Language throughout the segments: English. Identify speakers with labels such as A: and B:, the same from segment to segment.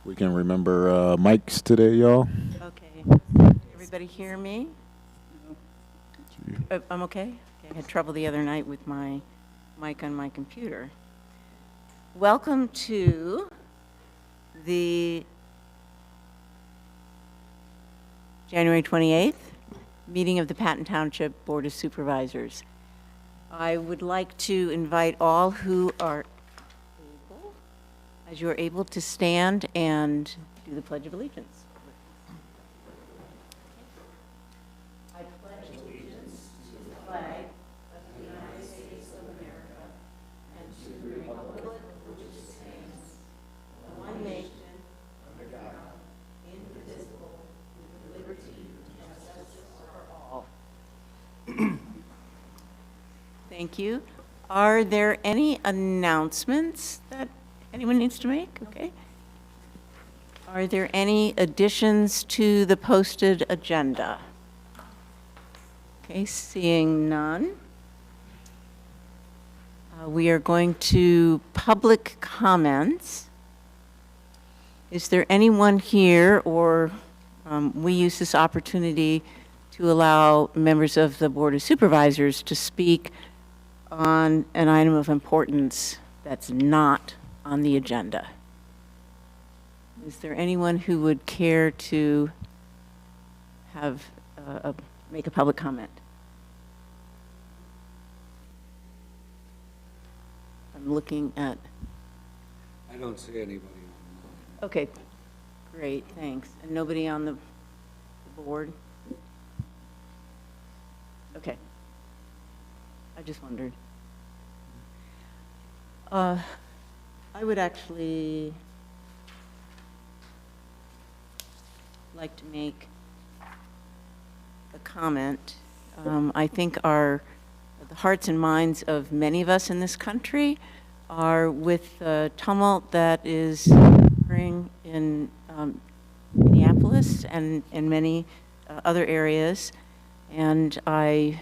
A: We can remember mics today, y'all.
B: Okay. Everybody hear me? I'm okay? Okay. I had trouble the other night with my mic on my computer. Welcome to the January 28th meeting of the Patton Township Board of Supervisors. I would like to invite all who are able, as you are able, to stand and do the Pledge of Allegiance. I pledge allegiance to the flag of the United States of America and to the republic which stands, one nation, under God, indivisible, with liberty and justice for all. Thank you. Are there any announcements that anyone needs to make? Okay. Are there any additions to the posted agenda? Okay, seeing none. We are going to public comments. Is there anyone here, or we use this opportunity to allow members of the Board of Supervisors to speak on an item of importance that's not on the agenda? Is there anyone who would care to have make a public comment? I'm looking at.
C: I don't see anybody on
B: Okay, great, thanks. And nobody on the board? Okay. I just wondered. I would actually like to make a comment. I think the hearts and minds of many of us in this country are with the tumult that is occurring in Minneapolis and in many other areas. And I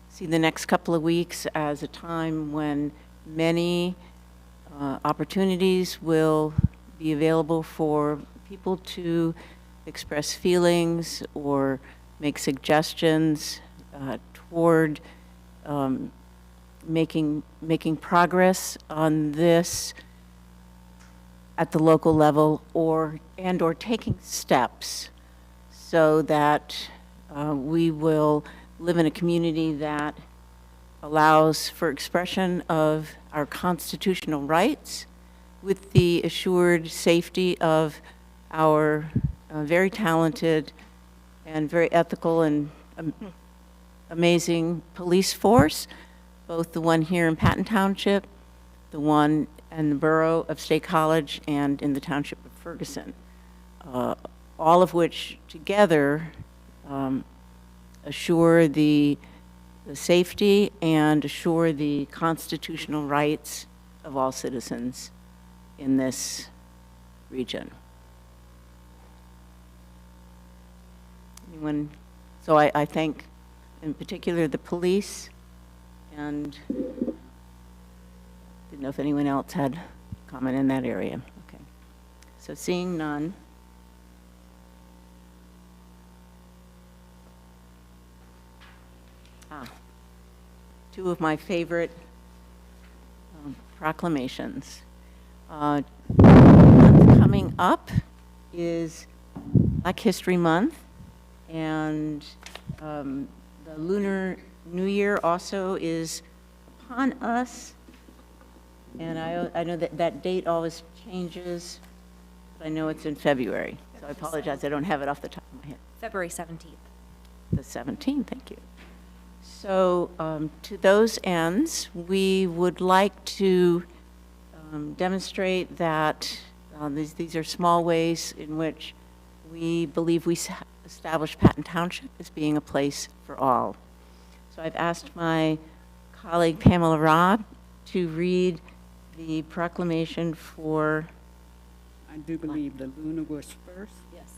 B: see the next couple of weeks as a time when many opportunities will be available for people to express feelings or make suggestions toward making progress on this at the local level, or taking steps so that we will live in a community that allows for expression of our constitutional rights with the assured safety of our very talented and very ethical and amazing police force, both the one here in Patton Township, the one in the borough of State College, and in the township of Ferguson, all of which together assure the safety and assure the constitutional rights of all citizens in this region. Anyone? So I thank in particular the police, and didn't know if anyone else had comment in that area. Okay. So seeing none. Two of my favorite proclamations. Coming up is Black History Month, and the Lunar New Year also is upon us. And I know that date always changes, but I know it's in February. So I apologize, I don't have it off the top of my head.
D: February 17th.
B: The 17th, thank you. So to those ends, we would like to demonstrate that these are small ways in which we believe we establish Patton Township as being a place for all. So I've asked my colleague Pamela Robb to read the proclamation for...
E: I do believe the lunar was first.
B: Yes.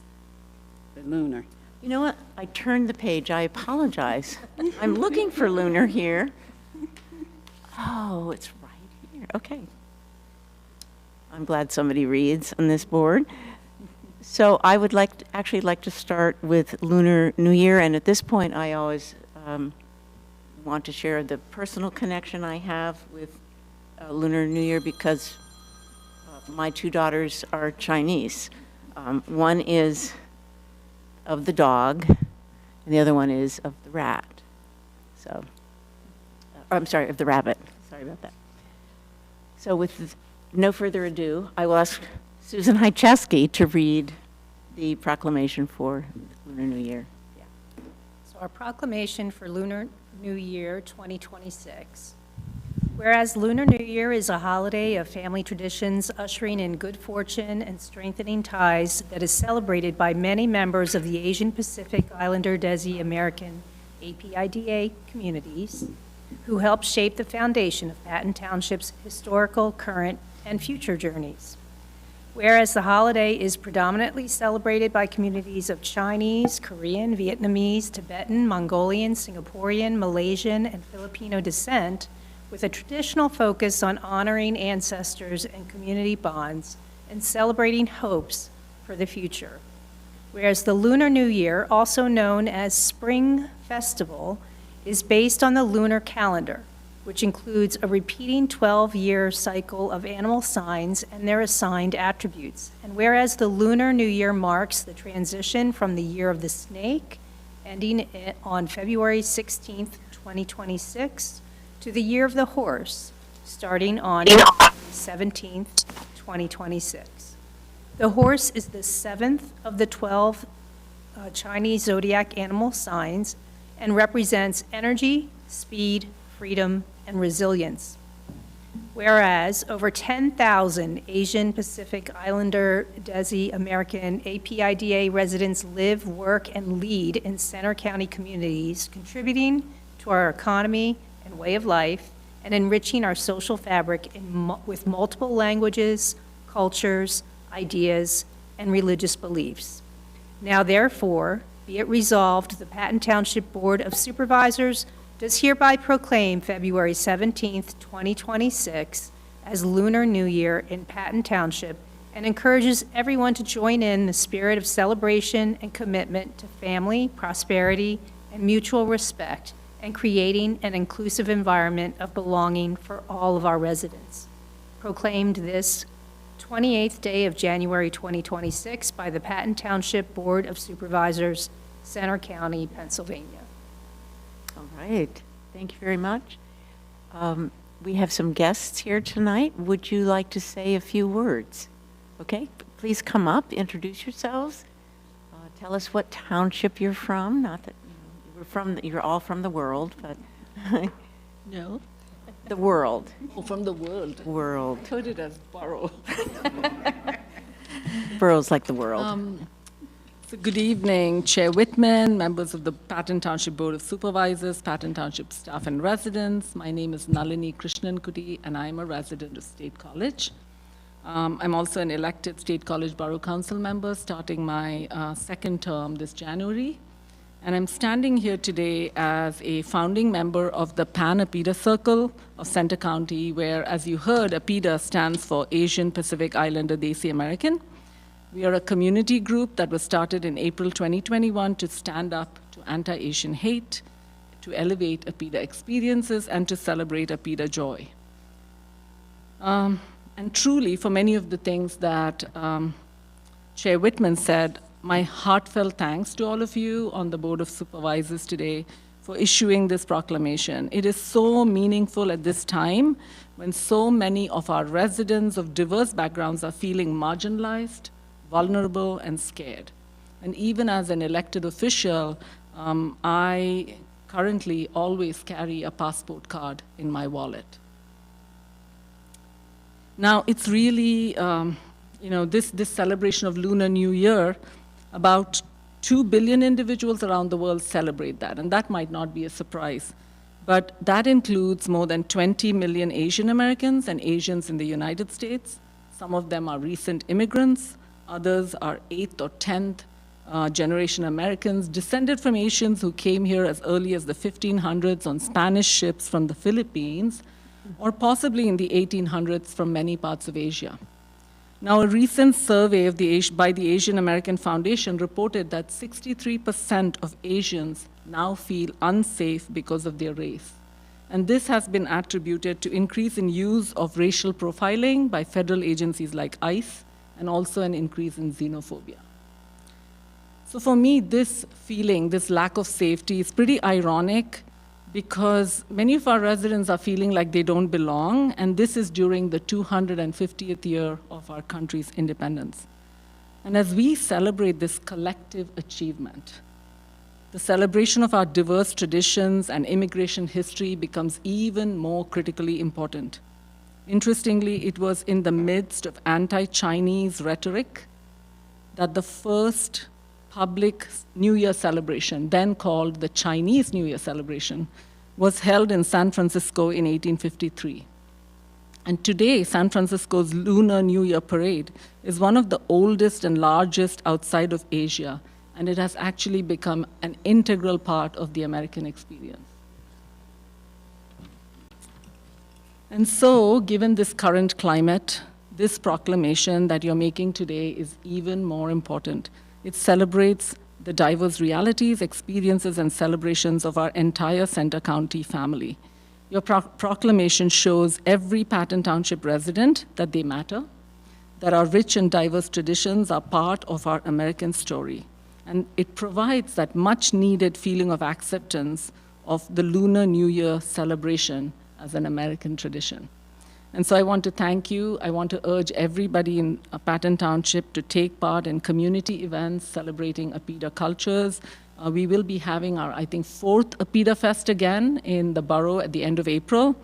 E: The lunar.
B: You know what? I turned the page. I apologize. I'm looking for lunar here. Oh, it's right here. Okay. I'm glad somebody reads on this board. So I would actually like to start with Lunar New Year, and at this point, I always want to share the personal connection I have with Lunar New Year because my two daughters are Chinese. One is of the dog, and the other one is of the rat. So, I'm sorry, of the rabbit. Sorry about that. So with no further ado, I will ask Susan Hycheski to read the proclamation for Lunar New Year.
D: So our proclamation for Lunar New Year 2026. Whereas Lunar New Year is a holiday of family traditions ushering in good fortune and strengthening ties that is celebrated by many members of the Asian Pacific Islander Desi American APIDA communities who help shape the foundation of Patton Township's historical, current, and future journeys. Whereas the holiday is predominantly celebrated by communities of Chinese, Korean, Vietnamese, Tibetan, Mongolian, Singaporean, Malaysian, and Filipino descent, with a traditional focus on honoring ancestors and community bonds and celebrating hopes for the future. Whereas the Lunar New Year, also known as Spring Festival, is based on the lunar calendar, which includes a repeating 12-year cycle of animal signs and their assigned attributes. And whereas the Lunar New Year marks the transition from the year of the snake, ending on February 16th, 2026, to the year of the horse, starting on 17th, 2026. The horse is the 7th of the 12 Chinese zodiac animal signs and represents energy, speed, freedom, and resilience. Whereas over 10,000 Asian Pacific Islander Desi American APIDA residents live, work, and lead in Center County communities, contributing to our economy and way of life, and enriching our social fabric with multiple languages, cultures, ideas, and religious beliefs. Now therefore, be it resolved, the Patton Township Board of Supervisors does hereby proclaim February 17th, 2026 as Lunar New Year in Patton Township and encourages everyone to join in the spirit of celebration and commitment to family, prosperity, and mutual respect, and creating an inclusive environment of belonging for all of our residents. Proclaimed this 28th day of January 2026 by the Patton Township Board of Supervisors, Center County, Pennsylvania.
B: All right, thank you very much. We have some guests here tonight. Would you like to say a few words? Okay, please come up, introduce yourselves. Tell us what township you're from. Not that you're all from the world, but
F: No,
B: the world.
F: oh, from the world.
B: World.
F: I heard it as borough.
B: Boroughs like the world.
F: So good evening, Chair Whitman, members of the Patton Township Board of Supervisors, Patton Township staff and residents. My name is Nalini Krishnan Kudi, and I'm a resident of State College. I'm also an elected State College Borough Council member, starting my second term this January. And I'm standing here today as a founding member of the Pan-APIDA Circle of Center County, where, as you heard, APIDA stands for Asian Pacific Islander Desi American. We are a community group that was started in April 2021 to stand up to anti-Asian hate, to elevate APIDA experiences, and to celebrate APIDA joy. And truly, for many of the things that Chair Whitman said, my heartfelt thanks to all of you on the Board of Supervisors today for issuing this proclamation. It is so meaningful at this time when so many of our residents of diverse backgrounds are feeling marginalized, vulnerable, and scared. And even as an elected official, I currently always carry a passport card in my wallet. Now, it's really, this celebration of Lunar New Year, about 2 billion individuals around the world celebrate that, and that might not be a surprise. But that includes more than 20 million Asian Americans and Asians in the United States. Some of them are recent immigrants. Others are 8th or 10th generation Americans, descended from Asians who came here as early as the 1500s on Spanish ships from the Philippines, or possibly in the 1800s from many parts of Asia. Now, a recent survey by the Asian American Foundation reported that 63% of Asians now feel unsafe because of their race. And this has been attributed to increase in use of racial profiling by federal agencies like ICE, and also an increase in xenophobia. So for me, this feeling, this lack of safety is pretty ironic because many of our residents are feeling like they don't belong, and this is during the 250th year of our country's independence. And as we celebrate this collective achievement, the celebration of our diverse traditions and immigration history becomes even more critically important. Interestingly, it was in the midst of anti-Chinese rhetoric that the first public New Year celebration, then called the Chinese New Year celebration, was held in San Francisco in 1853. And today, San Francisco's Lunar New Year parade is one of the oldest and largest outside of Asia, and it has actually become an integral part of the American experience. And so, given this current climate, this proclamation that you're making today is even more important. It celebrates the diverse realities, experiences, and celebrations of our entire Center County family. Your proclamation shows every Patton Township resident that they matter, that our rich and diverse traditions are part of our American story. And it provides that much-needed feeling of acceptance of the Lunar New Year celebration as an American tradition. And so I want to thank you. I want to urge everybody in Patton Township to take part in community events celebrating APIDA cultures. We will be having our, I think, 4th APIDA Fest again in the borough at the end of April.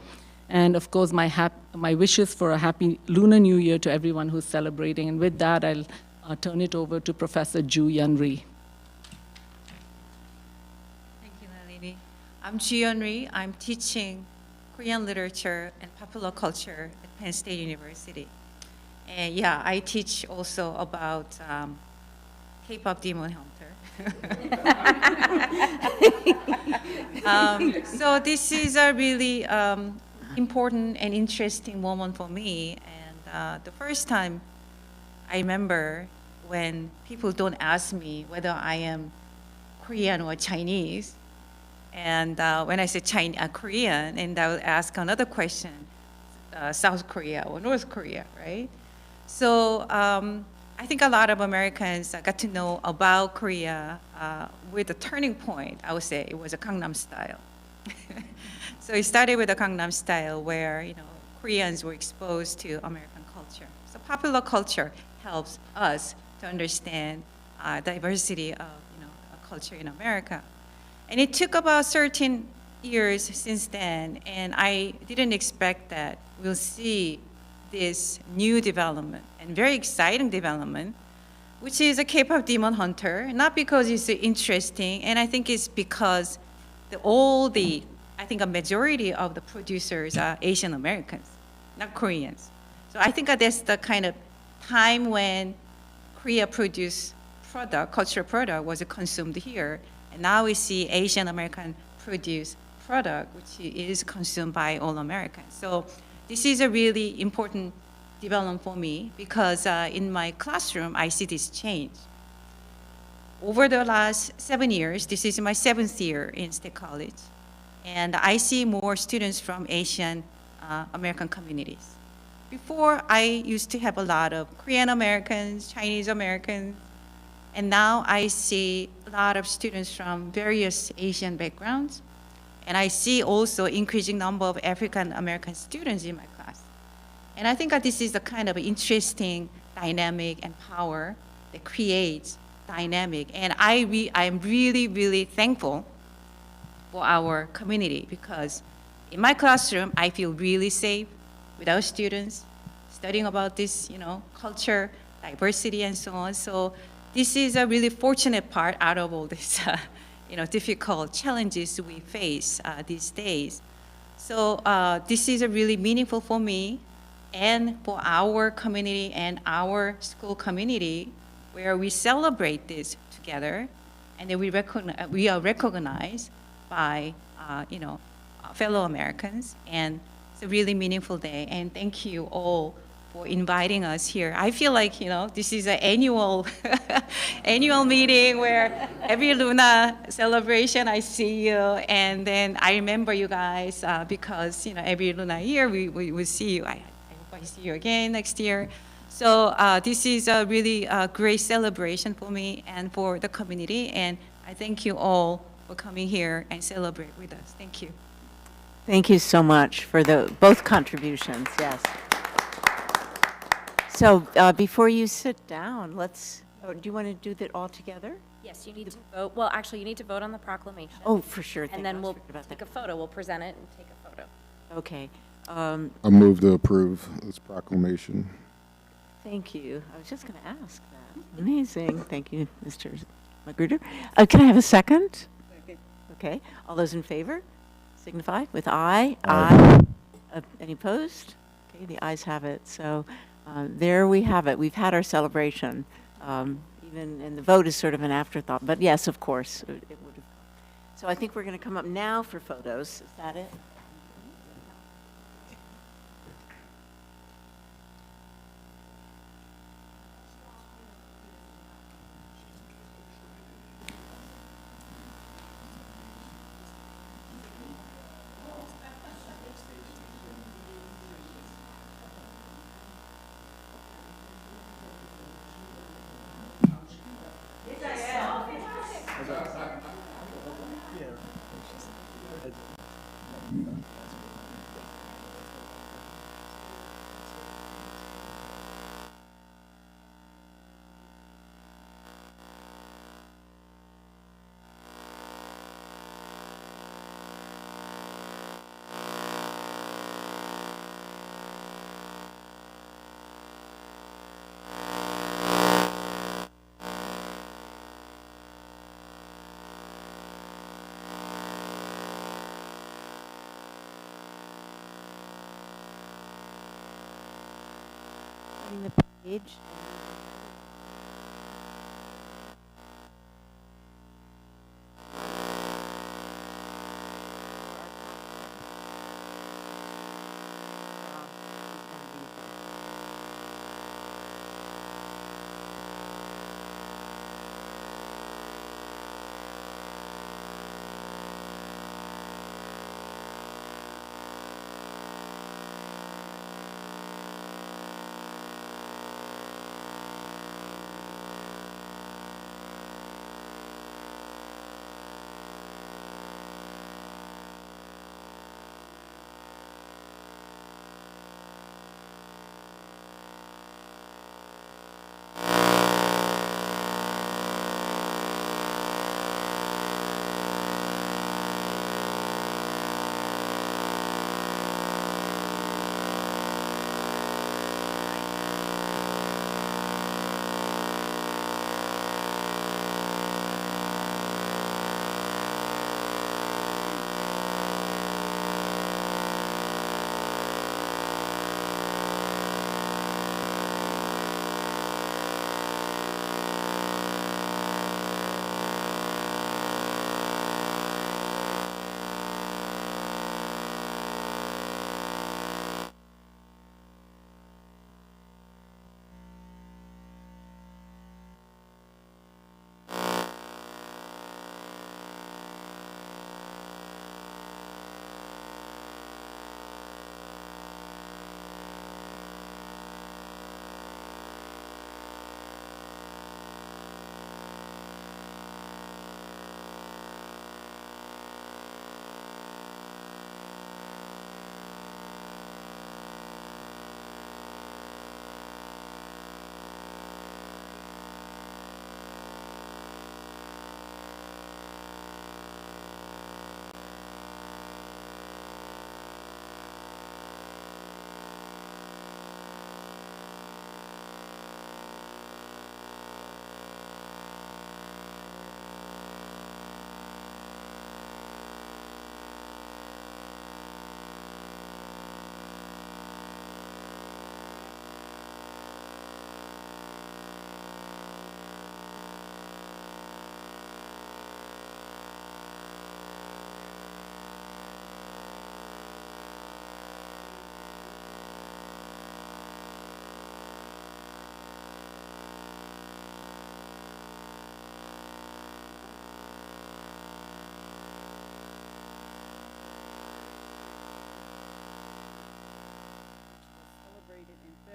F: And of course, my wishes for a happy Lunar New Year to everyone who's celebrating. And with that, I'll turn it over to Professor Ju Yun Ri.
G: Thank you, Nalini. I'm Ju Yun Ri. I'm teaching Korean literature and popular culture at Penn State University. And yeah, I teach also about K-pop Demon Hunter. So this is a really important and interesting moment for me. And the first time I remember when people don't ask me whether I am Korean or Chinese, and when I say Korean, and I will ask another question, South Korea or North Korea, right? So I think a lot of Americans got to know about Korea with a turning point. I would say it was a Gangnam Style. So it started with the Gangnam Style, where Koreans were exposed to American culture. So popular culture helps us to understand diversity of culture in America. And it took about 13 years since then, and I didn't expect that we'll see this new development, and very exciting development, which is a K-pop Demon Hunter, not because it's interesting, and I think it's because I think a majority of the producers are Asian Americans, not Koreans. So I think that's the kind of time when Korea produced product, cultural product was consumed here. And now we see Asian American produced product, which is consumed by all Americans. So this is a really important development for me because in my classroom, I see this change. Over the last 7 years, this is my 7th year in State College, and I see more students from Asian American communities. Before, I used to have a lot of Korean Americans, Chinese Americans, and now I see a lot of students from various Asian backgrounds. And I see also increasing number of African American students in my class. And I think that this is the kind of interesting dynamic and power that creates dynamic. And I'm really, really thankful for our community because in my classroom, I feel really safe with our students studying about this, culture, diversity, and so on. So this is a really fortunate part out of all this, difficult challenges we face these days. So this is a really meaningful for me and for our community and our school community, where we celebrate this together, and then we are recognized by fellow Americans, and it's a really meaningful day. And thank you all for inviting us here. I feel like, this is an annual, annual meeting where every Luna celebration, I see you, and then I remember you guys because, every Luna year we see you. I hope I see you again next year. So this is a really great celebration for me and for the community, and I thank you all for coming here and celebrate with us. Thank you.
B: Thank you so much for both contributions, yes. So before you sit down, do you want to do that all together?
H: Yes, you need to vote. Well, actually, you need to vote on the proclamation.
B: Oh, for sure.
H: And then we'll take a photo. We'll present it and take a photo.
B: Okay.
A: I move to approve this proclamation.
B: Thank you. I was just going to ask that. Amazing. Thank you, Mr. Magruder. Can I have a second?
E: Second.
B: Okay. All those in favor signify with aye.
A: Aye.
B: Any opposed? Okay, the ayes have it. So there we have it. We've had our celebration. And the vote is sort of an afterthought. But yes, of course, it would have. So I think we're going to come up now for photos. Is that it? The page.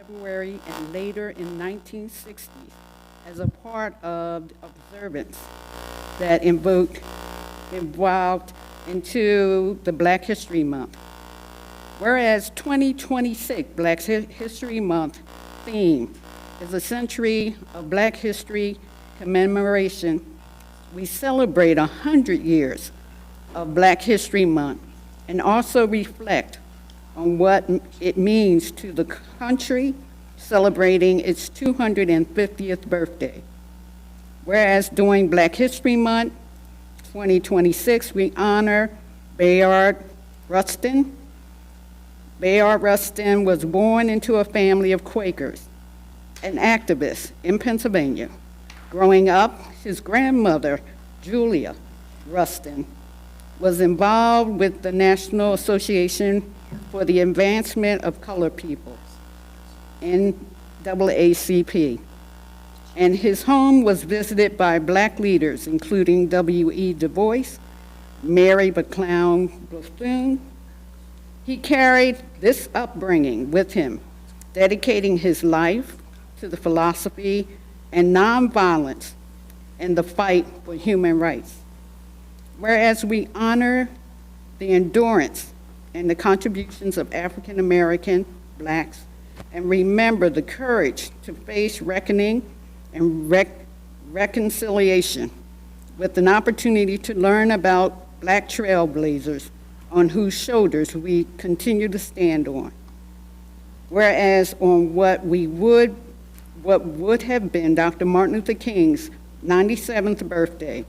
E: February and later in 1960s as a part of observance that evolved into the Black History Month. Whereas 2026 Black History Month theme is a century of Black history commemoration, we celebrate 100 years of Black History Month and also reflect on what it means to the country celebrating its 250th birthday. Whereas during Black History Month 2026, we honor Bayard Rustin. Bayard Rustin was born into a family of Quakers, an activist in Pennsylvania. Growing up, his grandmother, Julia Rustin, was involved with the National Association for the Advancement of Colored Peoples, NAACP. And his home was visited by Black leaders, including W.E. Du Bois, Mary McLeod Bethune. He carried this upbringing with him, dedicating his life to the philosophy and nonviolence and the fight for human rights. Whereas we honor the endurance and the contributions of African American Blacks and remember the courage to face reckoning and reconciliation with an opportunity to learn about Black trailblazers on whose shoulders we continue to stand on. Whereas on what would have been Dr. Martin Luther King's 97th birthday,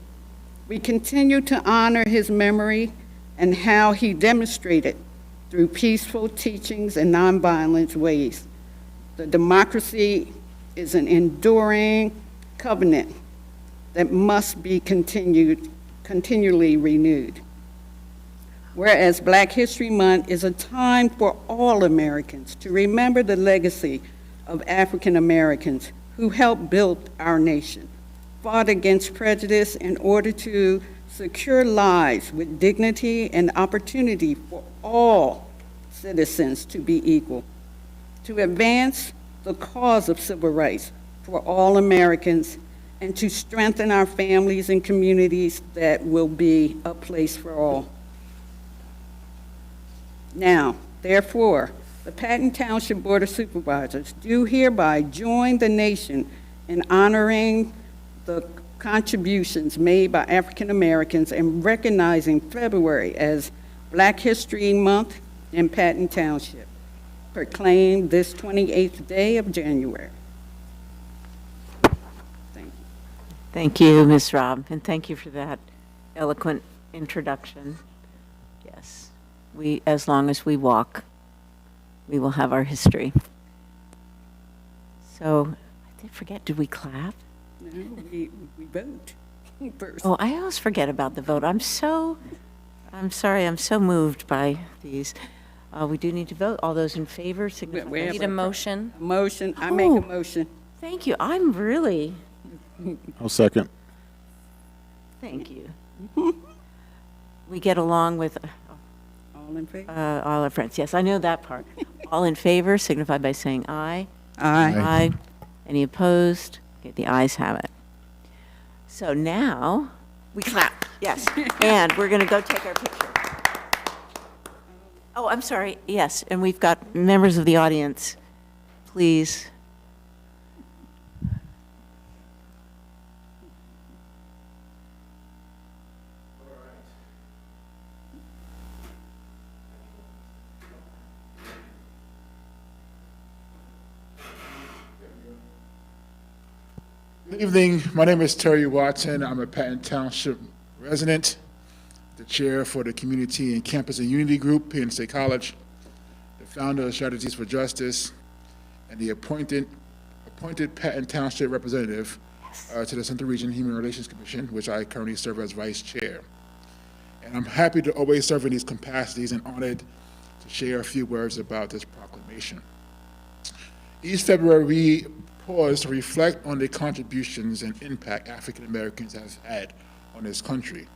E: we continue to honor his memory and how he demonstrated through peaceful teachings and nonviolent ways. The democracy is an enduring covenant that must be continually renewed. Whereas Black History Month is a time for all Americans to remember the legacy of African Americans who helped build our nation, fought against prejudice in order to secure lives with dignity and opportunity for all citizens to be equal, to advance the cause of civil rights for all Americans, and to strengthen our families and communities that will be a place for all. Now, therefore, the Patton Township Board of Supervisors do hereby join the nation in honoring the contributions made by African Americans and recognizing February as Black History Month in Patton Township, proclaimed this 28th day of January. Thank you.
B: Thank you, Ms. Robb, and thank you for that eloquent introduction. Yes, as long as we walk, we will have our history. So, I did forget, did we clap?
E: No, we vote first.
B: Oh, I always forget about the vote. I'm sorry, I'm so moved by these. We do need to vote. All those in favor, signify.
E: We have
H: Need a motion?
E: Motion, I make a motion.
B: Thank you. I'm really,
A: I'll second.
B: thank you. We get along with
E: All in favor?
B: all our friends. Yes, I know that part. All in favor, signify by saying aye.
E: Aye.
B: Aye. Any opposed? Okay, the ayes have it. So now, we clap, yes. And we're going to go take our picture. Oh, I'm sorry, yes, and we've got members of the audience, please.
I: Good evening. My name is Terry Watson. I'm a Patton Township resident, the chair for the Community and Campus and Unity Group here in State College, the founder of Strategies for Justice, and the appointed Patton Township representative to the Central Region Human Relations Commission, which I currently serve as vice chair. And I'm happy to always serve in these capacities and honored to share a few words about this proclamation. Each February, we pause to reflect on the contributions and impact African Americans have had on this country,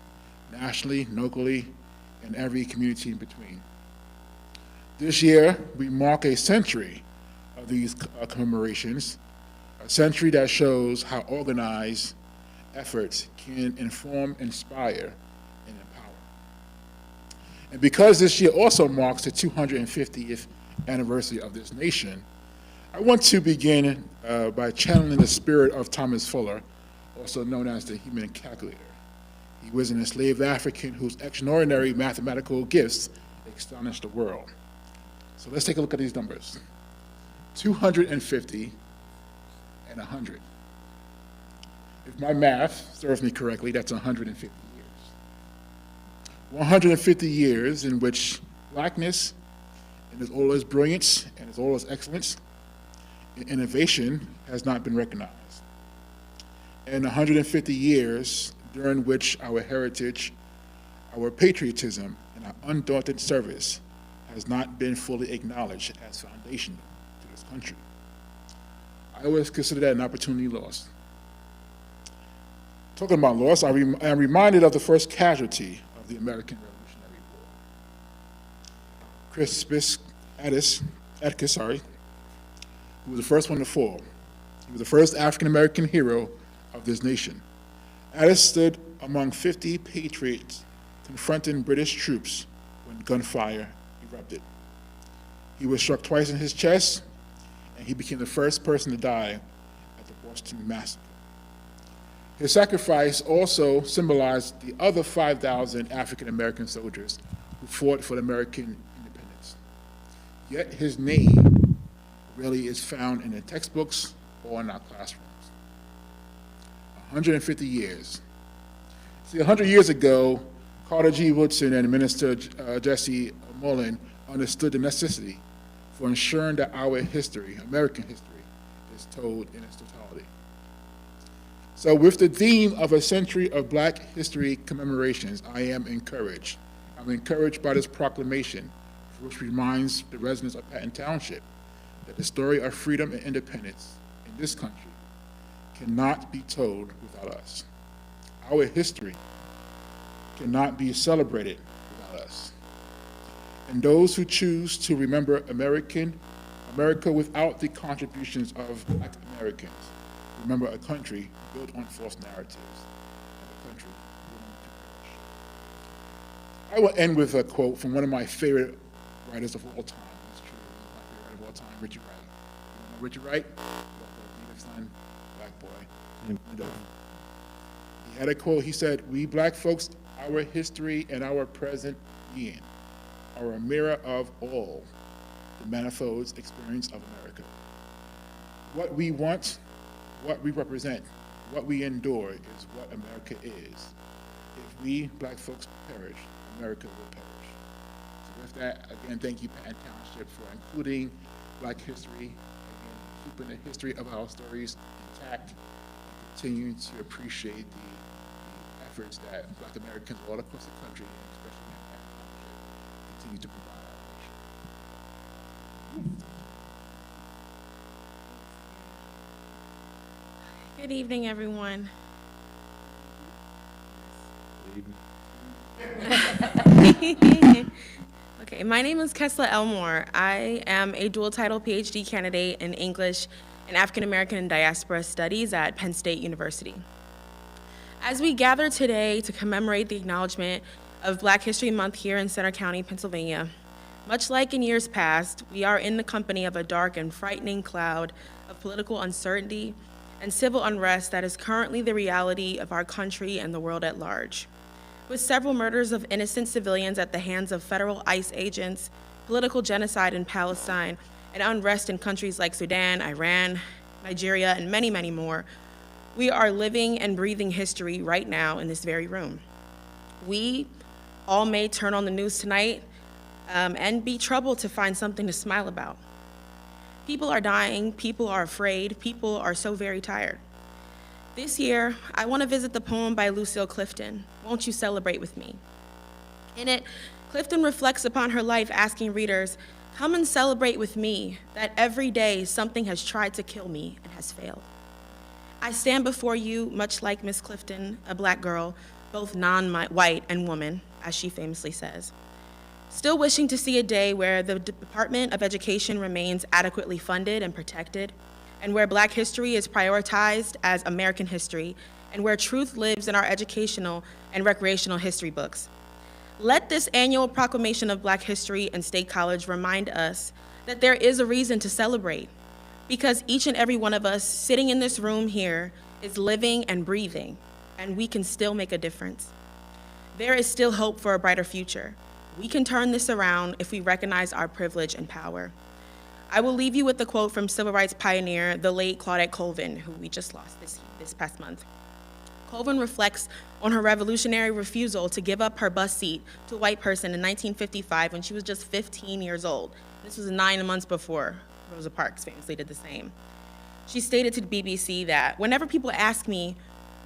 I: nationally, locally, and every community in between. This year, we mark a century of these commemorations, a century that shows how organized efforts can inform, inspire, and empower. And because this year also marks the 250th anniversary of this nation, I want to begin by channeling the spirit of Thomas Fuller, also known as the human calculator. He was an enslaved African whose extraordinary mathematical gifts astonished the world. So let's take a look at these numbers. 250 and 100. If my math serves me correctly, that's 150 years. 150 years in which blackness, in all its brilliance and all its excellence, and innovation has not been recognized. And 150 years during which our heritage, our patriotism, and our undaunted service has not been fully acknowledged as foundational to this country. I always consider that an opportunity lost. Talking about loss, I am reminded of the first casualty of the American Revolutionary War. Crispus Attucks, who was the first one to fall. He was the first African-American hero of this nation. Attucks stood among 50 patriots confronting British troops when gunfire erupted. He was struck twice in his chest, and he became the first person to die at the Boston Massacre. His sacrifice also symbolized the other 5,000 African-American soldiers who fought for the American independence. Yet his name rarely is found in the textbooks or in our classrooms. 150 years. See, 100 years ago, Carter G. Woodson and Minister Jesse Mullen understood the necessity for ensuring that our history, American history, is told in its totality. So with the theme of a century of Black history commemorations, I am encouraged. I'm encouraged by this proclamation, which reminds the residents of Patton Township that the story of freedom and independence in this country cannot be told without us. Our history cannot be celebrated without us. And those who choose to remember America without the contributions of Black Americans remember a country built on false narratives and a country willing to perish. I will end with a quote from one of my favorite writers of all time. It's true, my favorite writer of all time, Richard Wright. You know Richard Wright? Native son, Black boy. He had a quote, he said, "We Black folks, our history and our present being are a mirror of all the manifold experience of America. What we want, what we represent, what we endure is what America is. If we Black folks perish, America will perish." So with that, again, thank you, Patton Township, for including Black history, again, keeping the history of our stories intact, and continuing to appreciate the efforts that Black Americans all across the country, and especially in Patton Township, continue to provide our nation.
J: Good evening, everyone. Okay, my name is Kesla Elmore. I am a dual title PhD candidate in English and African American and Diaspora Studies at Penn State University. As we gather today to commemorate the acknowledgement of Black History Month here in Center County, Pennsylvania, much like in years past, we are in the company of a dark and frightening cloud of political uncertainty and civil unrest that is currently the reality of our country and the world at large. With several murders of innocent civilians at the hands of federal ICE agents, political genocide in Palestine, and unrest in countries like Sudan, Iran, Nigeria, and many, many more, we are living and breathing history right now in this very room. We all may turn on the news tonight and be troubled to find something to smile about. People are dying, people are afraid, people are so very tired. This year, I want to visit the poem by Lucille Clifton, "Won't You Celebrate With Me?" In it, Clifton reflects upon her life, asking readers, "Come and celebrate with me that every day something has tried to kill me and has failed." I stand before you, much like Miss Clifton, a Black girl, both non-white and woman, as she famously says. Still wishing to see a day where the Department of Education remains adequately funded and protected, and where Black history is prioritized as American history, and where truth lives in our educational and recreational history books. Let this annual proclamation of Black history and State College remind us that there is a reason to celebrate, because each and every one of us sitting in this room here is living and breathing, and we can still make a difference. There is still hope for a brighter future. We can turn this around if we recognize our privilege and power. I will leave you with the quote from civil rights pioneer, the late Claudette Colvin, who we just lost this past month. Colvin reflects on her revolutionary refusal to give up her bus seat to a white person in 1955 when she was just 15 years old. This was 9 months before Rosa Parks famously did the same. She stated to the BBC that, "Whenever people ask me,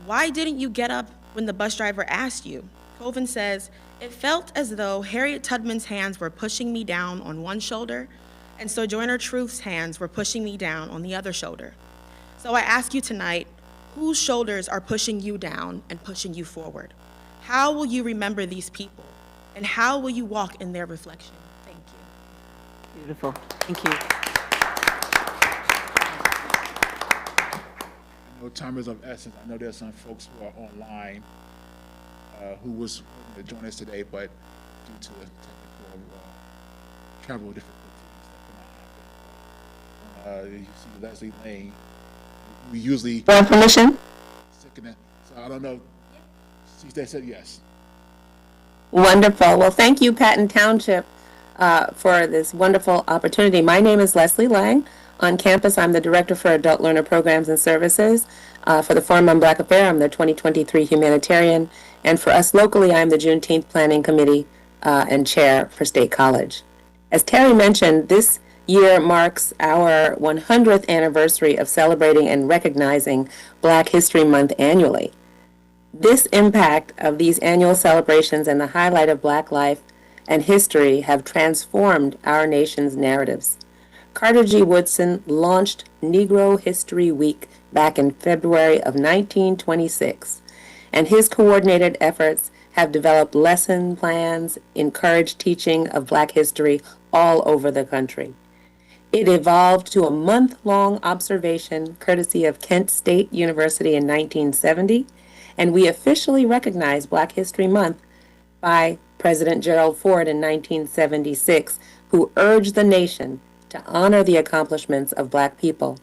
J: why didn't you get up when the bus driver asked you?" Colvin says, "It felt as though Harriet Tubman's hands were pushing me down on one shoulder, and Sojourner Truth's hands were pushing me down on the other shoulder." So I ask you tonight, whose shoulders are pushing you down and pushing you forward? How will you remember these people? And how will you walk in their reflection? Thank you.
B: Beautiful. Thank you.
I: I know time is of essence. I know there's some folks who are online who was hoping to join us today, but due to the technical travel difficulties, that could not happen. You see Leslie Lane. We usually
K: permission?
I: So I don't know. They said yes.
K: Wonderful. Well, thank you, Patton Township, for this wonderful opportunity. My name is Leslie Lang. On campus, I'm the Director for Adult Learner Programs and Services. For the Forum on Black Affairs, I'm the 2023 Humanitarian. And for us locally, I'm the Juneteenth Planning Committee and Chair for State College. As Terry mentioned, this year marks our 100th anniversary of celebrating and recognizing Black History Month annually. This impact of these annual celebrations and the highlight of Black life and history have transformed our nation's narratives. Carter G. Woodson launched Negro History Week back in February of 1926, and his coordinated efforts have developed lesson plans, encouraged teaching of Black history all over the country. It evolved to a month-long observation courtesy of Kent State University in 1970, and we officially recognized Black History Month by President Gerald Ford in 1976, who urged the nation to honor the accomplishments of Black people.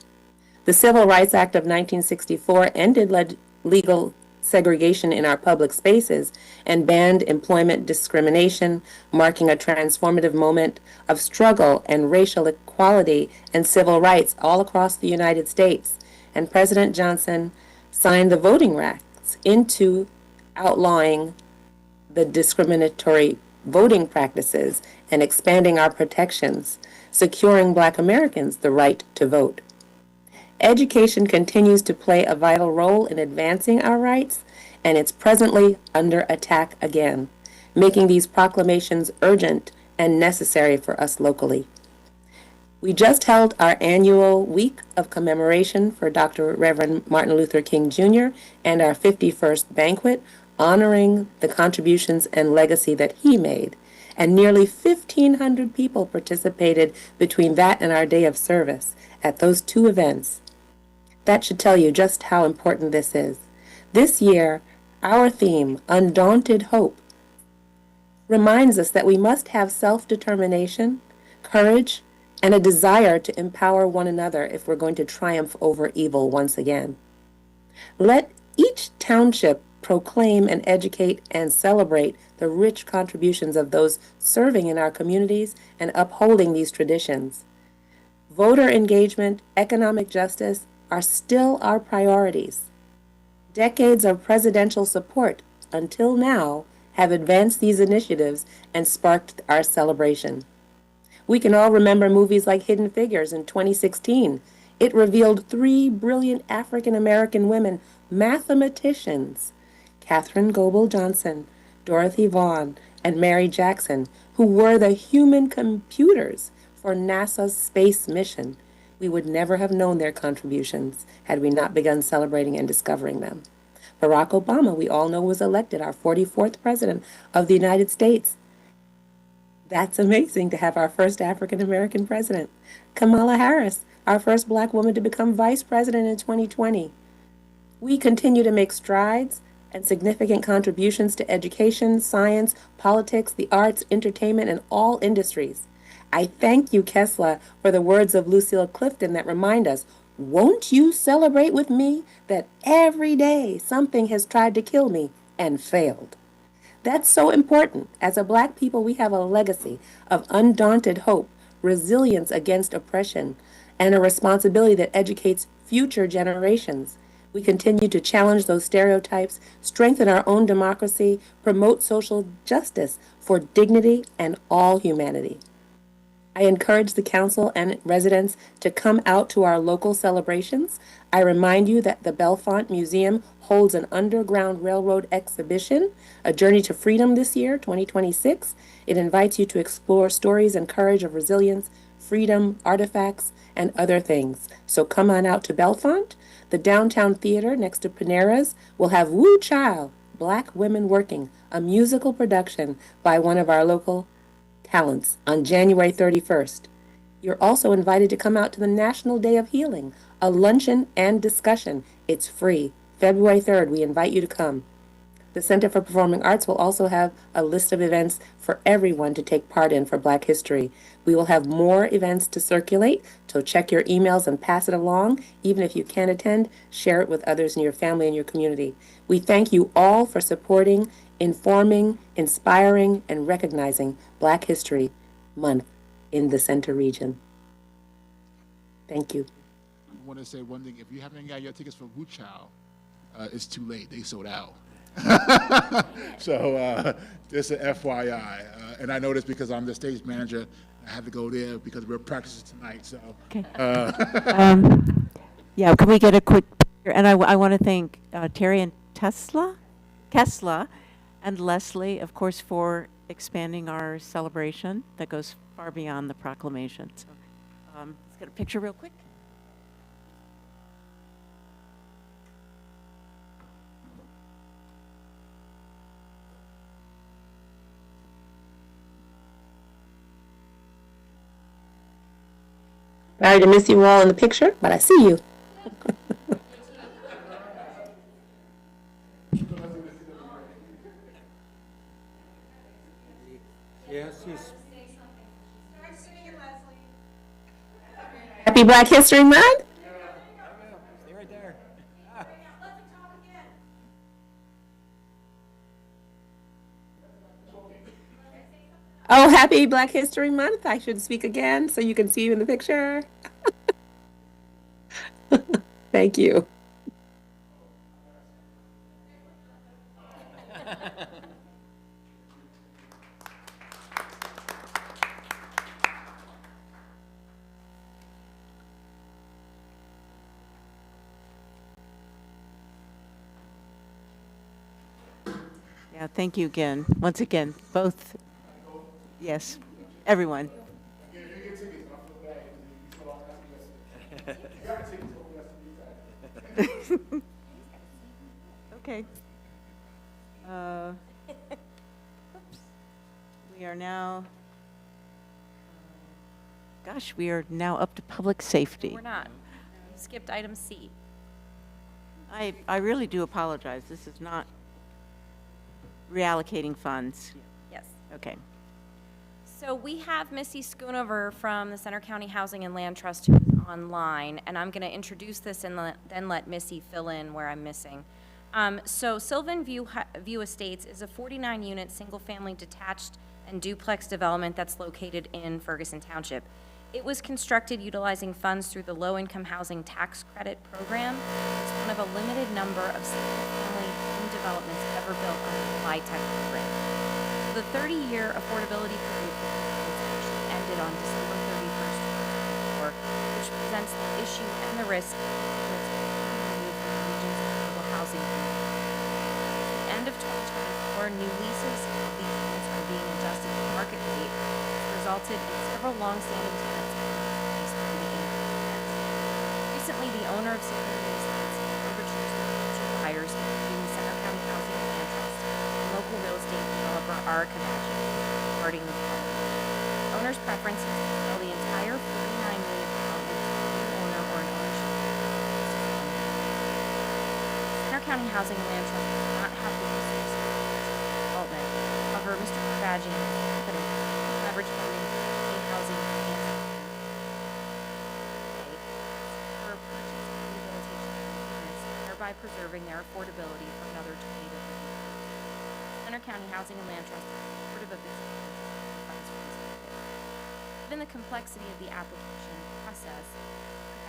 K: The Civil Rights Act of 1964 ended legal segregation in our public spaces and banned employment discrimination, marking a transformative moment of struggle and racial equality and civil rights all across the United States. And President Johnson signed the Voting Rights into outlawing the discriminatory voting practices and expanding our protections, securing Black Americans the right to vote. Education continues to play a vital role in advancing our rights, and it's presently under attack again, making these proclamations urgent and necessary for us locally. We just held our annual week of commemoration for Dr. Reverend Martin Luther King Jr. and our 51st banquet, honoring the contributions and legacy that he made. And nearly 1,500 people participated between that and our day of service at those two events. That should tell you just how important this is. This year, our theme, Undaunted Hope, reminds us that we must have self-determination, courage, and a desire to empower one another if we're going to triumph over evil once again. Let each township proclaim and educate and celebrate the rich contributions of those serving in our communities and upholding these traditions. Voter engagement, economic justice are still our priorities. Decades of presidential support, until now, have advanced these initiatives and sparked our celebration. We can all remember movies like Hidden Figures in 2016. It revealed 3 brilliant African American women, mathematicians, Katherine Goebel Johnson, Dorothy Vaughan, and Mary Jackson, who were the human computers for NASA's space mission. We would never have known their contributions had we not begun celebrating and discovering them. Barack Obama, we all know, was elected our 44th president of the United States. That's amazing to have our first African American president. Kamala Harris, our first black woman to become vice president in 2020. We continue to make strides and significant contributions to education, science, politics, the arts, entertainment, and all industries. I thank you, Kesla, for the words of Lucille Clifton that remind us, won't you celebrate with me that every day something has tried to kill me and failed? That's so important. As a black people, we have a legacy of undaunted hope, resilience against oppression, and a responsibility that educates future generations. We continue to challenge those stereotypes, strengthen our own democracy, promote social justice for dignity and all humanity. I encourage the council and residents to come out to our local celebrations. I remind you that the Bellefonte Museum holds an Underground Railroad exhibition, A Journey to Freedom this year, 2026. It invites you to explore stories and courage of resilience, freedom, artifacts, and other things. So come on out to Bellefonte. The Downtown Theater next to Panera's will have Woo Child, Black Women Working, a musical production by one of our local talents on January 31st. You're also invited to come out to the National Day of Healing, a luncheon and discussion. It's free. February 3rd, we invite you to come. The Center for Performing Arts will also have a list of events for everyone to take part in for Black History. We will have more events to circulate, so check your emails and pass it along. Even if you can't attend, share it with others in your family and your community. We thank you all for supporting, informing, inspiring, and recognizing Black History Month in the Center region. Thank you.
I: I want to say one thing. If you haven't got your tickets for Wu Chow, it's too late. They sold out. So just an FYI. And I know this because I'm the stage manager. I had to go there because we're practicing tonight. So.
B: Okay. Yeah, can we get a quick picture? And I want to thank Terry and Kessler, and Leslie, of course, for expanding our celebration that goes far beyond the proclamation. So let's get a picture real quick.
K: Sorry to miss you all in the picture, but I see you.
C: Yes, he's
K: Happy Black History Month.
C: stay right there.
K: Oh, happy Black History Month. I should speak again so you can see you in the picture. Thank you.
B: Yeah, thank you again. Once again, both. Yes, everyone. Okay. We are now, gosh, we are now up to public safety.
H: We're not. You skipped item C.
B: I really do apologize. This is not reallocating funds.
H: Yes.
B: Okay.
H: So we have Missy Schoonover from the Center County Housing and Land Trust who's online, and I'm going to introduce this and then let Missy fill in where I'm missing. So Sylvan View Estates is a 49-unit, single-family detached and duplex development that's located in Ferguson Township. It was constructed utilizing funds through the Low-Income Housing Tax Credit Program. It's one of a limited number of single-family home developments ever built under the LIHTC program. The 30-year affordability period for this actually ended on December 31st, 2024, which presents the issue and the risk of units being removed from the region's affordable housing community. At the end of 2024, new leases of these units are being adjusted to market rate, which resulted in several long-standing tenants being replaced due to increased rents. Recently, the owner of Sylvan View Estates overtures the potential buyers, including the Center County Housing and Land Trust and local real estate developer R. Kavachi, regarding the development. owner's preference is to sell the entire 49-unit development to a new owner or an ownership. Center County Housing and Land Trust does not have the resources for this development. However, Mr. Carvagian is confident that leverage funding for housing finance for purchase and rehabilitation units, thereby preserving their affordability for another 20 to 30 years. Center County Housing and Land Trust is supportive of this funds for this project. Given the complexity of the application process,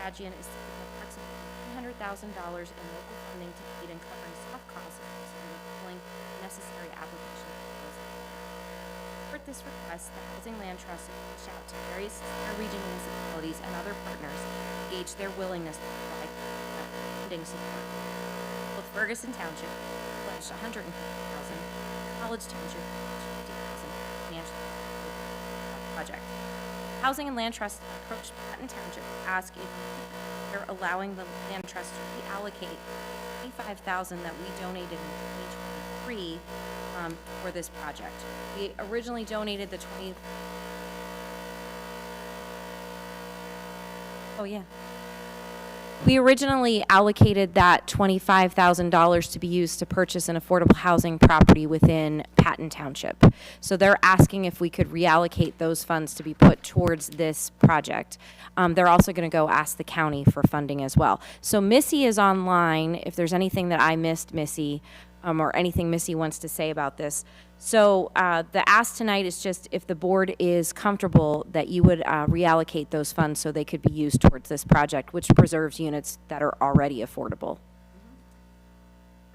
H: Carvagian is seeking approximately $300,000 in local funding to aid in covering soft costs associated with filling the necessary application details. To support this request, the Housing Land Trust has reached out to various region municipalities and other partners to gauge their willingness to provide funding support. Both Ferguson Township pledged $150,000, College Township pledged $50,000 financial support for the project. Housing and Land Trust approached Patton Township to ask if they're allowing the Land Trust to reallocate $25,000 that we donated in 2023 for this project. We originally donated the We originally allocated that $25,000 to be used to purchase an affordable housing property within Patton Township. So they're asking if we could reallocate those funds to be put towards this project. They're also going to go ask the county for funding as well. So Missy is online. If there's anything that I missed, Missy, or anything Missy wants to say about this. So the ask tonight is just if the board is comfortable that you would reallocate those funds so they could be used towards this project, which preserves units that are already affordable.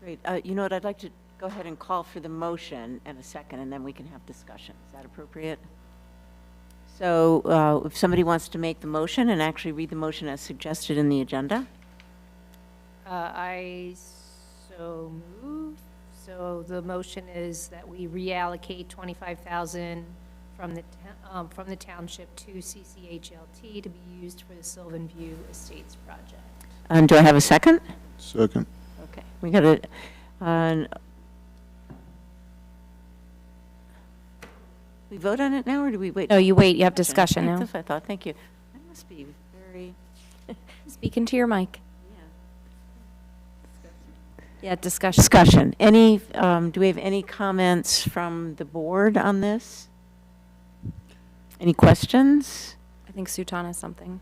B: Great. You know what, I'd like to go ahead and call for the motion in a second, and then we can have discussion. Is that appropriate? So if somebody wants to make the motion and actually read the motion as suggested in the agenda.
D: I so move. So the motion is that we reallocate $25,000 from the township to CCHLT to be used for the Sylvan View Estates project.
B: And do I have a second?
A: Second.
B: Okay, we got it. We vote on it now, or do we wait?
H: No, you wait. You have discussion now.
B: That's what I thought. Thank you. I must be very.
H: Speak into your mic. Yeah, discussion.
B: Discussion. Any, do we have any comments from the board on this? Any questions?
H: I think Sultan has something.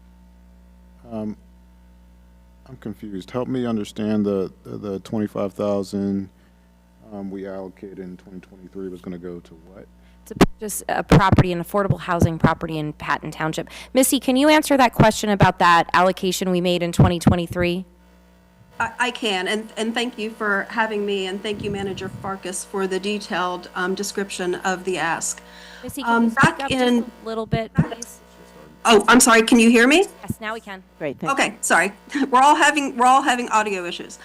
A: I'm confused. Help me understand the 25,000 we allocated in 2023 was going to go to what?
H: To purchase a property, an affordable housing property in Patton Township. Missy, can you answer that question about that allocation we made in 2023?
L: I can, and thank you for having me, and thank you, Manager Farkas, for the detailed description of the ask.
H: Missy, can you speak up just a little bit, please?
L: Oh, I'm sorry, can you hear me?
H: Yes, now we can.
B: Great, thank you.
L: Okay, sorry. We're all having audio issues.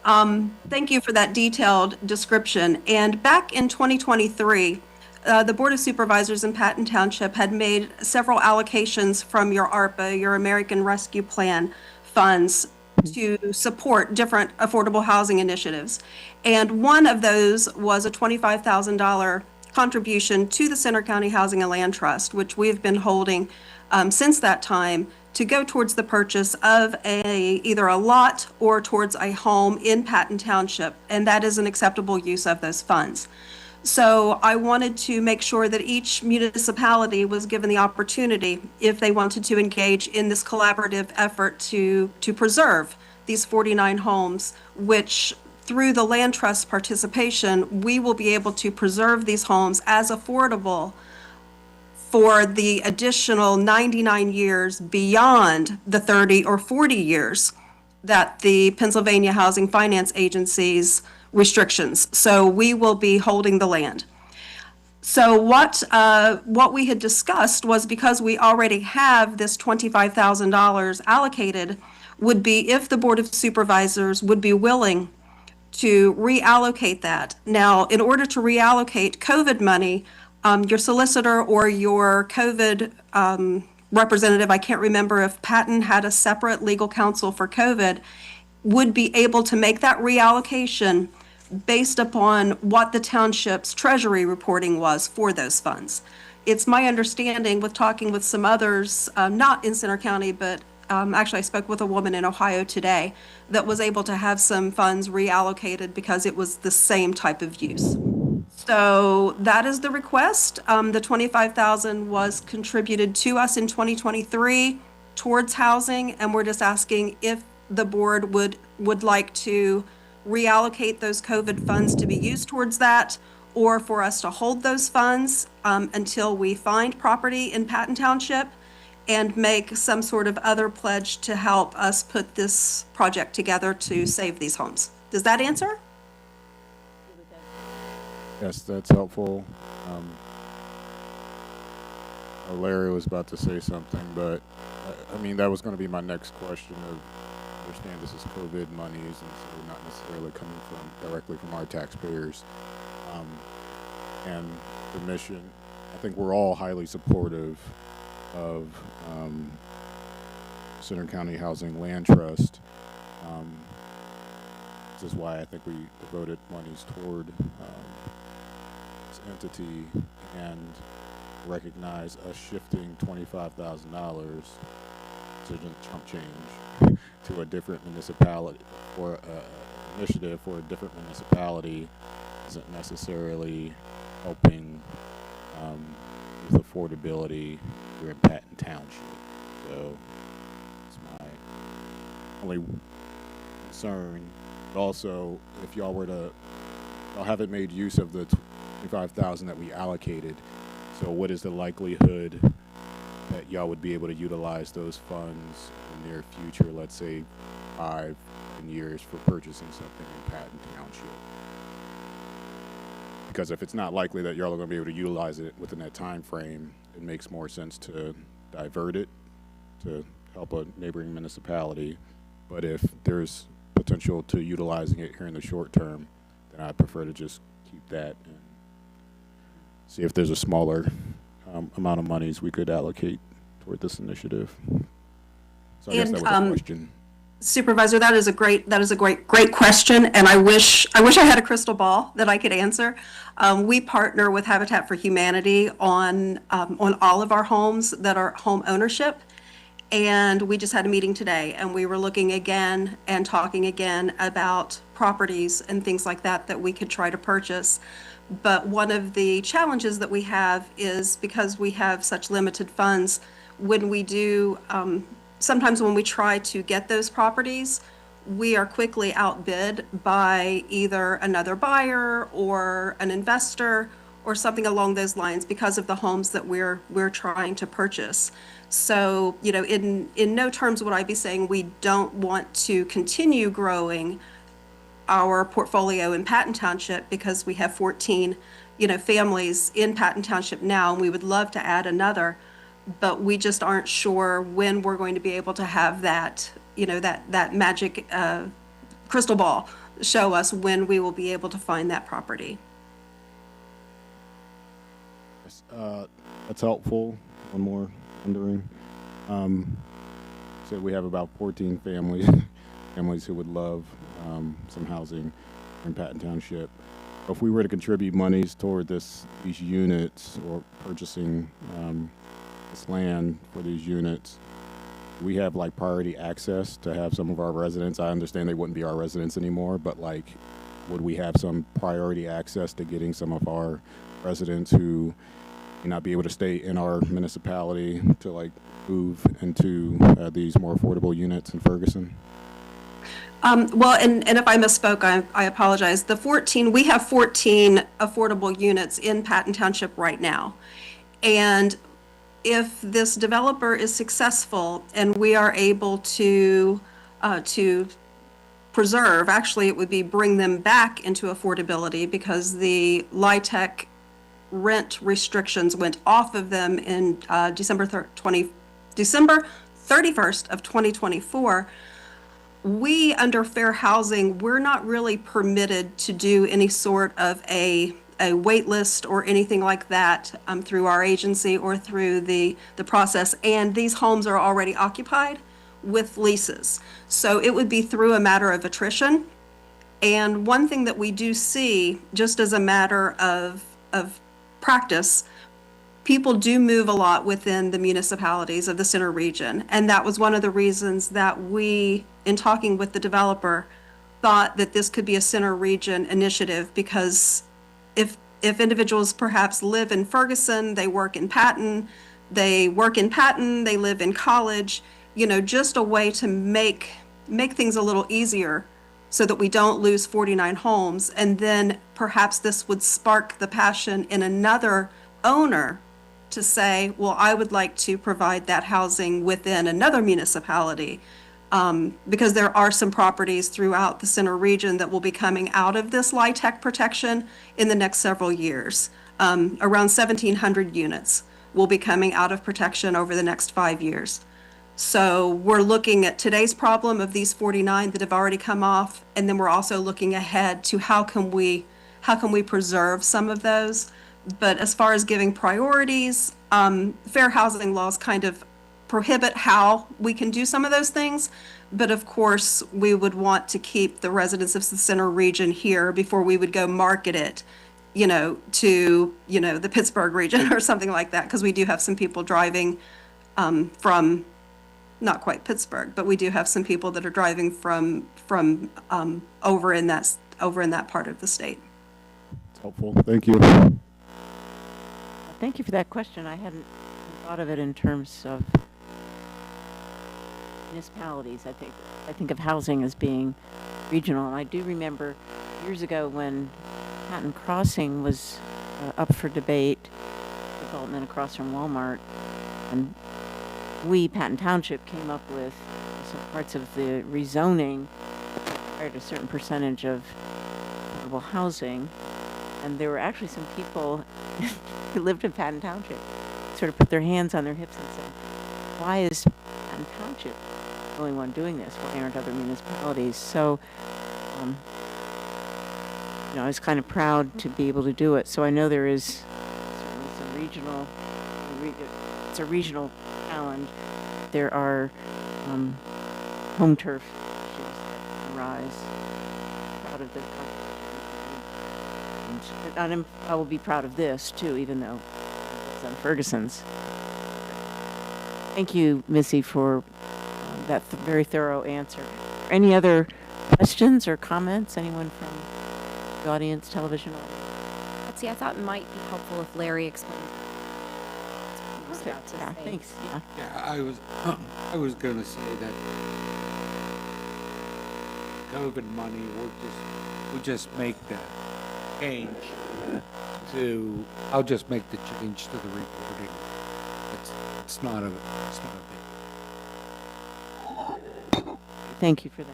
L: Thank you for that detailed description. And back in 2023, the Board of Supervisors in Patton Township had made several allocations from your ARPA, your American Rescue Plan funds, to support different affordable housing initiatives. And one of those was a $25,000 contribution to the Center County Housing and Land Trust, which we've been holding since that time to go towards the purchase of either a lot or towards a home in Patton Township, and that is an acceptable use of those funds. So I wanted to make sure that each municipality was given the opportunity, if they wanted to engage in this collaborative effort to preserve these 49 homes, which through the land trust participation, we will be able to preserve these homes as affordable for the additional 99 years beyond the 30 or 40 years that the Pennsylvania Housing Finance Agency's restrictions. So we will be holding the land. So what we had discussed was, because we already have this $25,000 allocated, would be if the Board of Supervisors would be willing to reallocate that. Now, in order to reallocate COVID money, your solicitor or your COVID representative, I can't remember if Patton had a separate legal counsel for COVID, would be able to make that reallocation based upon what the township's treasury reporting was for those funds. it's my understanding, with talking with some others, not in Center County, but actually I spoke with a woman in Ohio today that was able to have some funds reallocated because it was the same type of use. So that is the request. The 25,000 was contributed to us in 2023 towards housing, and we're just asking if the board would like to reallocate those COVID funds to be used towards that, or for us to hold those funds until we find property in Patton Township and make some sort of other pledge to help us put this project together to save these homes. Does that answer?
A: Yes, that's helpful. Larry was about to say something, but I mean, that was going to be my next question of, understand this is COVID monies, and so not necessarily coming directly from our taxpayers. And the mission, I think we're all highly supportive of Center County Housing Land Trust. This is why I think we devoted monies toward this entity, and recognize us shifting $25,000 to chump change to a different municipality, or initiative for a different municipality isn't necessarily helping with affordability here in Patton Township. So it's my only concern. But also, if y'all haven't made use of the 25,000 that we allocated, so what is the likelihood that y'all would be able to utilize those funds in the near future, let's say 5 years, for purchasing something in Patton Township? Because if it's not likely that y'all are going to be able to utilize it within that time frame, it makes more sense to divert it to help a neighboring municipality. But if there's potential to utilizing it here in the short term, then I prefer to just keep that and see if there's a smaller amount of monies we could allocate toward this initiative. So I guess that was a question.
L: Supervisor, that is a great question, and I wish I had a crystal ball that I could answer. We partner with Habitat for Humanity on all of our homes that are home ownership, and we just had a meeting today, and we were looking again and talking again about properties and things like that we could try to purchase. But one of the challenges that we have is, because we have such limited funds, when we do sometimes when we try to get those properties, we are quickly outbid by either another buyer or an investor or something along those lines because of the homes that we're trying to purchase. So, you know, in no terms would I be saying we don't want to continue growing our portfolio in Patton Township, because we have 14, families in Patton Township now, and we would love to add another, but we just aren't sure when we're going to be able to have that, that magic crystal ball show us when we will be able to find that property.
A: Yes, that's helpful. One more wondering. So we have about 14 families who would love some housing in Patton Township. If we were to contribute monies toward these units, or purchasing this land for these units, we have like priority access to have some of our residents. I understand they wouldn't be our residents anymore, but like, would we have some priority access to getting some of our residents who may not be able to stay in our municipality to like move into these more affordable units in Ferguson?
L: Well, and if I misspoke, I apologize. We have 14 affordable units in Patton Township right now. And if this developer is successful and we are able to preserve, actually it would be bring them back into affordability, because the LIHTC rent restrictions went off of them in December 31st of 2024. We, under fair housing, we're not really permitted to do any sort of a wait list or anything like that through our agency or through the process. And these homes are already occupied with leases. So it would be through a matter of attrition. And one thing that we do see, just as a matter of practice, people do move a lot within the municipalities of the center region. And that was one of the reasons that we, in talking with the developer, thought that this could be a center region initiative, because if individuals perhaps live in Ferguson, they work in Patton, they live in College, just a way to make things a little easier so that we don't lose 49 homes. And then perhaps this would spark the passion in another owner to say, well, I would like to provide that housing within another municipality. Because there are some properties throughout the center region that will be coming out of this LIHTC protection in the next several years. Around 1,700 units will be coming out of protection over the next 5 years. So we're looking at today's problem of these 49 that have already come off, and then we're also looking ahead to how can we preserve some of those. But as far as giving priorities, fair housing laws kind of prohibit how we can do some of those things. But of course, we would want to keep the residents of the center region here before we would go market it, to, the Pittsburgh region or something like that, because we do have some people driving from, not quite Pittsburgh, but we do have some people that are driving from over in that part of the state.
A: It's helpful. Thank you.
B: Thank you for that question. I hadn't thought of it in terms of municipalities. I think of housing as being regional. And I do remember years ago when Patton Crossing was up for debate, development across from Walmart, and we, Patton Township, came up with some parts of the rezoning that required a certain percentage of affordable housing. And there were actually some people who lived in Patton Township sort of put their hands on their hips and said, why is Patton Township the only one doing this? Why aren't other municipalities? So, I was kind of proud to be able to do it. So I know there is certainly some regional, it's a regional challenge. There are home turf issues that arise. Proud of the conversation. And I will be proud of this too, even though it's on Ferguson's. Thank you, Missy, for that very thorough answer. Any other questions or comments? Anyone from the audience, television audience?
H: Let's see, I thought it might be helpful if Larry explained what he was about to
B: Yeah,
H: say.
B: thanks. Yeah.
C: Yeah, I was gonna say that COVID money, we'll just make the change I'll just make the change to the reporting. It's not a big.
B: Thank you for that.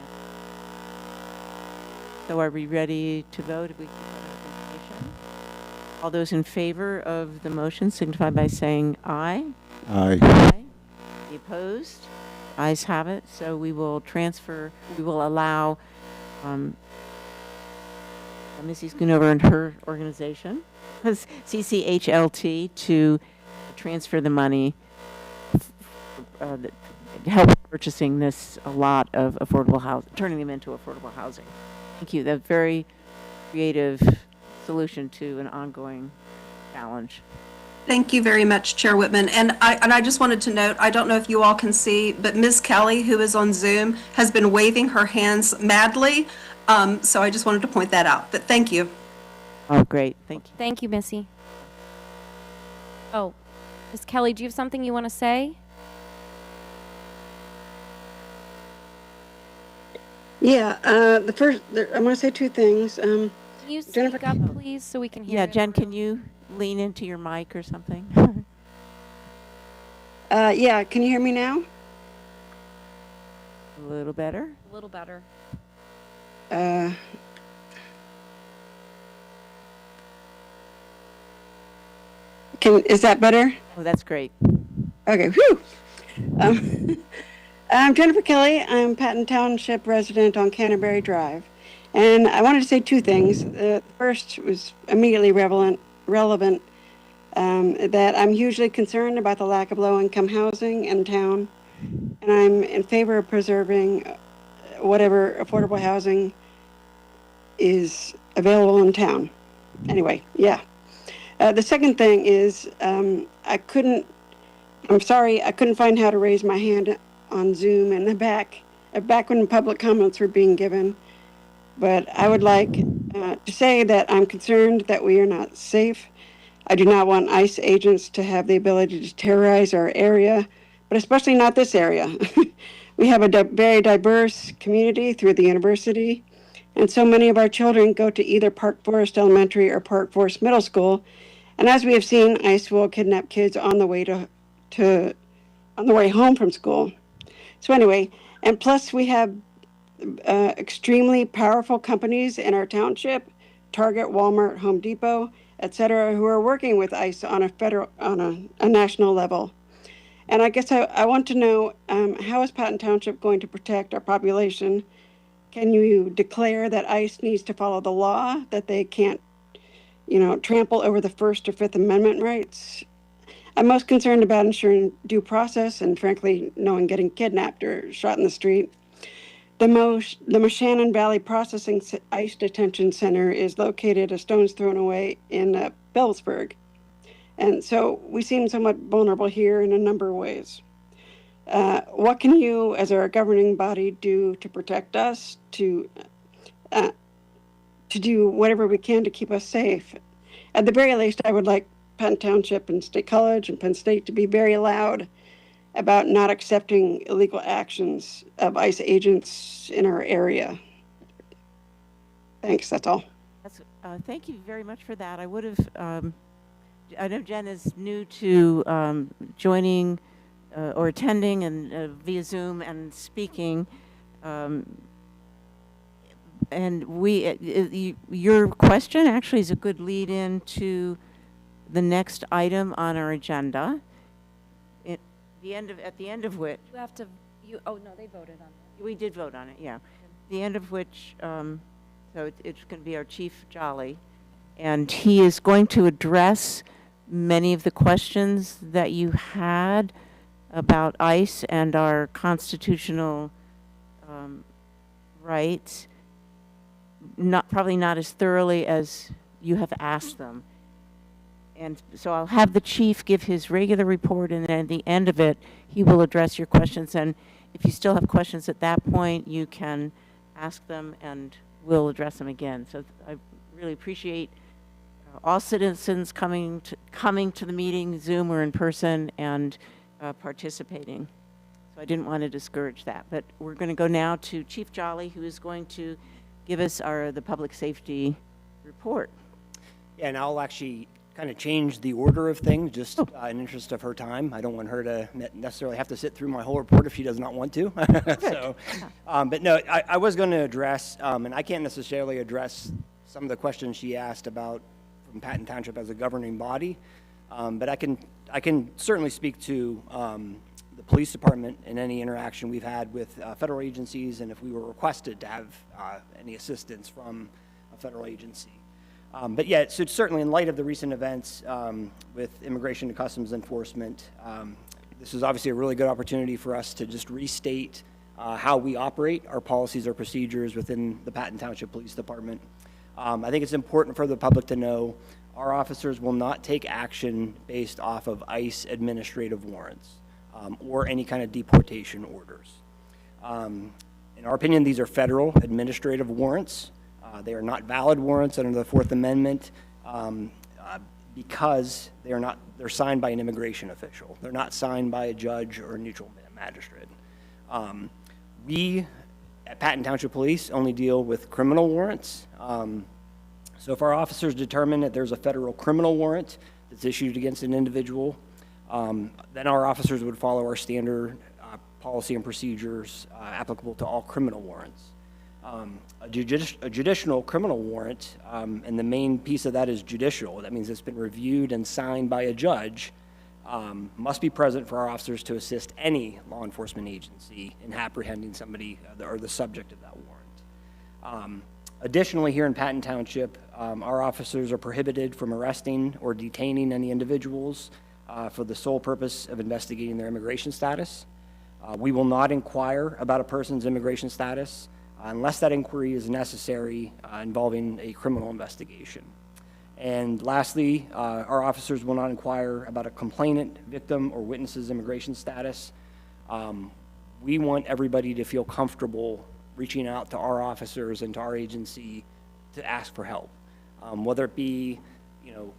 B: So are we ready to vote? If we keep that information? All those in favor of the motion signify by saying aye.
A: Aye.
B: Aye. Any opposed? Ayes have it. So we will allow Missy Schoonover and her organization, CCHLT, to transfer the money that help purchasing a lot of affordable housing, turning them into affordable housing. Thank you. That's a very creative solution to an ongoing challenge.
L: Thank you very much, Chair Whitman. And I just wanted to note, I don't know if you all can see, but Ms. Kelly, who is on Zoom, has been waving her hands madly. So I just wanted to point that out. But thank you.
B: Oh, great. Thank you.
H: Thank you, Missy. Oh, Ms. Kelly, do you have something you want to say?
M: Yeah, I want to say two things.
H: Can you speak
M: Jennifer-
H: up, please, so we can hear
B: Yeah,
H: you?
B: Jen, can you lean into your mic or something?
M: Yeah, can you hear me now?
B: A little better?
H: A little better.
M: Is that better?
B: Oh, that's great.
M: Okay, whew. I'm Jennifer Kelly. I'm Patton Township resident on Canterbury Drive. And I wanted to say two things. The first was immediately relevant, that I'm hugely concerned about the lack of low-income housing in town. And I'm in favor of preserving whatever affordable housing is available in town. Anyway, yeah. The second thing is, I I'm sorry, I couldn't find how to raise my hand on Zoom in the back when public comments were being given. But I would like to say that I'm concerned that we are not safe. I do not want ICE agents to have the ability to terrorize our area, but especially not this area. We have a very diverse community through the university, and so many of our children go to either Park Forest Elementary or Park Forest Middle School. And as we have seen, ICE will kidnap kids on the way home from school. So anyway, and plus we have extremely powerful companies in our township, Target, Walmart, Home Depot, etc., who are working with ICE on a national level. And I guess I want to know, how is Patton Township going to protect our population? Can you declare that ICE needs to follow the law, that they can't, trample over the First or Fifth Amendment rights? I'm most concerned about ensuring due process and, frankly, no one getting kidnapped or shot in the street. The Moshannon Valley Processing ICE Detention Center is located a stone's throw away in Bellsburg. And so we seem somewhat vulnerable here in a number of ways. What can you, as our governing body, do to protect us, to do whatever we can to keep us safe? At the very least, I would like Penn Township and State College and Penn State to be very loud about not accepting illegal actions of ICE agents in our area. Thanks, that's all.
B: Thank you very much for that. I would have, I know Jen is new to joining or attending and via Zoom and speaking. And your question actually is a good lead in to the next item on our agenda. At the end of which
H: You have to, oh, no, they voted on it.
B: we did vote on it, yeah. The end of which, so it's going to be our Chief Jolly, and he is going to address many of the questions that you had about ICE and our constitutional rights, probably not as thoroughly as you have asked them. And so I'll have the chief give his regular report, and then at the end of it, he will address your questions. And if you still have questions at that point, you can ask them, and we'll address them again. So I really appreciate all citizens coming to the meeting, Zoom or in person, and participating. So I didn't want to discourage that. But we're going to go now to Chief Jolly, who is going to give us the public safety report.
N: Yeah, and I'll actually kind of change the order of things, just in interest of her time. I don't want her to necessarily have to sit through my whole report if she does not want to. So, but no, I was going to address, and I can't necessarily address some of the questions she asked about from Patton Township as a governing body, but I can certainly speak to the police department and any interaction we've had with federal agencies, and if we were requested to have any assistance from a federal agency. But yeah, so certainly in light of the recent events with Immigration and Customs Enforcement, this is obviously a really good opportunity for us to just restate how we operate, our policies, our procedures within the Patton Township Police Department. I think it's important for the public to know our officers will not take action based off of ICE administrative warrants or any kind of deportation orders. In our opinion, these are federal administrative warrants. They are not valid warrants under the Fourth Amendment because they're signed by an immigration official. They're not signed by a judge or a neutral magistrate. We at Patton Township Police only deal with criminal warrants. So if our officers determine that there's a federal criminal warrant that's issued against an individual, then our officers would follow our standard policy and procedures applicable to all criminal warrants. A judicial criminal warrant, and the main piece of that is judicial. That means it's been reviewed and signed by a judge, must be present for our officers to assist any law enforcement agency in apprehending somebody or the subject of that warrant. Additionally, here in Patton Township, our officers are prohibited from arresting or detaining any individuals for the sole purpose of investigating their immigration status. We will not inquire about a person's immigration status unless that inquiry is necessary involving a criminal investigation. And lastly, our officers will not inquire about a complainant, victim, or witness's immigration status. We want everybody to feel comfortable reaching out to our officers and to our agency to ask for help. Whether it be, you know,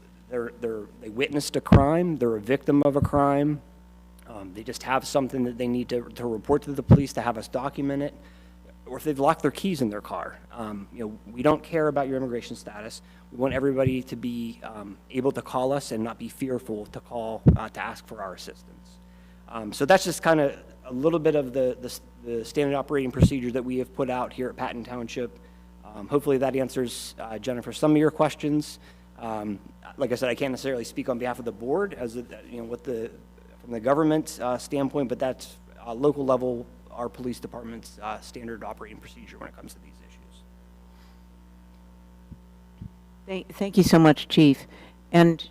N: they witnessed a crime, they're a victim of a crime, they just have something that they need to report to the police to have us document it, or if they've locked their keys in their car. You know, we don't care about your immigration status. We want everybody to be able to call us and not be fearful to call to ask for our assistance. So that's just kind of a little bit of the standard operating procedure that we have put out here at Patton Township. Hopefully that answers, Jennifer, some of your questions. Like I said, I can't necessarily speak on behalf of the board as you know, from the government standpoint, but that's local level, our police department's standard operating procedure when it comes to these issues.
B: Thank you so much, Chief. And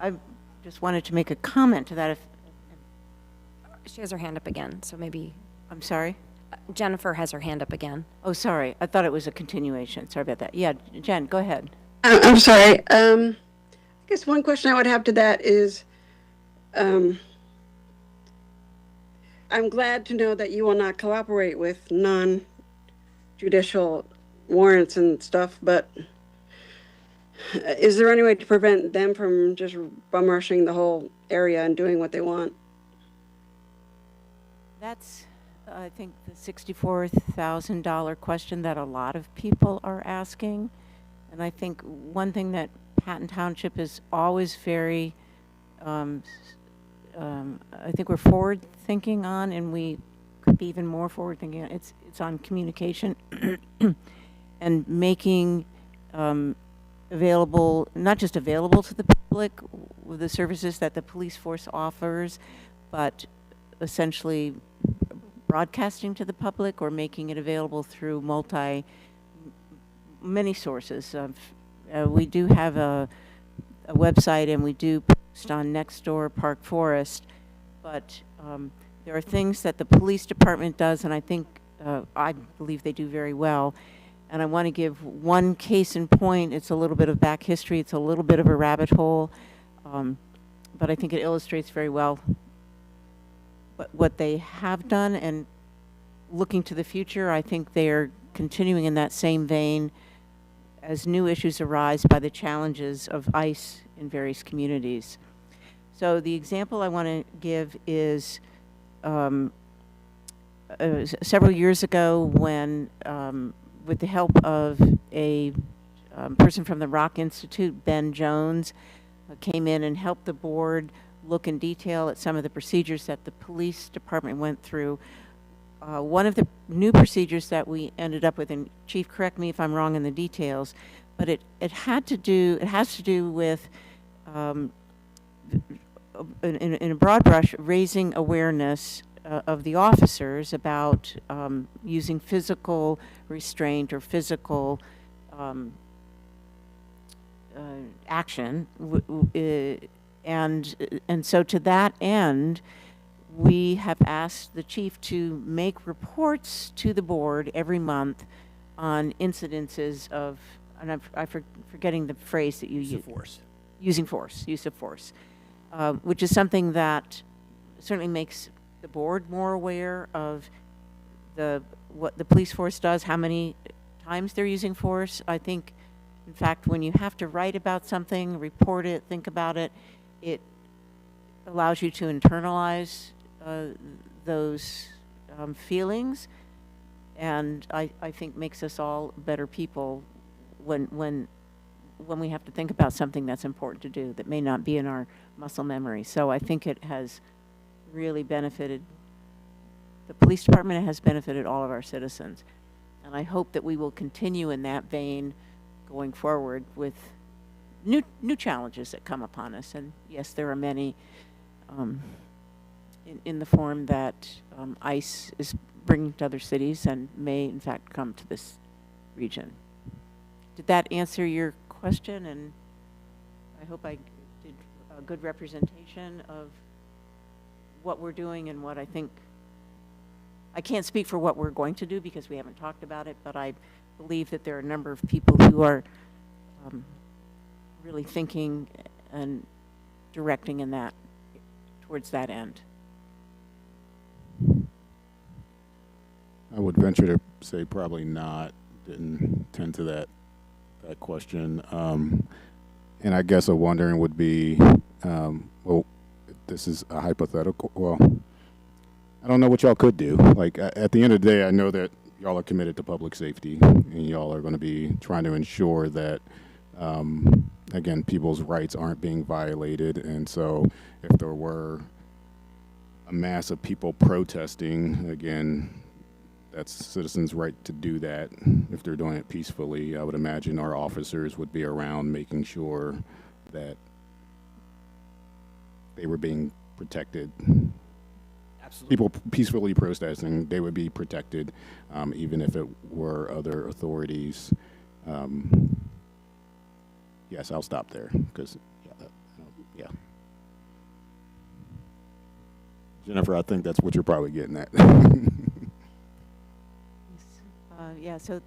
B: I just wanted to make a comment to that.
H: She has her hand up again, so maybe.
B: I'm sorry?
H: Jennifer has her hand up again.
B: Oh, sorry. I thought it was a continuation. Sorry about that. Yeah, Jen, go ahead.
M: I'm sorry. I guess one question I would have to that is, I'm glad to know that you will not cooperate with non-judicial warrants and stuff, but is there any way to prevent them from just bum rushing the whole area and doing what they want?
B: That's, I think, the $64,000 question that a lot of people are asking. And I think one thing that Patton Township is always very, I think we're forward thinking on, and we could be even more forward thinking on, it's on communication and making available, not just available to the public with the services that the police force offers, but essentially broadcasting to the public or making it available through many sources. We do have a website, and we do post on Nextdoor, Park Forest, but there are things that the police department does, and I believe they do very well. And I want to give one case in point. It's a little bit of back history. It's a little bit of a rabbit hole, but I think it illustrates very well what they have done. And looking to the future, I think they are continuing in that same vein as new issues arise by the challenges of ICE in various communities. So the example I want to give is several years ago when, with the help of a person from the Rock Institute, Ben Jones, came in and helped the board look in detail at some of the procedures that the police department went through. One of the new procedures that we ended up with, and Chief, correct me if I'm wrong in the details, but it has to do with, in a broad brush, raising awareness of the officers about using physical restraint or physical action, and so to that end, we have asked the chief to make reports to the board every month on incidences of, and I'm forgetting the phrase that you use. Use of force, which is something that certainly makes the board more aware of what the police force does, how many times they're using force. I think, in fact, when you have to write about something, report it, think about it, it allows you to internalize those feelings, and I think makes us all better people when we have to think about something that's important to do that may not be in our muscle memory. So I think it has really benefited the police department. It has benefited all of our citizens, and I hope that we will continue in that vein going forward with new challenges that come upon us. And yes, there are many in the form that ICE is bringing to other cities and may in fact come to this region. Did that answer your question? And I hope I did a good representation of what we're doing and what I think. I can't speak for what we're going to do because we haven't talked about it, but I believe that there are a number of people who are really thinking and directing in that, towards that end.
A: I would venture to say probably not. Didn't tend to that question. And I guess a wondering would be, well, this is a hypothetical. Well, I don't know what y'all could do. Like at the end of the day, I know that y'all are committed to public safety, and y'all are going to be trying to ensure that, again, people's rights aren't being violated. And so, if there were a mass of people protesting, again, that's citizens' right to do that. If they're doing it peacefully, I would imagine our officers would be around making sure that they were being protected.
N: Absolutely.
A: People peacefully protesting, they would be protected, even if it were other authorities. Yes, I'll stop there, because, yeah. Jennifer, I think that's what you're probably getting at.
B: Yeah, so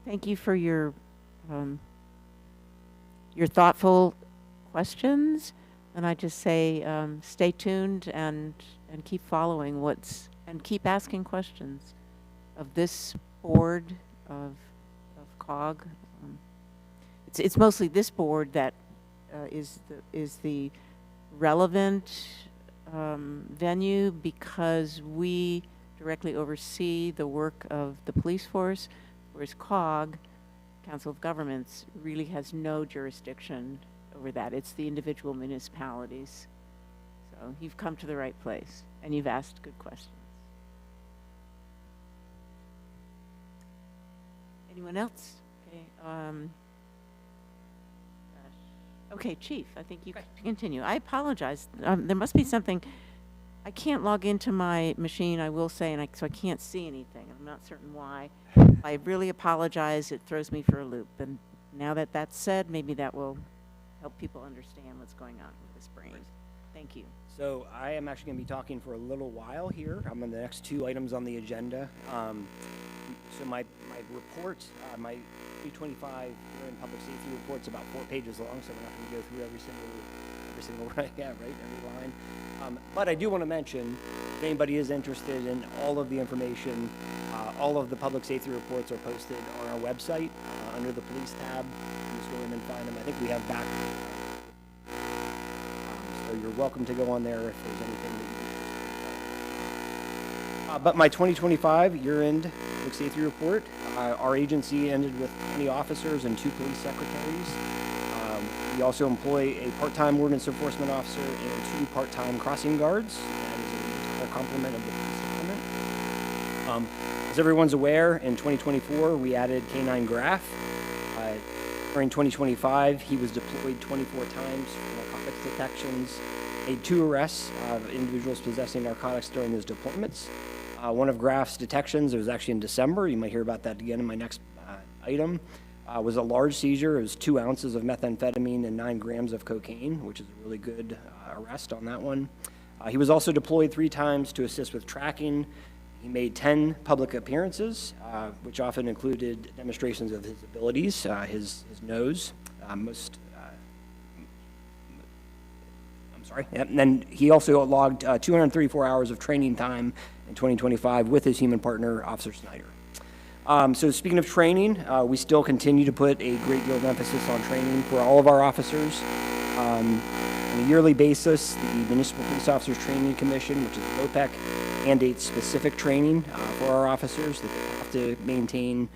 B: thank you for your thoughtful questions, and I just say stay tuned and keep following and keep asking questions of this board, of COG. It's mostly this board that is the relevant venue, because we directly oversee the work of the police force, whereas COG, Council of Governments, really has no jurisdiction over that. It's the individual municipalities. So you've come to the right place, and you've asked good questions. Anyone else? Okay. Okay, Chief, I think you can continue. I apologize. There must be something. I can't log into my machine, I will say, so I can't see anything. I'm not certain why. I really apologize. It throws me for a loop. And now that that's said, maybe that will help people understand what's going on with this brain. Thank you.
N: So I am actually going to be talking for a little while here. I'm on the next two items on the agenda. So my report, my 325 year in public safety report's about 4 pages long, so we're not going to go through every single yeah, right, every line. But I do want to mention, if anybody is interested in all of the information, all of the public safety reports are posted on our website under the police tab. You can just go in and find them. I think we have back. So you're welcome to go on there if there's anything that you but my 2025 year-end public safety report, our agency ended with 20 officers and 2 police secretaries. We also employ a part-time ordinance enforcement officer and 2 part-time crossing guards. That is a complement of the police department. As everyone's aware, in 2024, we added K-9 Graf. During 2025, he was deployed 24 times for narcotics detections, made 2 arrests of individuals possessing narcotics during those deployments. One of Graf's detections, it was actually in December, you might hear about that again in my next item, was a large seizure. It was 2 ounces of methamphetamine and 9 grams of cocaine, which is a really good arrest on that one. He was also deployed 3 times to assist with tracking. He made 10 public appearances, which often included demonstrations of his abilities, his nose, and then he also logged 234 hours of training time in 2025 with his human partner, Officer Snyder. So speaking of training, we still continue to put a great deal of emphasis on training for all of our officers. On a yearly basis, the Municipal Police Officers Training Commission, which is OPEC, mandates specific training for our officers that they have to maintain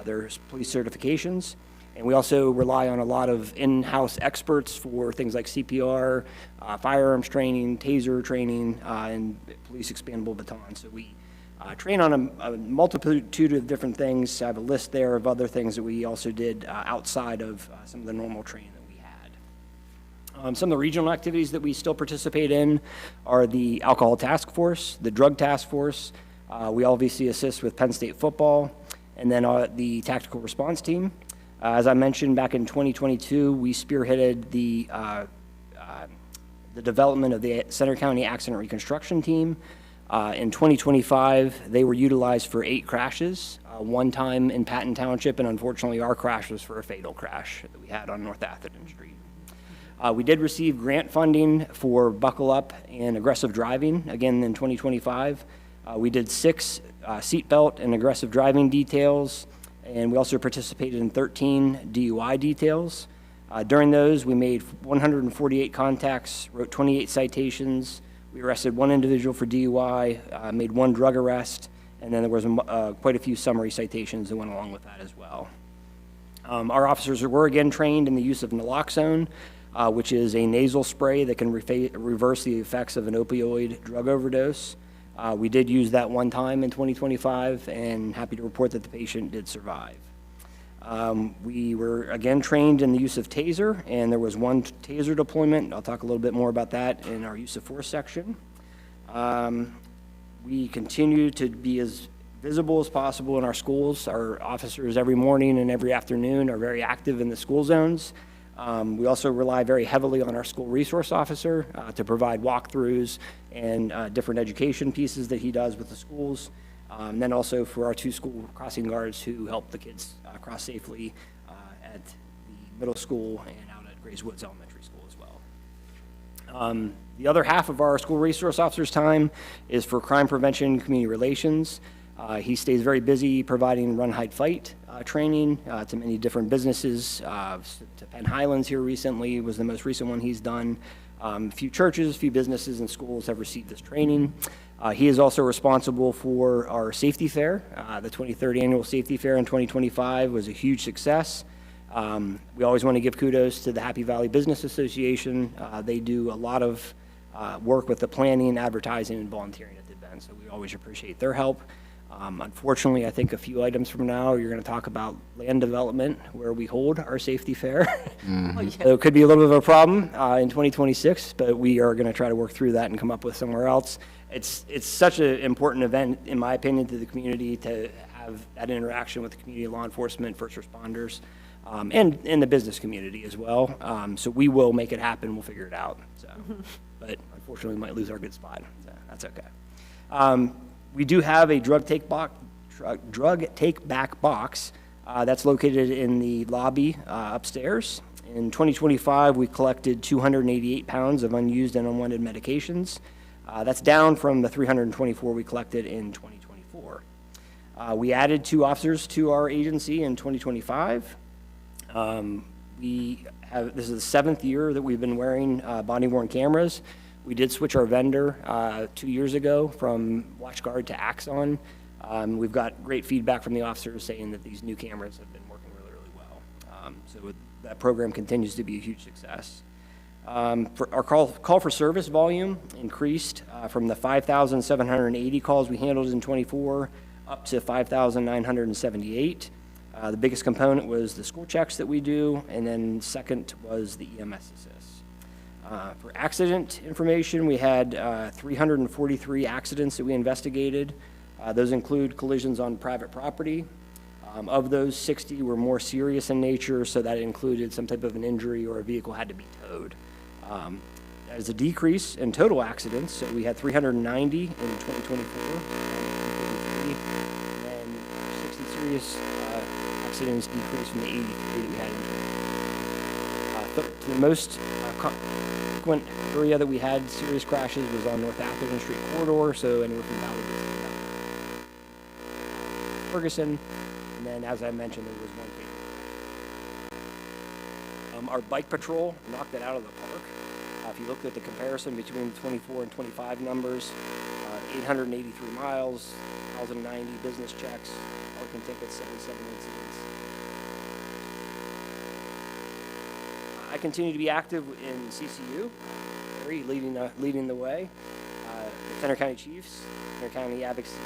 N: their police certifications. And we also rely on a lot of in-house experts for things like CPR, firearms training, taser training, and police expandable batons. So we train on a multitude of different things. I have a list there of other things that we also did outside of some of the normal training that we had. Some of the regional activities that we still participate in are the Alcohol Task Force, the Drug Task Force. We obviously assist with Penn State football, and then the Tactical Response Team. As I mentioned, back in 2022, we spearheaded the development of the Center County Accident Reconstruction Team. In 2025, they were utilized for 8 crashes, one time in Patton Township, and unfortunately, our crash was for a fatal crash that we had on North Atherton Street. We did receive grant funding for buckle up and aggressive driving, again in 2025. We did 6 seatbelt and aggressive driving details, and we also participated in 13 DUI details. During those, we made 148 contacts, wrote 28 citations. We arrested 1 individual for DUI, made 1 drug arrest, and then there was quite a few summary citations that went along with that as well. Our officers were again trained in the use of naloxone, which is a nasal spray that can reverse the effects of an opioid drug overdose. We did use that one time in 2025, and happy to report that the patient did survive. We were again trained in the use of taser, and there was 1 taser deployment. I'll talk a little bit more about that in our use of force section. We continue to be as visible as possible in our schools. Our officers every morning and every afternoon are very active in the school zones. We also rely very heavily on our school resource officer to provide walkthroughs and different education pieces that he does with the schools. And then also for our 2 school crossing guards who help the kids cross safely at the middle school and out at Grays Woods Elementary School as well. The other half of our school resource officer's time is for crime prevention and community relations. He stays very busy providing run, hide, fight training to many different businesses. To Penn Highlands here recently was the most recent one he's done. A few churches, a few businesses and schools have received this training. He is also responsible for our safety fair. The 23rd annual safety fair in 2025 was a huge success. We always want to give kudos to the Happy Valley Business Association. They do a lot of work with the planning, advertising, and volunteering at the event, so we always appreciate their help. Unfortunately, I think a few items from now, you're going to talk about land development where we hold our safety fair. So it could be a little bit of a problem in 2026, but we are going to try to work through that and come up with somewhere else. It's such an important event, in my opinion, to the community to have that interaction with the community, law enforcement, first responders, and the business community as well. So we will make it happen. We'll figure it out. So, but unfortunately, we might lose our good spot. So that's okay. We do have a drug take back box that's located in the lobby upstairs. In 2025, we collected 288 pounds of unused and unwanted medications. That's down from the 324 we collected in 2024. We added 2 officers to our agency in 2025. This is the 7th year that we've been wearing body-worn cameras. We did switch our vendor 2 years ago from WatchGuard to Axon. We've got great feedback from the officers saying that these new cameras have been working really, really well. So that program continues to be a huge success. For our call for service volume increased from the 5,780 calls we handled in 24 up to 5,978. The biggest component was the school checks that we do, and then second was the EMS assist. For accident information, we had 343 accidents that we investigated. Those include collisions on private property. Of those, 60 were more serious in nature, so that included some type of an injury or a vehicle had to be towed. That is a decrease in total accidents. So we had 390 in 2024, and then 60 serious accidents decreased from the 83 that we had in 2024. The most frequent area that we had serious crashes was on North Atherton Street corridor, so anywhere from Valley to Ferguson, and then as I mentioned, there was 1 case. Our bike patrol knocked it out of the park. If you looked at the comparison between 24 and 25 numbers, 883 miles, 1,090 business checks, parking tickets, 77 incidents. I continue to be active in CCU, Barry leading the way. The Center County Chiefs, Center County Advocacy,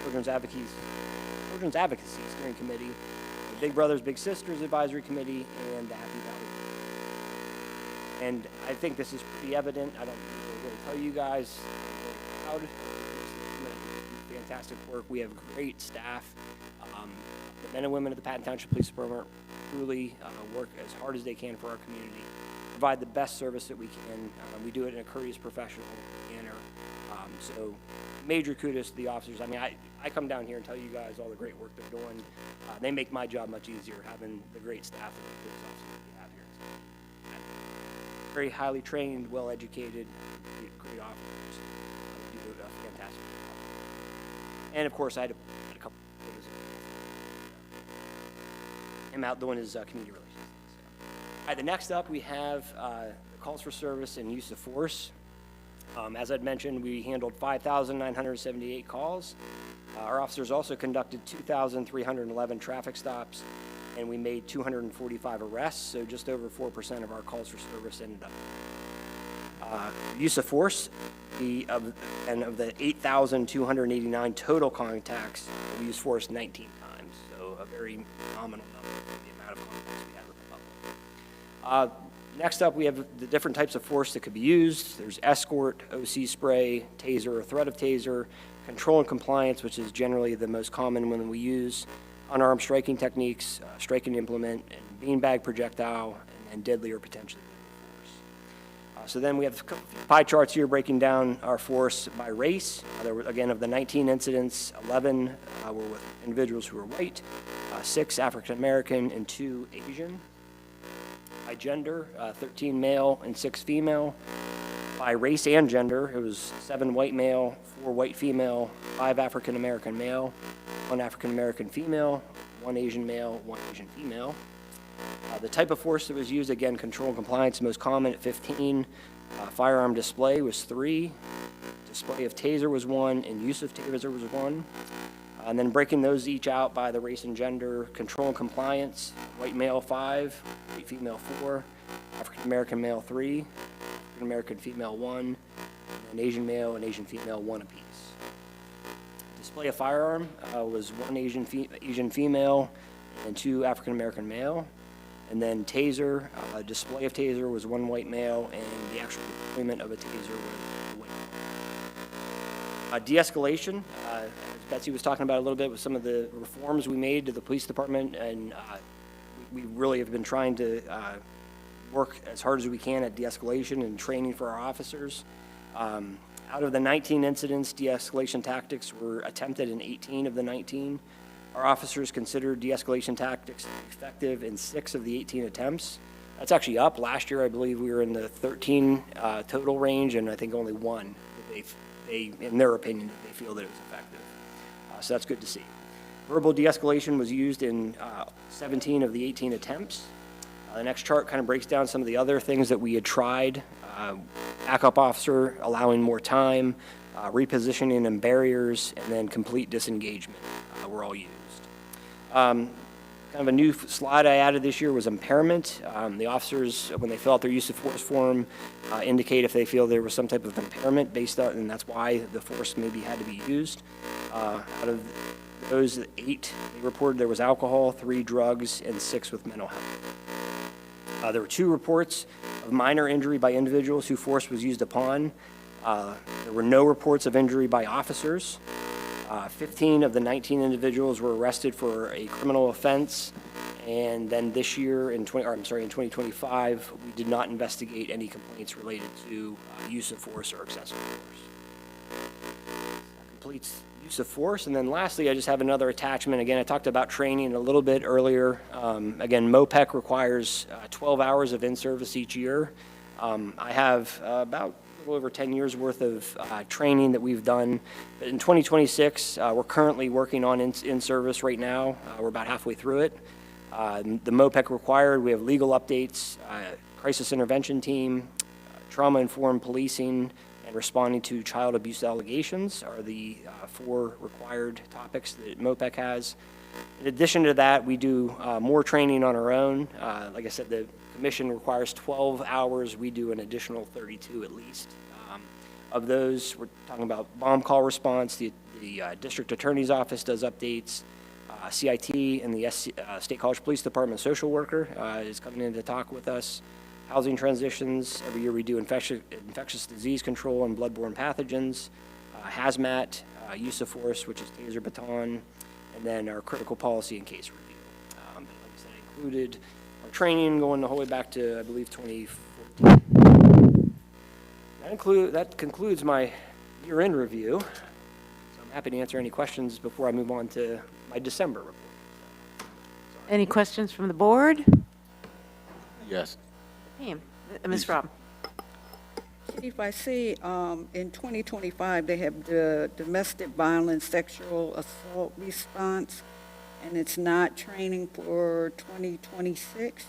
N: Children's Advocacy Steering Committee, the Big Brothers Big Sisters Advisory Committee, and the Happy Valley. And I think this is pretty evident. I don't really tell you guys. I'm really proud. Fantastic work. We have great staff. The men and women of the Patton Township Police Department truly work as hard as they can for our community, provide the best service that we can. We do it in a courteous, professional manner. So major kudos to the officers. I mean, I come down here and tell you guys all the great work they're doing. They make my job much easier, having the great staff and the police officers that we have here. So, very highly trained, well-educated, great officers. They do a fantastic job. And of course, I had a couple things. Him out doing his community relations things. So. All right, the next up we have the calls for service and use of force. As I'd mentioned, we handled 5,978 calls. Our officers also conducted 2,311 traffic stops, and we made 245 arrests, so just over 4% of our calls for service ended up. Use of force, of the 8,289 total contacts, we used force 19 times, so a very nominal number for the amount of contacts we had with the public. Next up, we have the different types of force that could be used. There's escort, OC spray, taser or threat of taser, control and compliance, which is generally the most common one we use, unarmed striking techniques, striking implement, and beanbag projectile, and deadly or potentially deadly force. So then we have pie charts here breaking down our force by race. There were, again, of the 19 incidents, 11 were with individuals who were white, 6 African American, and 2 Asian. By gender, 13 male and 6 female. By race and gender, it was 7 white male, 4 white female, 5 African American male, 1 African American female, 1 Asian male, 1 Asian female. The type of force that was used, again, control and compliance, most common at 15. Firearm display was 3. Display of taser was 1, and use of taser was 1. And then breaking those each out by the race and gender, control and compliance, white male 5, white female 4, African American male 3, African American female 1, and Asian male and Asian female 1 apiece. Display of firearm was 1 Asian female and 2 African American male. And then taser, display of taser was 1 white male, and the actual deployment of a taser was 1 white male. De-escalation, as Betsy was talking about a little bit with some of the reforms we made to the police department, and we really have been trying to work as hard as we can at de-escalation and training for our officers. Out of the 19 incidents, de-escalation tactics were attempted in 18 of the 19. Our officers considered de-escalation tactics effective in 6 of the 18 attempts. That's actually up. Last year, I believe we were in the 13 total range, and I think only 1 that they, in their opinion, they feel that it was effective. So that's good to see. Verbal de-escalation was used in 17 of the 18 attempts. The next chart kind of breaks down some of the other things that we had tried. Backup officer, allowing more time, repositioning and barriers, and then complete disengagement were all used. Kind of a new slide I added this year was impairment. The officers, when they fill out their use of force form, indicate if they feel there was some type of impairment based on, and that's why the force maybe had to be used. Out of those 8, they reported there was alcohol, 3 drugs, and 6 with mental health. There were 2 reports of minor injury by individuals who force was used upon. There were no reports of injury by officers. 15 of the 19 individuals were arrested for a criminal offense, and then this year, in 2025, we did not investigate any complaints related to use of force or excessive force. That completes use of force, and then lastly, I just have another attachment. Again, I talked about training a little bit earlier. Again, MOPEC requires 12 hours of in-service each year. I have about a little over 10 years worth of training that we've done. But in 2026, we're currently working on in-service right now. We're about halfway through it. The MOPEC required, we have legal updates, crisis intervention team, trauma-informed policing, and responding to child abuse allegations are the 4 required topics that MOPEC has. In addition to that, we do more training on our own. Like I said, the commission requires 12 hours. We do an additional 32 at least. Of those, we're talking about bomb call response. The district attorney's office does updates. CIT and the State College Police Department social worker is coming in to talk with us. Housing transitions. Every year we do infectious disease control and bloodborne pathogens. Hazmat, use of force, which is taser baton, and then our critical policy and case review. Like I said, I included our training going the whole way back to, I believe, 2014. That concludes my year-end review. So I'm happy to answer any questions before I move on to my December report.
B: Any questions from the board?
A: Yes.
B: Ms. Robb?
E: Chief, I see in 2025, they have the domestic violence, sexual assault response, and it's not training for 2026?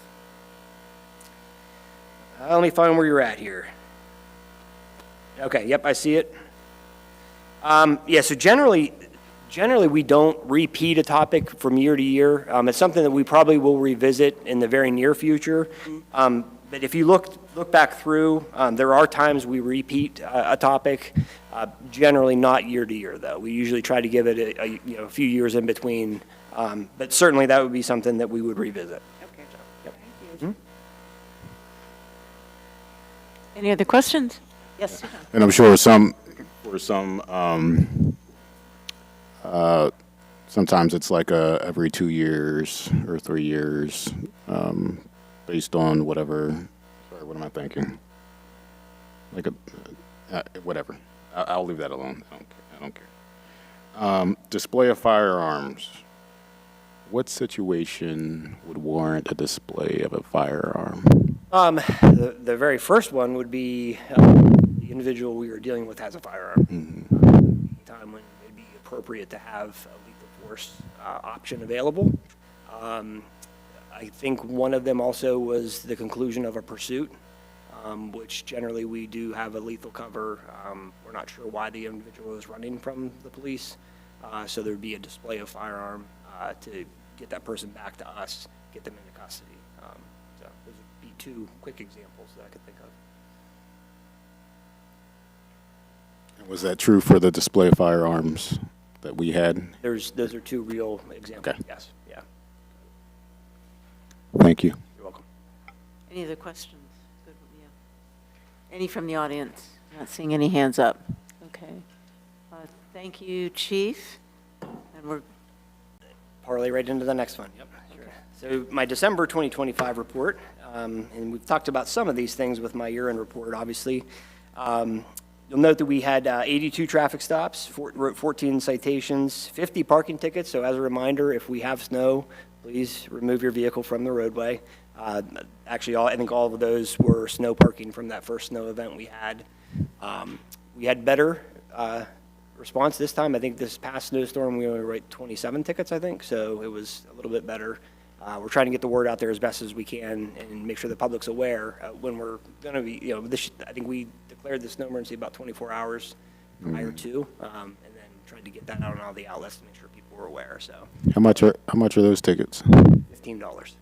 N: Let me find where you're at here. Okay, yep, I see it. Yeah, so generally we don't repeat a topic from year to year. It's something that we probably will revisit in the very near future. But if you look back through, there are times we repeat a topic, generally not year to year, though. We usually try to give it a few years in between, but certainly that would be something that we would revisit.
E: Okay.
N: Yep.
E: Thank you.
B: Any other questions? Yes.
A: And I'm sure sometimes it's like every 2 years or 3 years, based on whatever. Sorry, what am I thinking? Like whatever. I'll leave that alone. I don't care. Display of firearms. What situation would warrant a display of a firearm?
N: The very first one would be the individual we are dealing with has a firearm. Time when it'd be appropriate to have a lethal force option available. I think one of them also was the conclusion of a pursuit, which generally we do have a lethal cover. We're not sure why the individual is running from the police, so there would be a display of firearm to get that person back to us, get them into custody. So those would be two quick examples that I could think of.
A: Was that true for the display of firearms that we had?
N: Those are two real examples,
A: Okay.
N: yes, yeah.
A: Thank you.
N: You're welcome.
B: Any other questions? Good with you. Any from the audience? Not seeing any hands up. Okay. Thank you, Chief. And we're
N: Parlay right into the next one. Yep, sure. So my December 2025 report, and we've talked about some of these things with my year-end report, obviously. You'll note that we had 82 traffic stops, 14 citations, 50 parking tickets. So as a reminder, if we have snow, please remove your vehicle from the roadway. Actually, I think all of those were snow parking from that first snow event we had. We had better response this time. I think this past snowstorm, we only wrote 27 tickets, I think. So it was a little bit better. We're trying to get the word out there as best as we can and make sure the public's aware when we're going to be, I think we declared the snow emergency about 24 hours prior to, and then tried to get that out on all the outlets to make sure people were aware. So
A: How much are those tickets?
N: $15.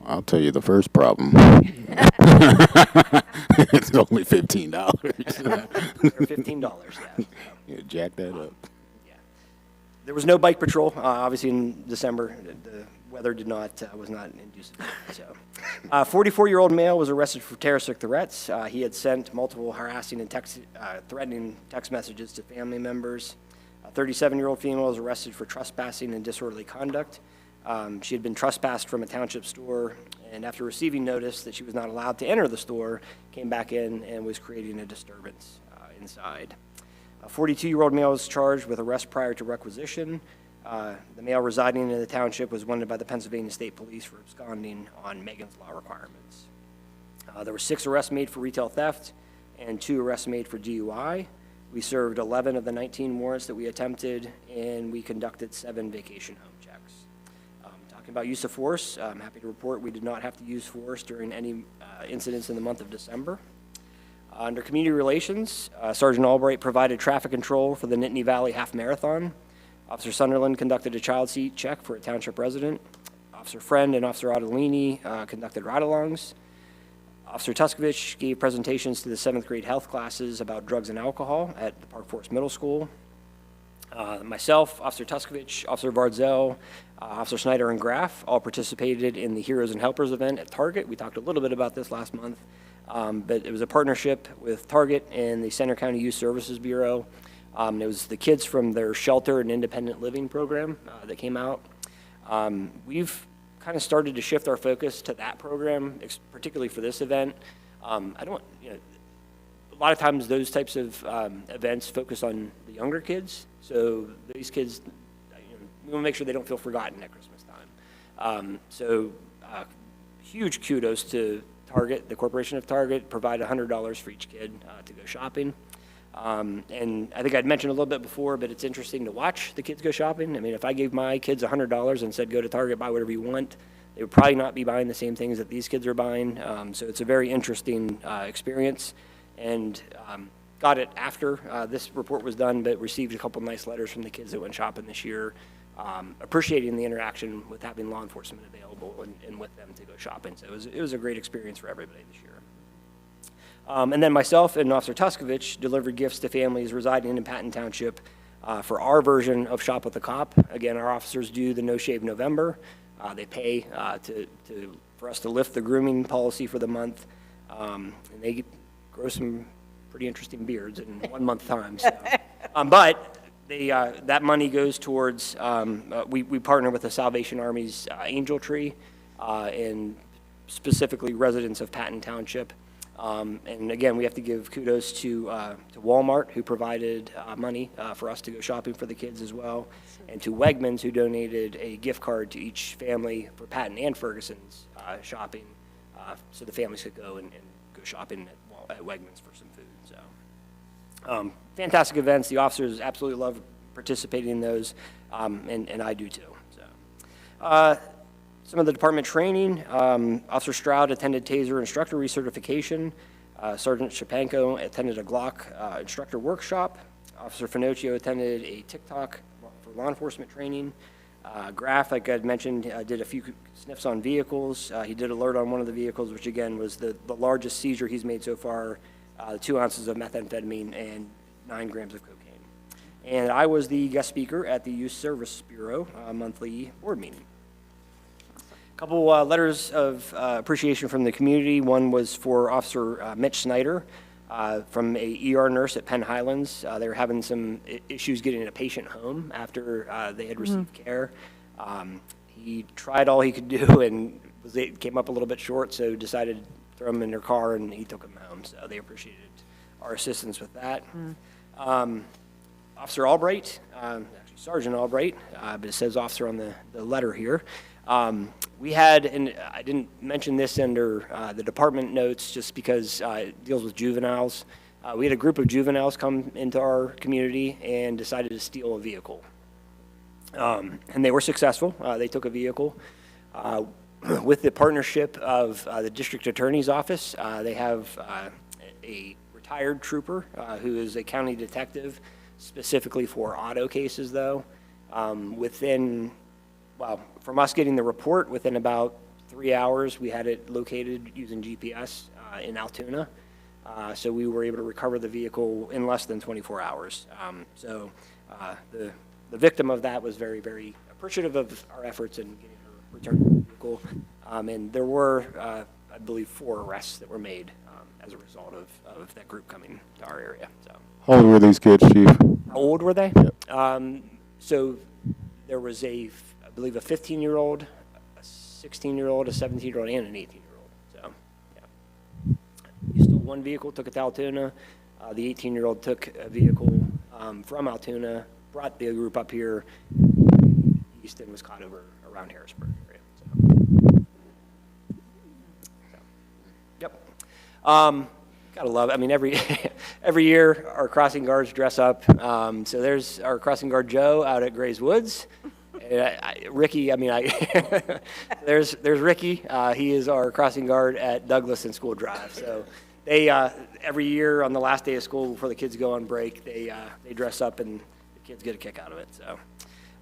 A: I'll tell you the first problem. It's only $15.
N: They're $15, yeah.
A: Yeah, jack that up.
N: There was no bike patrol, obviously in December. The weather was not inducive. So, 44-year-old male was arrested for terroristic threats. He had sent multiple harassing and threatening text messages to family members. A 37-year-old female was arrested for trespassing and disorderly conduct. She had been trespassed from a township store, and after receiving notice that she was not allowed to enter the store, came back in and was creating a disturbance inside. A 42-year-old male was charged with arrest prior to requisition. The male residing in the township was wanted by the Pennsylvania State Police for absconding on Megan's Law requirements. There were 6 arrests made for retail theft and 2 arrests made for DUI. We served 11 of the 19 warrants that we attempted, and we conducted 7 vacation home checks. Talking about use of force, I'm happy to report we did not have to use force during any incidents in the month of December. Under community relations, Sergeant Albright provided traffic control for the Nittany Valley Half Marathon. Officer Sunderland conducted a child seat check for a township resident. Officer Friend and Officer Ottolini conducted ride-alongs. Officer Tuskovich gave presentations to the 7th grade health classes about drugs and alcohol at the Park Forest Middle School. Myself, Officer Tuskovich, Officer Varzel, Officer Snyder, and Graff all participated in the Heroes and Helpers event at Target. We talked a little bit about this last month. But it was a partnership with Target and the Center County Youth Services Bureau. It was the kids from their shelter and independent living program that came out. We've kind of started to shift our focus to that program, particularly for this event. lot of times those types of events focus on the younger kids. So these kids, we want to make sure they don't feel forgotten at Christmas time. Huge kudos to Target, the Corporation of Target, provide $100 for each kid to go shopping. And I think I'd mentioned a little bit before, but it's interesting to watch the kids go shopping. I mean, if I gave my kids $100 and said, go to Target, buy whatever you want, they would probably not be buying the same things that these kids are buying. So it's a very interesting experience. And got it after this report was done, but received a couple nice letters from the kids that went shopping this year, appreciating the interaction with having law enforcement available and with them to go shopping. So it was a great experience for everybody this year. And then myself and Officer Tuskovich delivered gifts to families residing in Patton Township for our version of Shop with the Cop. Again, our officers do the No Shave November. They pay for us to lift the grooming policy for the month, and they grow some pretty interesting beards in 1 month time. So. But that money goes towards, we partner with the Salvation Army's Angel Tree, and specifically residents of Patton Township. And again, we have to give kudos to Walmart, who provided money for us to go shopping for the kids as well, and to Wegmans, who donated a gift card to each family for Patton and Ferguson's shopping, so the families could go and go shopping at Wegmans for some food. So, fantastic events. The officers absolutely love participating in those, and I do too. So. Some of the department training, Officer Stroud attended TASER instructor recertification. Sergeant Shapanko attended a Glock instructor workshop. Officer Finocchio attended a TikTok for law enforcement training. Graf, like I had mentioned, did a few sniffs on vehicles. He did alert on one of the vehicles, which again was the largest seizure he's made so far, 2 ounces of methamphetamine and 9 grams of cocaine. And I was the guest speaker at the Youth Service Bureau monthly board meeting. Couple letters of appreciation from the community. One was for Officer Mitch Snyder from a ER nurse at Penn Highlands. They were having some issues getting a patient home after they had received care. He tried all he could do and came up a little bit short, so decided to throw him in their car, and he took him home. So they appreciated our assistance with that. Officer Albright, actually Sergeant Albright, but it says officer on the letter here. We had, and I didn't mention this under the department notes just because it deals with juveniles. We had a group of juveniles come into our community and decided to steal a vehicle. And they were successful. They took a vehicle. With the partnership of the district attorney's office, they have a retired trooper who is a county detective specifically for auto cases, though. From us getting the report, within about 3 hours, we had it located using GPS in Altoona. So we were able to recover the vehicle in less than 24 hours. The victim of that was very, very appreciative of our efforts in getting her returned to the vehicle. And there were, I believe, 4 arrests that were made as a result of that group coming to our area. So.
A: How old were these kids, Chief?
N: How old were they?
A: Yep.
N: So there was I believe a 15-year-old, a 16-year-old, a 17-year-old, and an 18-year-old. So, yeah. He stole one vehicle, took it to Altoona. The 18-year-old took a vehicle from Altoona, brought the group up here east, and was caught over around Harrisburg area. Yep. Gotta love it. I mean, every year our crossing guards dress up. So there's our crossing guard Joe out at Gray's Woods. Ricky, there's Ricky. He is our crossing guard at Douglas and School Drive. So they every year on the last day of school before the kids go on break, they dress up and the kids get a kick out of it. So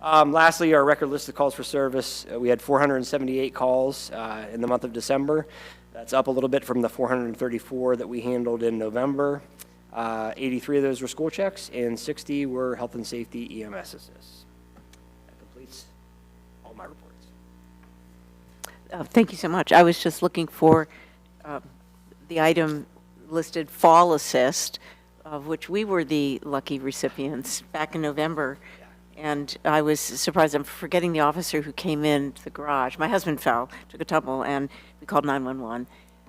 N: lastly, our record list of calls for service. We had 478 calls in the month of December. That's up a little bit from the 434 that we handled in November. 83 of those were school checks, and 60 were health and safety EMS assists. That completes all my reports.
B: Thank you so much. I was just looking for the item listed fall assist, of which we were the lucky recipients back in November. And I was surprised. I'm forgetting the officer who came in to the garage. My husband fell, took a tumble, and we called 911.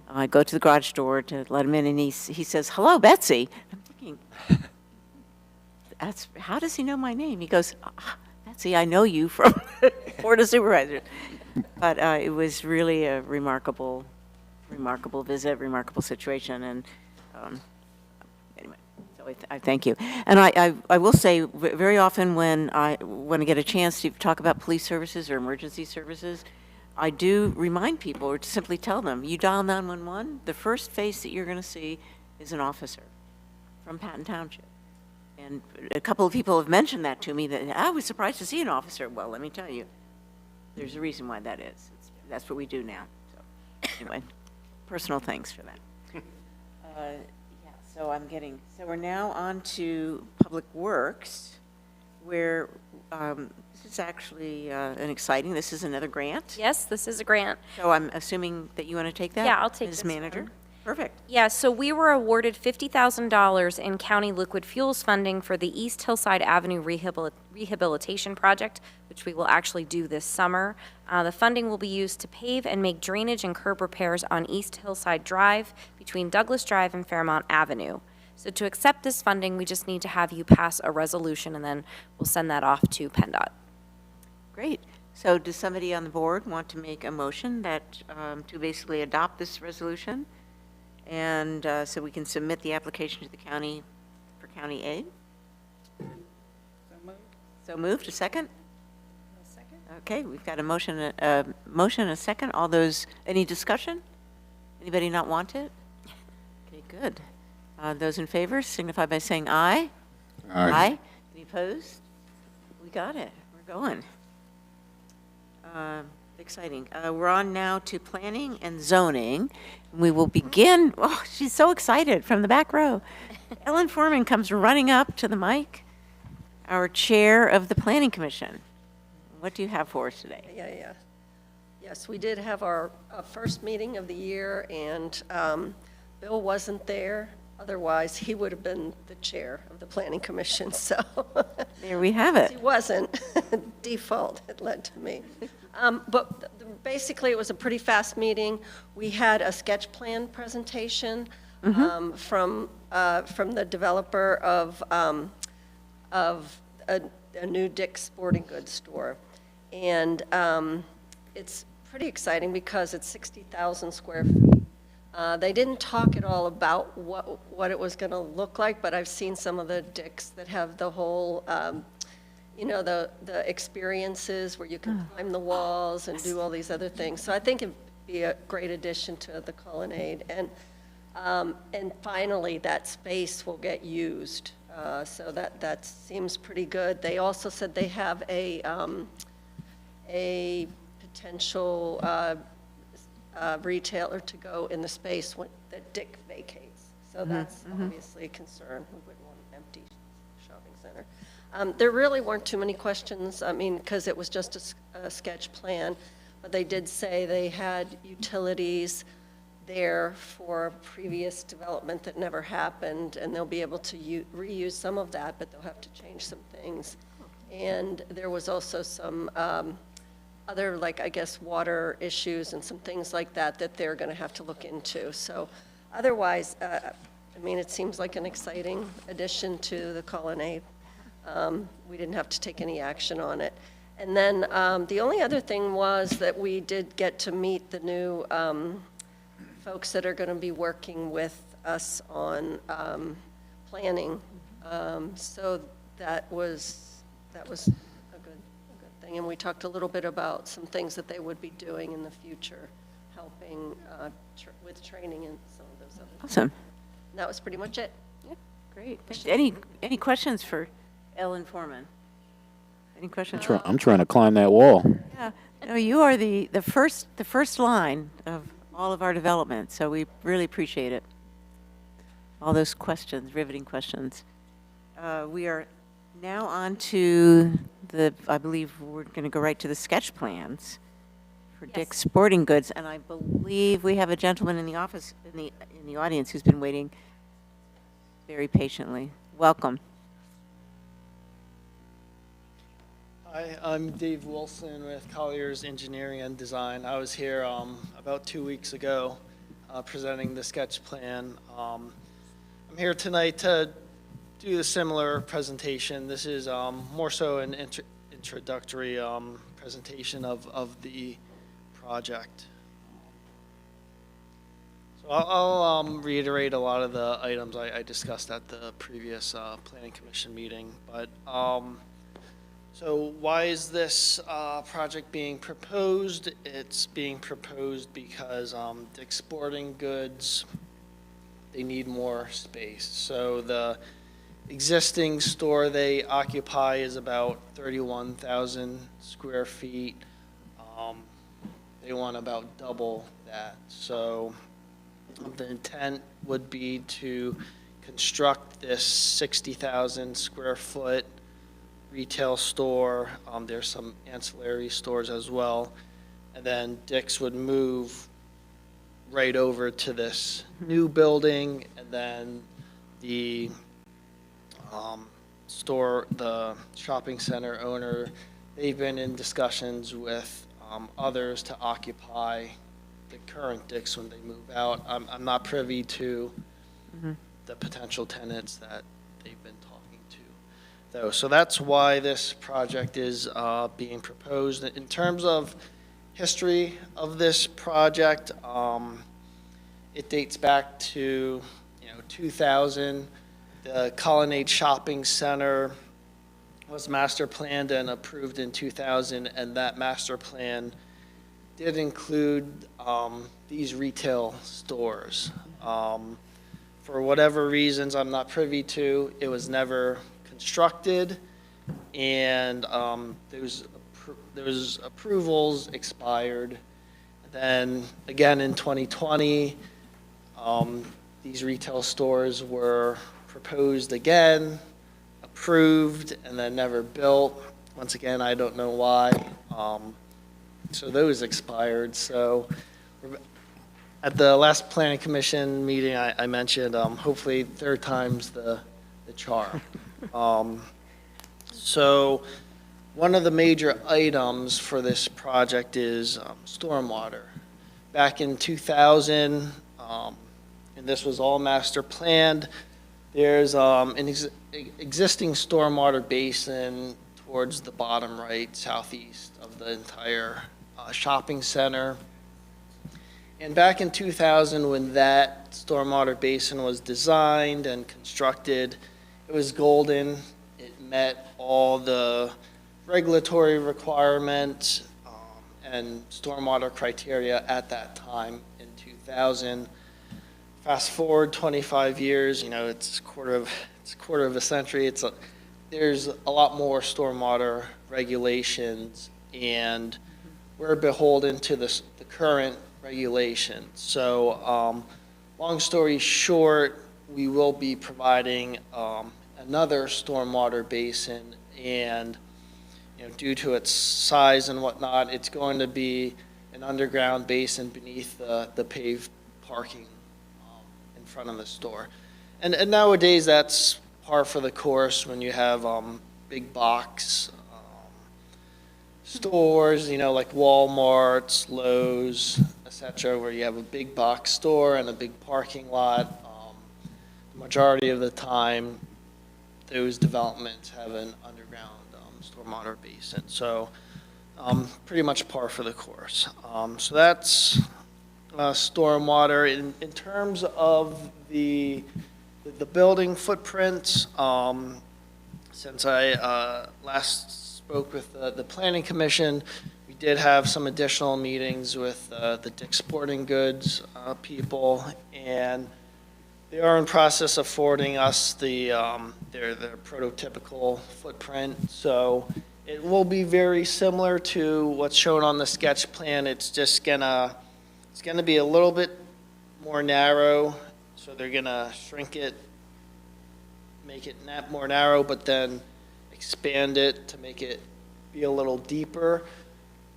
B: I go to the garage door to let him in, and he says, "Hello, Betsy." I'm thinking, how does he know my name? He goes, "Betsy, I know you from Board of Supervisors." But it was really a remarkable visit, remarkable situation, and anyway, so I thank you. And I will say, very often when I get a chance to talk about police services or emergency services, I do remind people, or to simply tell them, you dial 911, the first face that you're going to see is an officer from Patton Township. And a couple of people have mentioned that to me, that I was surprised to see an officer. Well, let me tell you, there's a reason why that is. That's what we do now. So anyway, personal thanks for that. Yeah, so we're now on to Public Works, where this is actually this is another grant.
H: Yes, this is a grant.
B: So I'm assuming that you want to take that?
H: Yeah, I'll take
B: Ms.
H: this
B: Manager?
H: one.
B: Perfect.
H: Yeah, so we were awarded $50,000 in county liquid fuels funding for the East Hillside Avenue rehabilitation project, which we will actually do this summer. The funding will be used to pave and make drainage and curb repairs on East Hillside Drive between Douglas Drive and Fairmount Avenue. So to accept this funding, we just need to have you pass a resolution, and then we'll send that off to PennDOT.
B: Great. So does somebody on the board want to make a motion that, to basically adopt this resolution? And so we can submit the application to the county for county aid? So moved. A second? Okay, we've got a motion and a second. All those, any discussion? Anybody not want it? Okay, good. Those in favor signify by saying aye. Aye. Any opposed? We got it. We're going. Exciting. We're on now to planning and zoning. We will begin. Oh, she's so excited from the back row. Ellen Foreman comes running up to the mic, our chair of the Planning Commission. What do you have for us today?
O: Yeah. Yes, we did have our first meeting of the year, and Bill wasn't there. Otherwise, he would have been the chair of the Planning Commission, so.
B: There we have it.
O: He wasn't. Default, it led to me. But basically, it was a pretty fast meeting. We had a sketch plan presentation from the developer of a new Dick's Sporting Goods store. And it's pretty exciting because it's 60,000 square feet. They didn't talk at all about what it was going to look like, but I've seen some of the Dick's that have the whole, the experiences where you can climb the walls and do all these other things. So I think it'd be a great addition to the colonnade. And finally, that space will get used. So that seems pretty good. They also said they have a potential retailer to go in the space that Dick vacates. So that's obviously a concern. We wouldn't want an empty shopping center. There really weren't too many questions, because it was just a sketch plan, but they did say they had utilities there for previous development that never happened, and they'll be able to reuse some of that, but they'll have to change some things. And there was also some other, water issues and some things like that they're going to have to look into. So otherwise, it seems like an exciting addition to the colonnade. We didn't have to take any action on it. And then the only other thing was that we did get to meet the new folks that are going to be working with us on planning. So that was a good thing. And we talked a little bit about some things that they would be doing in the future, helping with training and some of those other things.
B: Awesome.
O: And that was pretty much it.
B: Yeah, great. Any questions for Ellen Foreman? Any questions?
A: I'm trying to climb that wall.
B: Yeah. No, you are the first line of all of our development, so we really appreciate it. All those questions, riveting questions. We are now on to I believe we're going to go right to the sketch plans for Dick's Sporting Goods, and I believe we have a gentleman in the office, in the audience, who's been waiting very patiently. Welcome.
P: Hi, I'm Dave Wilson with Collier's Engineering and Design. I was here about 2 weeks ago. presenting the sketch plan. I'm here tonight to do a similar presentation. This is more so an introductory presentation of the project. So I'll reiterate a lot of the items I discussed at the previous Planning Commission meeting. But so why is this project being proposed? It's being proposed because Dick's Sporting Goods, they need more space. So the existing store they occupy is about 31,000 square feet. They want about double that. So the intent would be to construct this 60,000 square foot retail store. There's some ancillary stores as well. And then Dick's would move right over to this new building, and then the store, the shopping center owner, they've been in discussions with others to occupy the current Dick's when they move out. I'm not privy to the potential tenants that they've been talking to, though. So that's why this project is being proposed. In terms of history of this project, it dates back to 2000. The Colonnade Shopping Center was master planned and approved in 2000, and that master plan did include these retail stores. For whatever reasons I'm not privy to, it was never constructed, and those approvals expired. Then again in 2020, these retail stores were proposed again, approved, and then never built. Once again, I don't know why. So those expired. So at the last Planning Commission meeting, I mentioned hopefully third time's the charm. So one of the major items for this project is stormwater. Back in 2000, and this was all master planned, there's an existing stormwater basin towards the bottom right, southeast of the entire shopping center. And back in 2000, when that stormwater basin was designed and constructed, it was golden. It met all the regulatory requirements and stormwater criteria at that time in 2000. Fast forward 25 years, it's a quarter of a century. There's a lot more stormwater regulations, and we're beholden to the current regulations. So, long story short, we will be providing another stormwater basin, and due to its size and whatnot, it's going to be an underground basin beneath the paved parking in front of the store. And nowadays, that's par for the course when you have big box stores, like Walmart's, Lowe's, etc., where you have a big box store and a big parking lot. The majority of the time, those developments have an underground stormwater basin. So pretty much par for the course. So that's stormwater. In terms of the building footprint, since I last spoke with the Planning Commission, we did have some additional meetings with the Dick's Sporting Goods people, and they are in process of forwarding us their prototypical footprint. So it will be very similar to what's shown on the sketch plan. It's just gonna be a little bit more narrow. So they're gonna shrink it, make it more narrow, but then expand it to make it be a little deeper.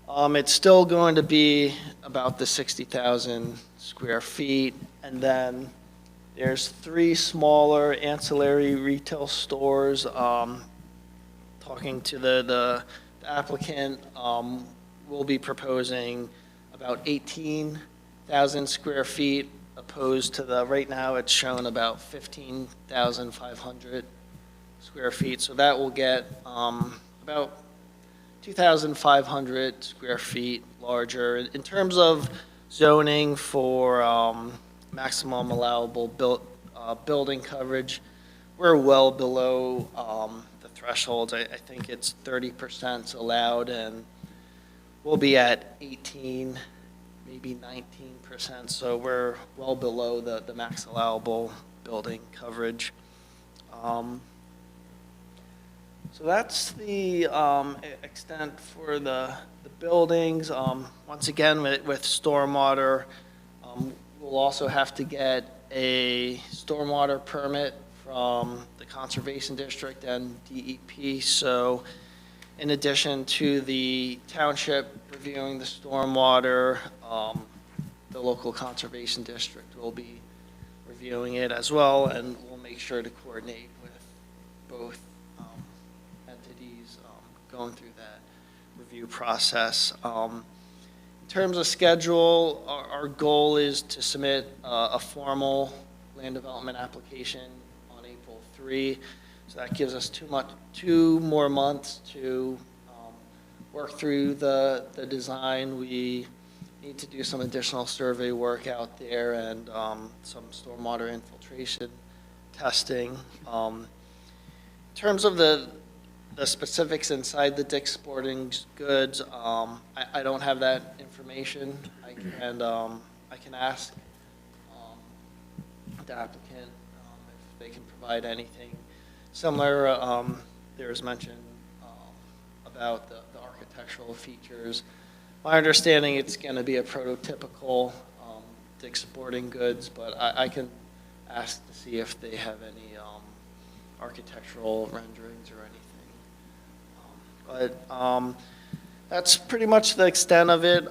P: It's still going to be about the 60,000 square feet, and then there's 3 smaller ancillary retail stores. Talking to the applicant, we'll be proposing about 18,000 square feet opposed to the, right now it's shown about 15,500 square feet. So that will get about 2,500 square feet larger. In terms of zoning for maximum allowable building coverage, we're well below the thresholds. I think it's 30% allowed, and we'll be at 18, maybe 19%. So we're well below the max allowable building coverage. So that's the extent for the buildings. Once again, with stormwater, we'll also have to get a stormwater permit from the Conservation District and DEP. So in addition to the township reviewing the stormwater, the local Conservation District will be reviewing it as well, and we'll make sure to coordinate with both entities going through that review process. In terms of schedule, our goal is to submit a formal land development application on April 3. So that gives us 2 more months to work through the design. We need to do some additional survey work out there and some stormwater infiltration testing. In terms of the specifics inside the Dick's Sporting Goods, I don't have that information. I can ask the applicant if they can provide anything similar. There's mention about the architectural features. My understanding, it's going to be a prototypical Dick's Sporting Goods, but I can ask to see if they have any architectural renderings or anything. But that's pretty much the extent of it.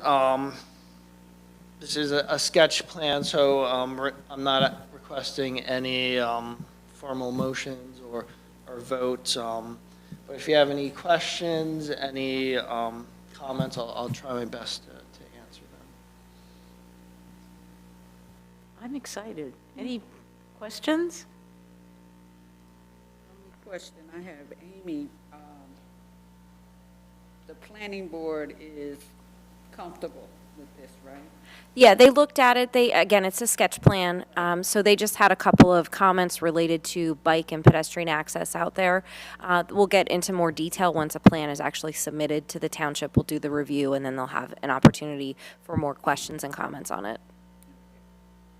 P: This is a sketch plan, so I'm not requesting any formal motions or votes. But if you have any questions, any comments, I'll try my best to answer them.
B: I'm excited. Any questions?
E: Only question I have, Amy, the planning board is comfortable with this, right?
H: Yeah, they looked at it. Again, it's a sketch plan. So they just had a couple of comments related to bike and pedestrian access out there. We'll get into more detail once a plan is actually submitted to the township. We'll do the review, and then they'll have an opportunity for more questions and comments on it.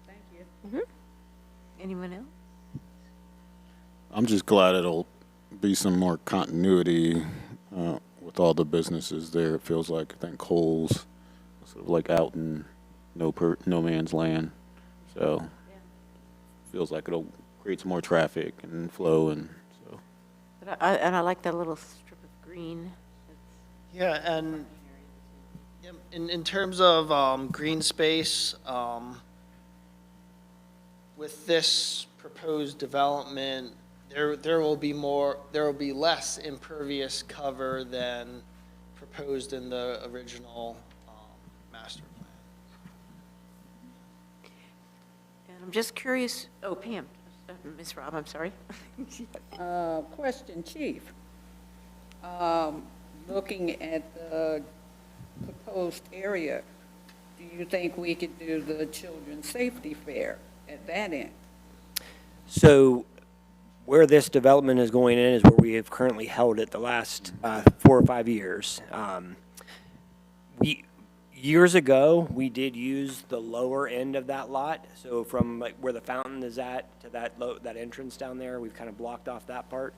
E: Thank you.
B: Anyone else?
A: I'm just glad it'll be some more continuity with all the businesses there. It feels like, I think Kohl's sort of like out in no man's land. So feels like it'll create some more traffic and flow, and so.
B: But I like that little strip of green.
P: Yeah, and in terms of green space, with this proposed development, there will be less impervious cover than proposed in the original master plan.
B: And I'm just curious, oh, Pam, Ms. Robb, I'm sorry.
E: Question, Chief. Looking at the proposed area, do you think we could do the children's safety fair at that end?
N: So where this development is going in is where we have currently held it the last 4 or 5 years. Years ago, we did use the lower end of that lot. So from like where the fountain is at to that entrance down there, we've kind of blocked off that part.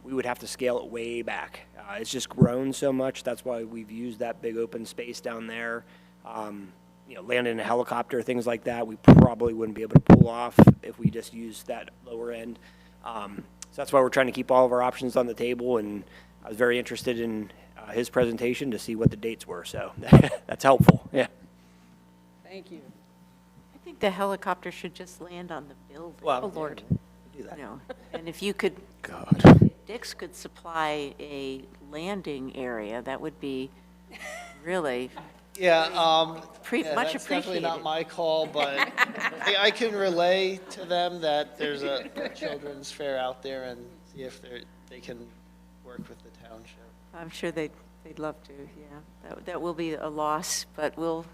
N: We would have to scale it way back. It's just grown so much. That's why we've used that big open space down there. Landing a helicopter, things like that, we probably wouldn't be able to pull off if we just used that lower end. So that's why we're trying to keep all of our options on the table, and I was very interested in his presentation to see what the dates were, so that's helpful, yeah.
E: Thank you.
B: I think the helicopter should just land on the building.
N: Well,
H: Oh, Lord.
N: Do that.
B: And if you could,
A: God.
B: Dick's could supply a landing area, that would be really
P: Yeah,
B: Much
P: that's definitely not
B: appreciated.
P: my call, but I can relay to them that there's a children's fair out there and see if they can work with the township.
B: I'm sure they'd love to, yeah. That will be a loss, but we'll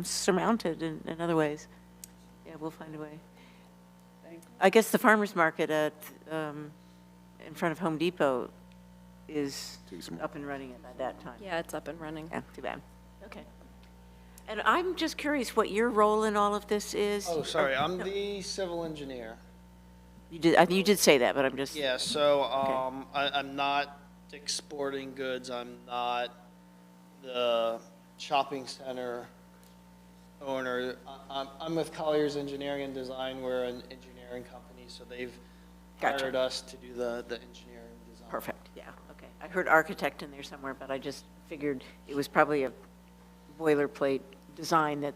B: surmount it in other ways. Yeah, we'll find a way. I guess the farmer's market in front of Home Depot is up and running at that time.
H: Yeah, it's up and running.
B: Yeah, too bad. Okay. And I'm just curious what your role in all of this is.
P: Oh, sorry, I'm the civil engineer.
B: You did say that, but I'm just.
P: Yeah, so I'm not exporting goods. I'm not the shopping center owner. I'm with Colliers Engineering and Design. We're an engineering company, so they've hired us to do the engineering design.
B: Perfect, yeah, okay. I heard architect in there somewhere, but I just figured it was probably a boilerplate design that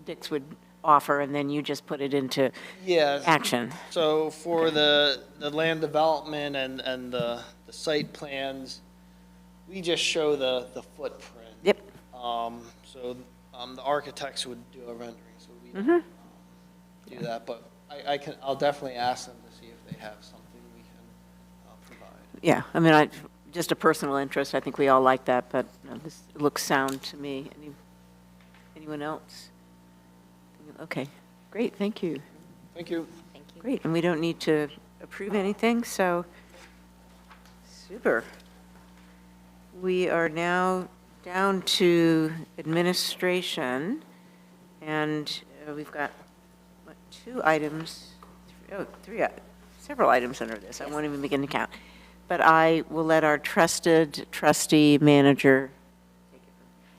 B: Dix would offer, and then you just put it into action.
P: So for the land development and the site plans, we just show the footprint.
B: Yep.
P: So the architects would do a rendering, so we do that. But I'll definitely ask them to see if they have something we can provide.
B: Yeah, I mean, just a personal interest, I think we all like that, but this looks sound to me. Anyone else? Okay, great, thank you.
P: Thank you.
H: Thank you.
B: Great, and we don't need to approve anything, so super. We are now down to administration, and we've got, what, 2 items, several items under this. I won't even begin to count. But I will let our trusted trustee manager.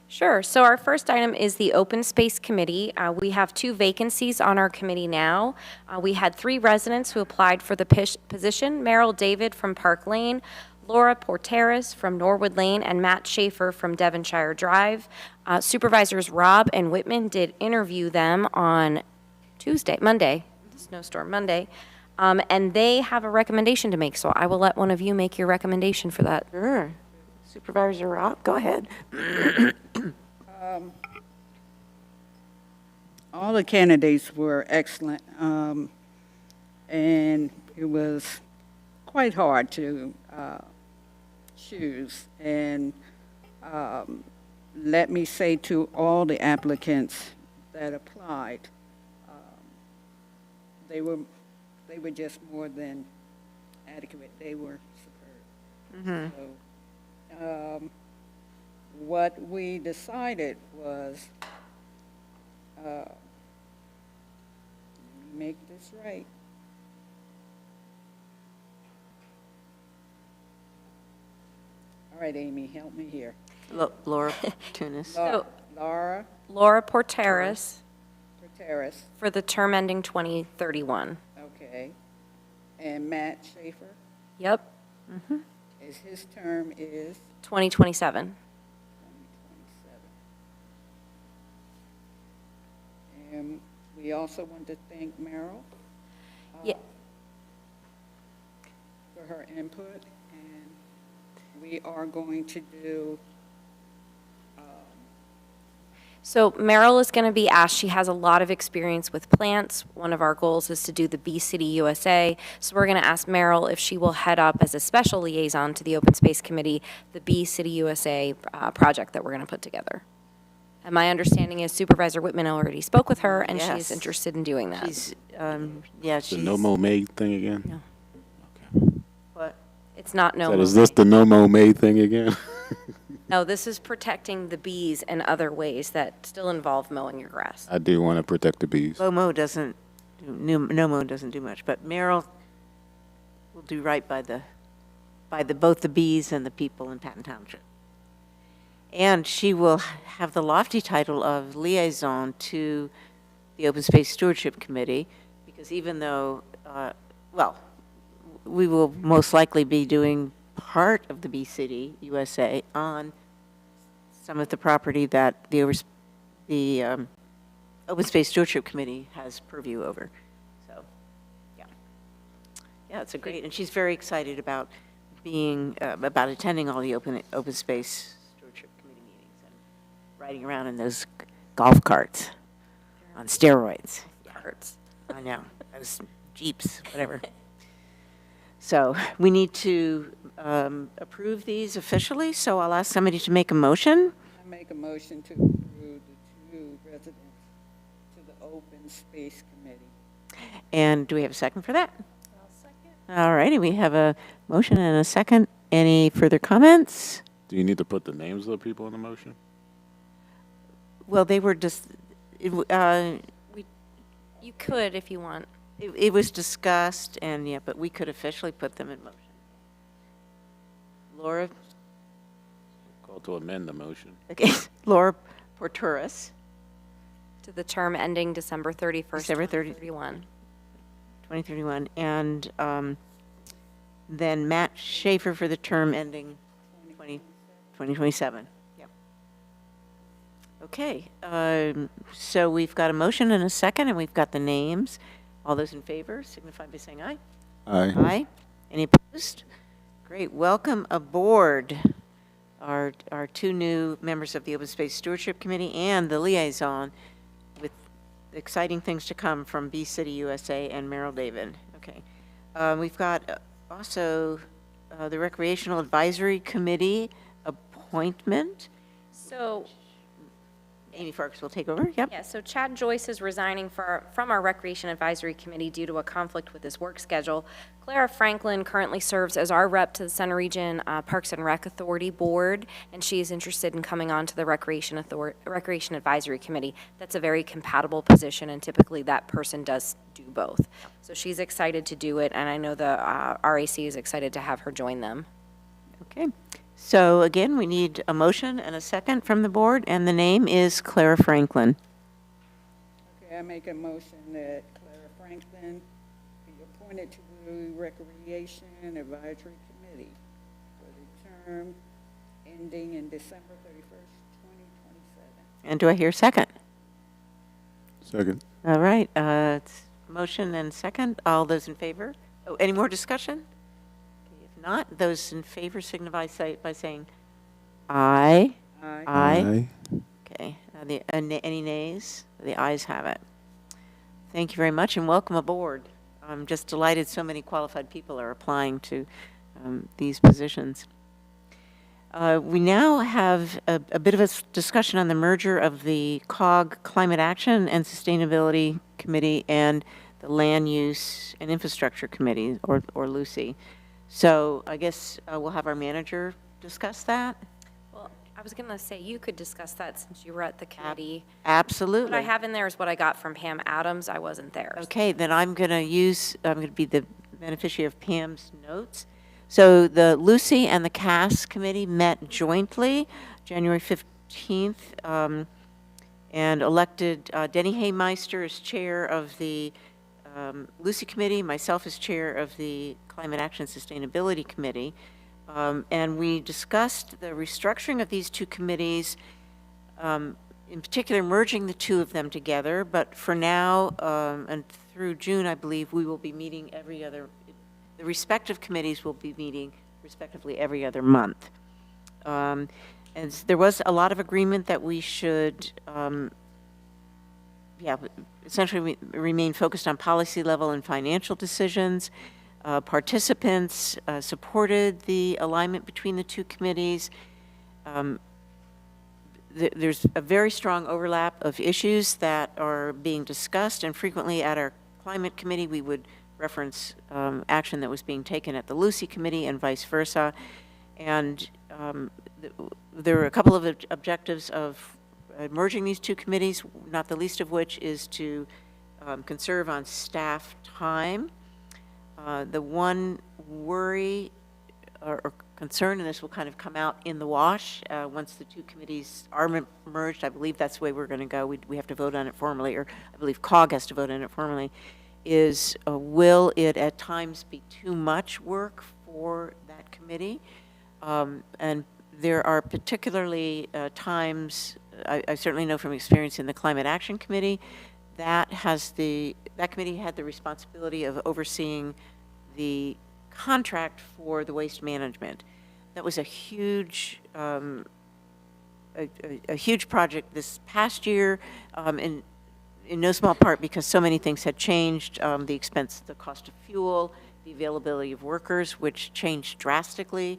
H: Sure. So our first item is the Open Space Committee. We have 2 vacancies on our committee now. We had 3 residents who applied for the position: Merrill David from Park Lane, Laura Porteras from Norwood Lane, and Matt Schaefer from Devonshire Drive. Supervisors Robb and Whitman did interview them on Monday, snowstorm Monday, and they have a recommendation to make. So I will let one of you make your recommendation for that.
B: Sure. Supervisor Robb, go ahead.
E: All the candidates were excellent, and it was quite hard to choose. And let me say to all the applicants that applied, they were just more than adequate. They were superb. So, what we decided was, let me make this right. All right, Amy, help me here.
B: Laura Tunis.
H: Laura Porteras
E: Porteras,
H: for the term ending 2031.
E: okay. And Matt Schaefer,
H: Yep,
E: his term is
H: 2027.
E: 2027. And we also want to thank Merrill
H: Yeah.
E: for her input, and we are going to do,
H: So Meryl is going to be asked, she has a lot of experience with plants. One of our goals is to do the Bee City USA. So we're going to ask Meryl if she will head up as a special liaison to the Open Space Committee, the Bee City USA project that we're going to put together. And my understanding is Supervisor Whitman already spoke with her, and she's interested in doing that.
B: She's,
A: The No Mo Made thing again?
H: Yeah.
B: What?
H: It's not no.
A: Is this the No Mo Made thing again?
H: No, this is protecting the bees and other ways that still involve mowing your grass.
A: I do want to protect the bees.
B: Mo doesn't, No doesn't do much, but Merrill will do right by both the bees and the people in Patton Township. And she will have the lofty title of liaison to the Open Space Stewardship Committee, because even though, we will most likely be doing part of the Bee City USA on some of the property that the Open Space Stewardship Committee has purview over. So, yeah, it's a great, and she's very excited about being about attending all the open space stewardship committee meetings. riding around in those golf carts on steroids.
H: Carts.
B: I know, those Jeeps, whatever. So we need to approve these officially, so I'll ask somebody to make a motion.
E: I make a motion to approve the two residents to the Open Space Committee.
B: And do we have a second for that? I'll second. All righty, we have a motion and a second. Any further comments?
A: Do you need to put the names of the people in the motion?
B: Well, they were just,
H: You could if you want.
B: it was discussed, and yeah, but we could officially put them in motion. Laura,
A: Call to amend the motion.
B: okay, Laura Porturis,
H: To the term ending December 31st,
B: December 30
H: 2031.
B: 2031, and then Matt Schaefer for the term ending 2027. Yep. Okay, so we've got a motion and a second, and we've got the names. All those in favor signify by saying aye.
A: Aye.
B: Aye. Any opposed? Great. Welcome aboard our two new members of the Open Space Stewardship Committee and the liaison, with exciting things to come from Bee City USA and Merrill David. Okay. We've got also the Recreational Advisory Committee appointment.
H: So,
B: Amy Farkas will take over. Yep.
H: yeah, so Chad Joyce is resigning from our Recreation Advisory Committee due to a conflict with his work schedule. Clara Franklin currently serves as our rep to the Center Region Parks and Rec Authority Board, and she is interested in coming on to the Recreation Advisory Committee. That's a very compatible position, and typically that person does do both. So she's excited to do it, and I know the RAC is excited to have her join them.
B: Okay. So again, we need a motion and a second from the board, and the name is Clara Franklin.
E: Okay, I make a motion that Clara Franklin be appointed to the Recreation Advisory Committee for the term ending in December 31st, 2027.
B: And do I hear a second?
A: Second.
B: All right, it's motion and second. All those in favor? Oh, any more discussion? Okay, if not, those in favor signify by saying aye.
E: Aye.
B: Aye. Okay, any nays? The ayes have it. Thank you very much and welcome aboard. I'm just delighted so many qualified people are applying to these positions. We now have a bit of a discussion on the merger of the COG Climate Action and Sustainability Committee and the Land Use and Infrastructure Committee, or LUCI. So I guess we'll have our manager discuss that.
H: Well, I was going to say you could discuss that since you were at the committee.
B: Absolutely.
H: What I have in there is what I got from Pam Adams. I wasn't there.
B: Okay, then I'm going to be the beneficiary of Pam's notes. So the LUCI and the CAS committee met jointly January 15th and elected Denny Haymeister as chair of the LUCI committee, myself as chair of the Climate Action Sustainability Committee. And we discussed the restructuring of these two committees, in particular merging the two of them together. But for now and through June, I believe, we will be meeting the respective committees will be meeting respectively every other month. And there was a lot of agreement that we should, essentially remain focused on policy level and financial decisions. Participants supported the alignment between the two committees. There's a very strong overlap of issues that are being discussed, and frequently at our climate committee, we would reference action that was being taken at the LUCI committee and vice versa. And there are a couple of objectives of merging these two committees, not the least of which is to conserve on staff time. The one worry or concern, and this will kind of come out in the wash once the two committees are merged, I believe that's the way we're going to go. We have to vote on it formally, or I believe COG has to vote on it formally, is will it at times be too much work for that committee? And there are particularly times, I certainly know from experience in the Climate Action Committee, that committee had the responsibility of overseeing the contract for the waste management. That was a huge a huge project this past year, in no small part because so many things had changed, the cost of fuel, the availability of workers, which changed drastically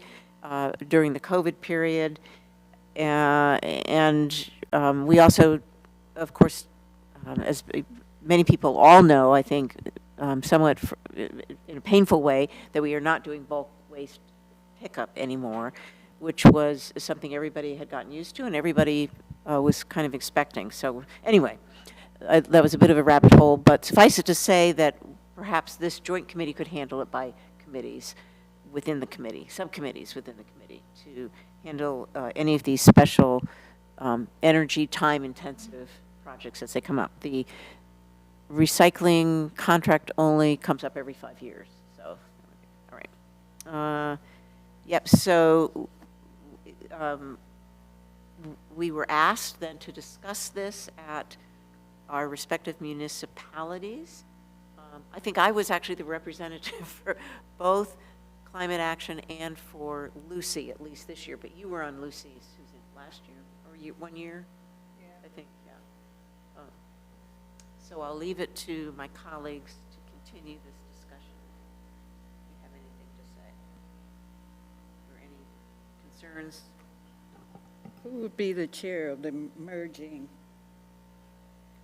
B: during the COVID period. And we also, of course, as many people all know, I think, somewhat in a painful way, that we are not doing bulk waste pickup anymore, which was something everybody had gotten used to and everybody was kind of expecting. So anyway, that was a bit of a rabbit hole, but suffice it to say that perhaps this joint committee could handle it by committees within the committee, subcommittees within the committee, to handle any of these special energy, time-intensive projects as they come up. The recycling contract only comes up every 5 years, so, all right. Yep, so we were asked then to discuss this at our respective municipalities. I think I was actually the representative for both climate action and for Lucy, at least this year, but you were on Lucy's, Susan, last year, or 1 year? Yeah. I think, yeah. So I'll leave it to my colleagues to continue this discussion. If you have anything to say or any concerns.
E: Who would be the chair of the merging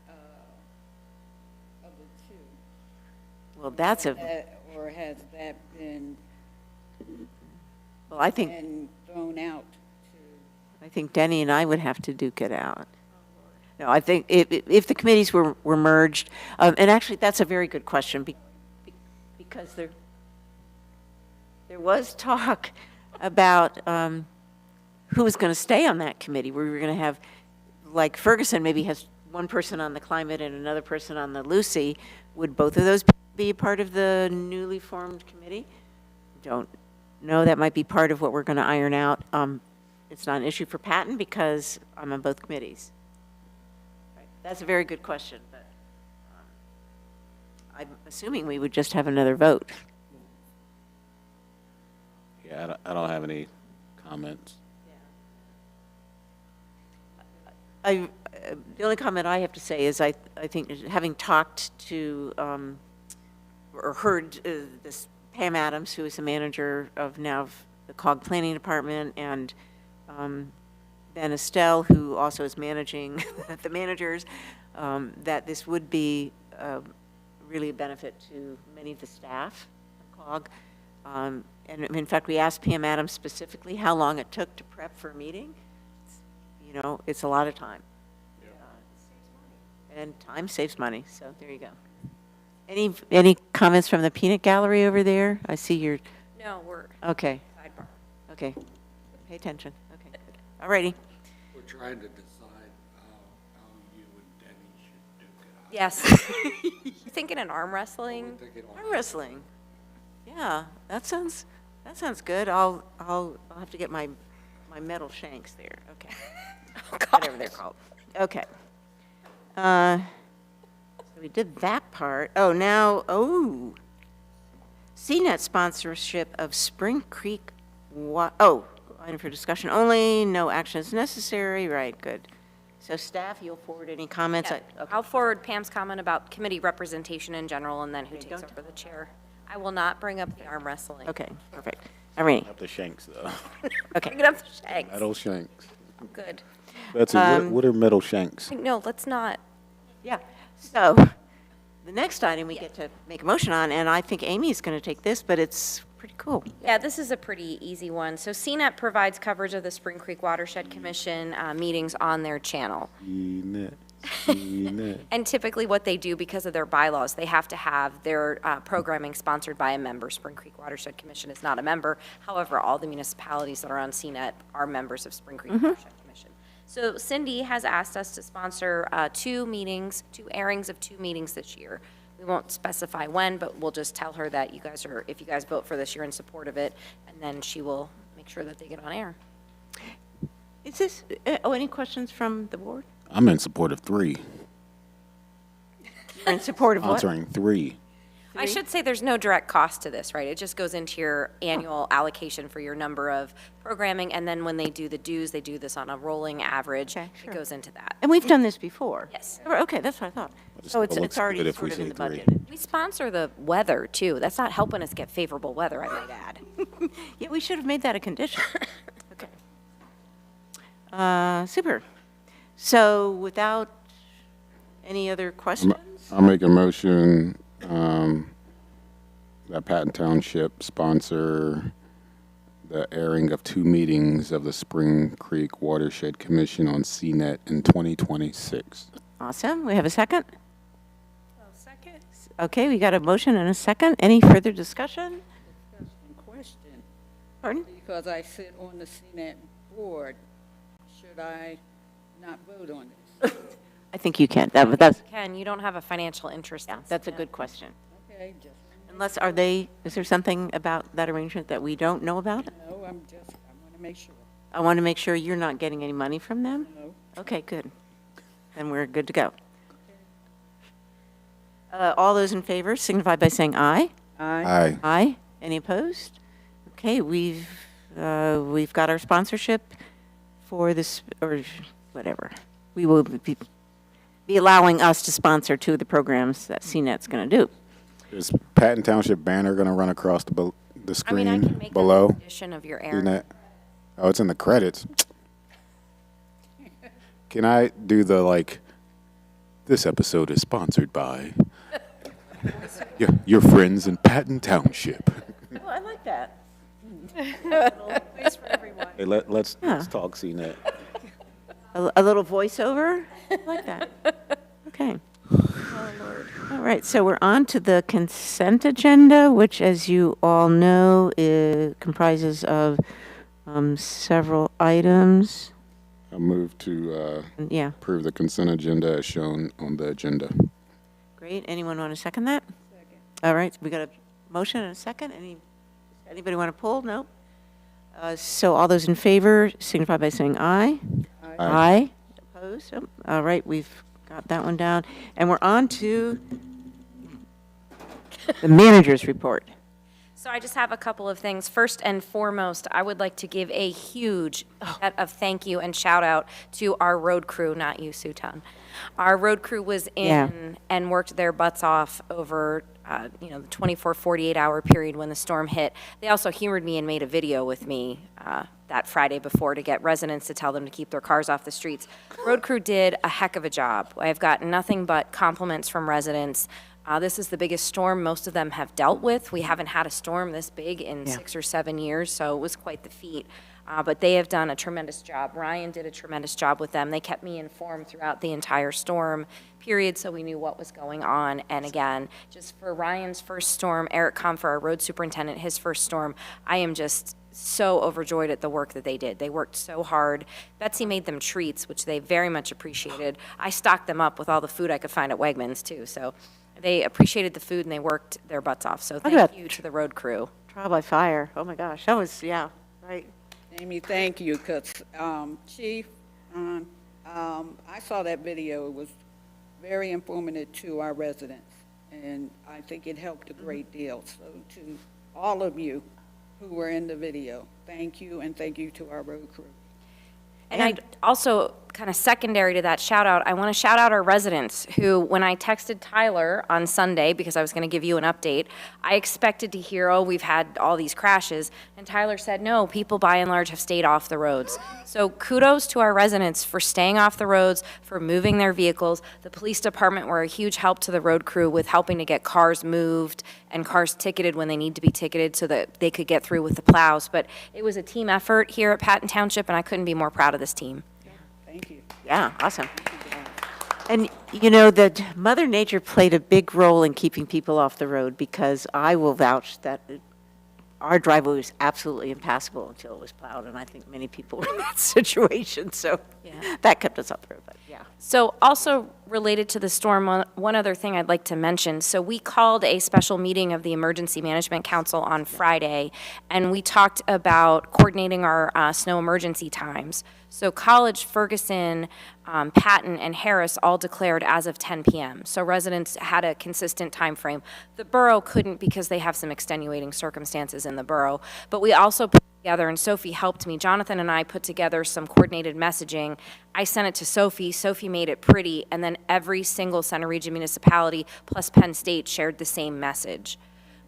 E: of the two?
B: Well, that's
E: or has that been?
B: Well, I think.
E: Been thrown out.
B: I think Denny and I would have to duke it out. No, I think if the committees were merged, and actually that's a very good question because there was talk about who was going to stay on that committee. We were going to have, like Ferguson maybe has one person on the climate and another person on the Lucy. Would both of those be part of the newly formed committee? Don't know. That might be part of what we're going to iron out. It's not an issue for Patton because I'm on both committees. Right. That's a very good question, but I'm assuming we would just have another vote.
A: Yeah, I don't have any comments.
B: The only comment I have to say is I think having talked to or heard this Pam Adams, who is the manager of now the COG Planning Department, and Ben Estelle, who also is managing the managers, that this would be really a benefit to many of the staff at COG. And in fact, we asked Pam Adams specifically how long it took to prep for a meeting. You know, it's a lot of time. And time saves money, so there you go. Any comments from the peanut gallery over there? I see you're...
H: No, we're...
B: Okay.
H: Sidebar.
B: Okay. Pay attention. Okay. All righty.
C: We're trying to decide how you and Denny should duke it out.
H: Yes. You thinking an arm wrestling?
B: Arm wrestling. Yeah, that sounds good. I'll have to get my metal shanks there. Okay. Whatever they're called. Okay. So we did that part. Oh, now, CNET sponsorship of Spring Creek. Item for discussion only. No action is necessary. Right, good. So staff, you'll forward any comments?
H: Yeah.
B: Okay.
H: I'll forward Pam's comment about committee representation in general and then who takes over the chair. I will not bring up the arm wrestling.
B: Okay, perfect. All right.
A: Up the shanks, though.
B: Okay.
H: Bring it up the shanks.
A: Metal shanks.
H: Good.
A: Betsy, what are metal shanks?
H: No, let's not.
B: Yeah. So the next item we get to make a motion on, and I think Amy's going to take this, but it's pretty cool.
H: Yeah, this is a pretty easy one. So CNET provides coverage of the Spring Creek Watershed Commission meetings on their channel.
A: CNET.
H: And typically what they do, because of their bylaws, they have to have their programming sponsored by a member. Spring Creek Watershed Commission is not a member. However, all the municipalities that are on CNET are members of Spring Creek Watershed Commission. So Cindy has asked us to sponsor two airings of two meetings this year. We won't specify when, but we'll just tell her that you guys are, if you guys vote for this, you're in support of it, and then she will make sure that they get on air.
B: Is this, any questions from the board?
A: I'm in support of 3.
B: You're in support of what?
A: Sponsoring 3.
H: I should say there's no direct cost to this, right? It just goes into your annual allocation for your number of programming, and then when they do the dues, they do this on a rolling average.
B: Okay, sure.
H: It goes into that.
B: And we've done this before.
H: Yes.
B: Okay, that's what I thought. So
A: It looks
B: it's already
A: good if we
B: sort of in
A: say
B: the
A: three.
B: budget.
H: We sponsor the weather, too. That's not helping us get favorable weather, I might add.
B: Yeah, we should have made that a condition. Okay. Super. So without any other questions?
A: I'll make a motion that Patton Township sponsor the airing of 2 meetings of the Spring Creek Watershed Commission on CNET in 2026.
B: Awesome. We have a second?
D: Second.
B: Okay, we got a motion and a second. Any further discussion?
E: Question,
B: Pardon?
E: because I sit on the CNET board, should I not vote on this?
B: I think you can. That's,
H: Ken, you don't have a financial interest in
B: that's a
H: Smith.
B: good question.
E: Okay, just,
B: Unless, is there something about that arrangement that we don't know about?
E: no, I want to make sure.
B: I want to make sure you're not getting any money from them?
E: No.
B: Okay, good. Then we're good to go. All those in favor signify by saying aye.
A: Aye.
B: Aye. Any opposed? Okay, we've got our sponsorship for this, or whatever. We will be allowing us to sponsor 2 of the programs that CNET's going to do.
A: Is Patton Township banner going to run across the
H: I
A: screen
H: mean, I can make that a
A: below?
H: condition of your airing.
A: CNET? Oh, it's in the credits. Can I do the, this episode is sponsored by your friends in Patton Township.
B: Oh, I like that.
D: Place for everyone.
A: Hey, let's talk CNET.
B: A little voiceover? I like that. Okay. All right, so we're on to the consent agenda, which, as you all know, comprises of several items.
A: I'll move to
B: Yeah,
A: approve the consent agenda as shown on the agenda.
B: great. Anyone want to second that? Second. All right, we got a motion and a second. Anybody want to pull? No? So all those in favor signify by saying aye.
A: Aye.
B: Aye. Opposed? Oh, all right, we've got that one down. And we're on to the manager's report.
H: So I just have a couple of things. First and foremost, I would like to give a huge set of thank you and shout out to our road crew, not you, Sutan. Our road crew was in and worked their butts off over, the 24, 48-hour period when the storm hit. They also humored me and made a video with me that Friday before to get residents to tell them to keep their cars off the streets. Road crew did a heck of a job. I've got nothing but compliments from residents. This is the biggest storm most of them have dealt with. We haven't had a storm this big in 6 or 7 years, so it was quite the feat. But they have done a tremendous job. Ryan did a tremendous job with them. They kept me informed throughout the entire storm period, so we knew what was going on. And again, just for Ryan's first storm, Eric Comfer, our road superintendent, his first storm, I am just so overjoyed at the work that they did. They worked so hard. Betsy made them treats, which they very much appreciated. I stocked them up with all the food I could find at Wegmans, too. So they appreciated the food, and they worked their butts off. So thank you to the road crew.
B: Trial by fire. Oh, my gosh. That was, right.
E: Amy, thank you, because, Chief, I saw that video. It was very informative to our residents, and I think it helped a great deal. So to all of you who were in the video, thank you, and thank you to our road crew.
H: And I also, kind of secondary to that shout out, I want to shout out our residents who, when I texted Tyler on Sunday, because I was going to give you an update, I expected to hear, oh, we've had all these crashes. And Tyler said, no, people by and large have stayed off the roads. So kudos to our residents for staying off the roads, for moving their vehicles. The police department were a huge help to the road crew with helping to get cars moved and cars ticketed when they need to be ticketed so that they could get through with the plows. But it was a team effort here at Patton Township, and I couldn't be more proud of this team.
E: Thank you.
B: Yeah, awesome. And that Mother Nature played a big role in keeping people off the road, because I will vouch that our driveway was absolutely impassable until it was plowed, and I think many people were in that situation. So that kept us off the road. But yeah.
H: So also related to the storm, one other thing I'd like to mention. So we called a special meeting of the Emergency Management Council on Friday, and we talked about coordinating our snow emergency times. So College, Ferguson, Patton, and Harris all declared as of 10 p.m. So residents had a consistent time frame. The borough couldn't because they have some extenuating circumstances in the borough. But we also put together, and Sophie helped me. Jonathan and I put together some coordinated messaging. I sent it to Sophie. Sophie made it pretty, and then every single Center Region municipality plus Penn State shared the same message.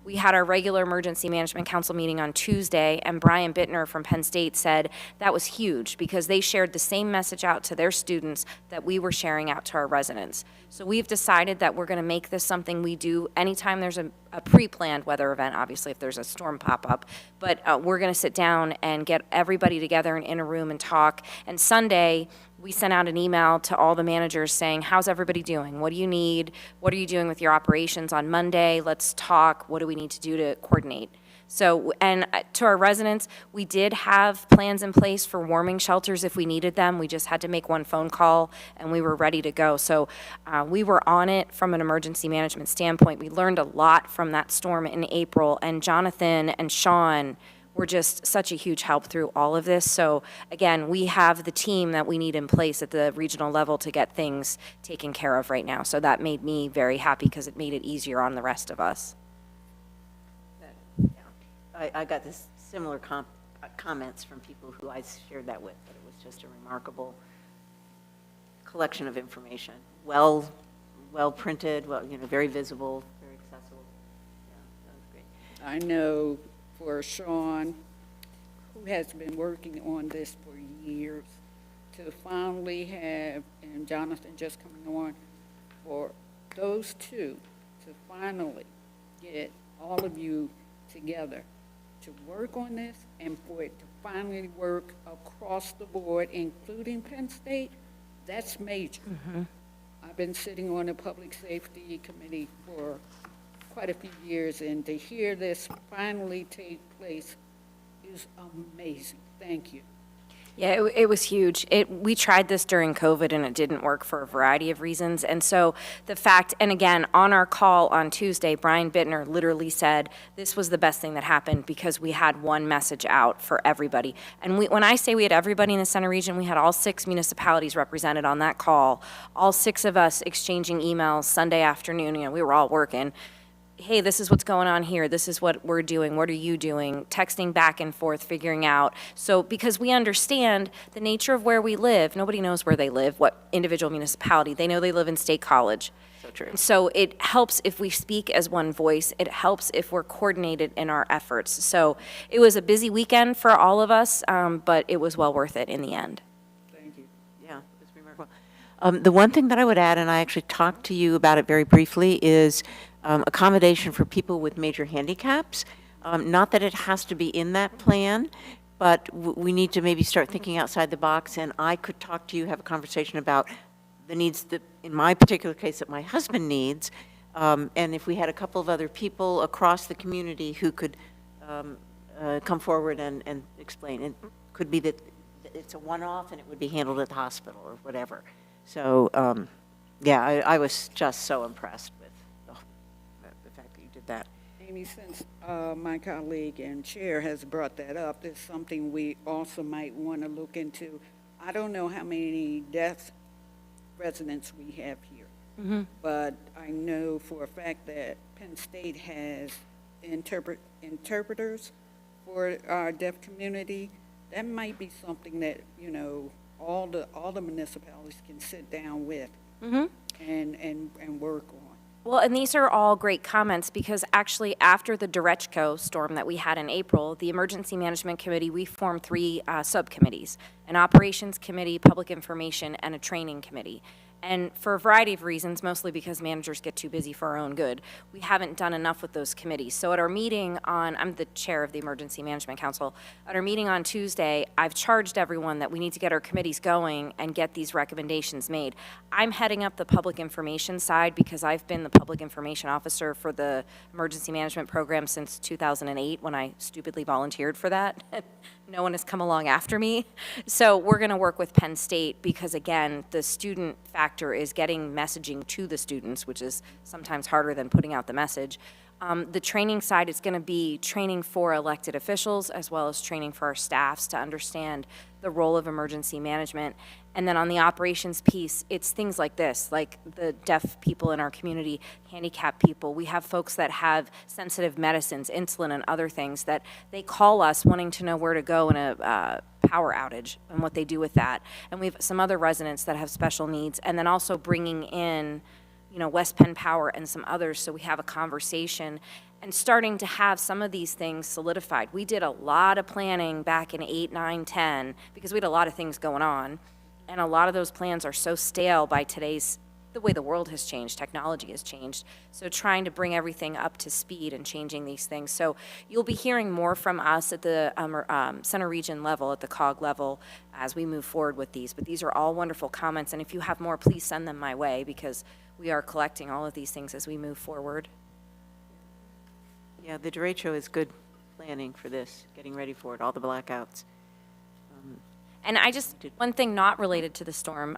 H: We had our regular Emergency Management Council meeting on Tuesday, and Brian Bittner from Penn State said that was huge because they shared the same message out to their students that we were sharing out to our residents. So we've decided that we're going to make this something we do anytime there's a pre-planned weather event, obviously if there's a storm pop-up, but we're going to sit down and get everybody together in a room and talk. And Sunday, we sent out an email to all the managers saying, how's everybody doing? What do you need? What are you doing with your operations on Monday? Let's talk. What do we need to do to coordinate? So, and to our residents, we did have plans in place for warming shelters if we needed them. We just had to make one phone call and we were ready to go. So we were on it from an emergency management standpoint. We learned a lot from that storm in April, and Jonathan and Sean were just such a huge help through all of this. So again, we have the team that we need in place at the regional level to get things taken care of right now. So that made me very happy because it made it easier on the rest of us.
B: I got this similar comments from people who I shared that with, but it was just a remarkable collection of information. Well printed, very visible, very accessible. Yeah, that was great.
E: I know for Sean, who has been working on this for years, to finally have, and Jonathan just coming on, for those two to finally get all of you together to work on this and for it to finally work across the board, including Penn State, that's major.
B: Mm-hmm.
E: I've been sitting on the Public Safety Committee for quite a few years, and to hear this finally take place is amazing. Thank you.
H: Yeah, it was huge. We tried this during COVID and it didn't work for a variety of reasons. And so the fact, and again, on our call on Tuesday, Brian Bittner literally said this was the best thing that happened because we had one message out for everybody. And when I say we had everybody in the Center Region, we had all 6 municipalities represented on that call, all 6 of us exchanging emails Sunday afternoon. We were all working. Hey, this is what's going on here. This is what we're doing. What are you doing? Texting back and forth, figuring out. So because we understand the nature of where we live, nobody knows where they live, what individual municipality. They know they live in State College.
B: So true.
H: So it helps if we speak as one voice. It helps if we're coordinated in our efforts. So it was a busy weekend for all of us, but it was well worth it in the end.
E: Thank you.
B: Yeah, it was remarkable. The one thing that I would add, and I actually talked to you about it very briefly, is accommodation for people with major handicaps. Not that it has to be in that plan, but we need to maybe start thinking outside the box, and I could talk to you, have a conversation about the needs that, in my particular case, that my husband needs, and if we had a couple of other people across the community who could come forward and explain. It could be that it's a one-off and it would be handled at the hospital or whatever. So, yeah, I was just so impressed with the fact that you did that.
E: Amy, since my colleague and chair has brought that up, it's something we also might want to look into. I don't know how many deaf residents we have here, but I know for a fact that Penn State has interpreters for our deaf community. That might be something that, you know, all the municipalities can sit down with and work on.
H: Well, and these are all great comments because actually after the derecho storm that we had in April, the Emergency Management Committee, we formed 3 subcommittees, an operations committee, public information, and a training committee. And for a variety of reasons, mostly because managers get too busy for our own good, we haven't done enough with those committees. So at our meeting I'm the chair of the Emergency Management Council, at our meeting on Tuesday, I've charged everyone that we need to get our committees going and get these recommendations made. I'm heading up the public information side because I've been the public information officer for the Emergency Management Program since 2008 when I stupidly volunteered for that. No one has come along after me. So we're going to work with Penn State because, again, the student factor is getting messaging to the students, which is sometimes harder than putting out the message. The training side is going to be training for elected officials as well as training for our staffs to understand the role of emergency management. And then on the operations piece, it's things like this, like the deaf people in our community, handicapped people. We have folks that have sensitive medicines, insulin and other things that they call us wanting to know where to go in a power outage and what they do with that. And we have some other residents that have special needs. And then also bringing in, you know, West Penn Power and some others, so we have a conversation and starting to have some of these things solidified. We did a lot of planning back in 8, 9, 10, because we had a lot of things going on. And a lot of those plans are so stale by today's, the way the world has changed, technology has changed. So trying to bring everything up to speed and changing these things. So you'll be hearing more from us at the center region level, at the COG level, as we move forward with these. But these are all wonderful comments, and if you have more, please send them my way, because we are collecting all of these things as we move forward.
B: Yeah, the derecho is good planning for this, getting ready for it, all the blackouts.
H: And I just, one thing not related to the storm,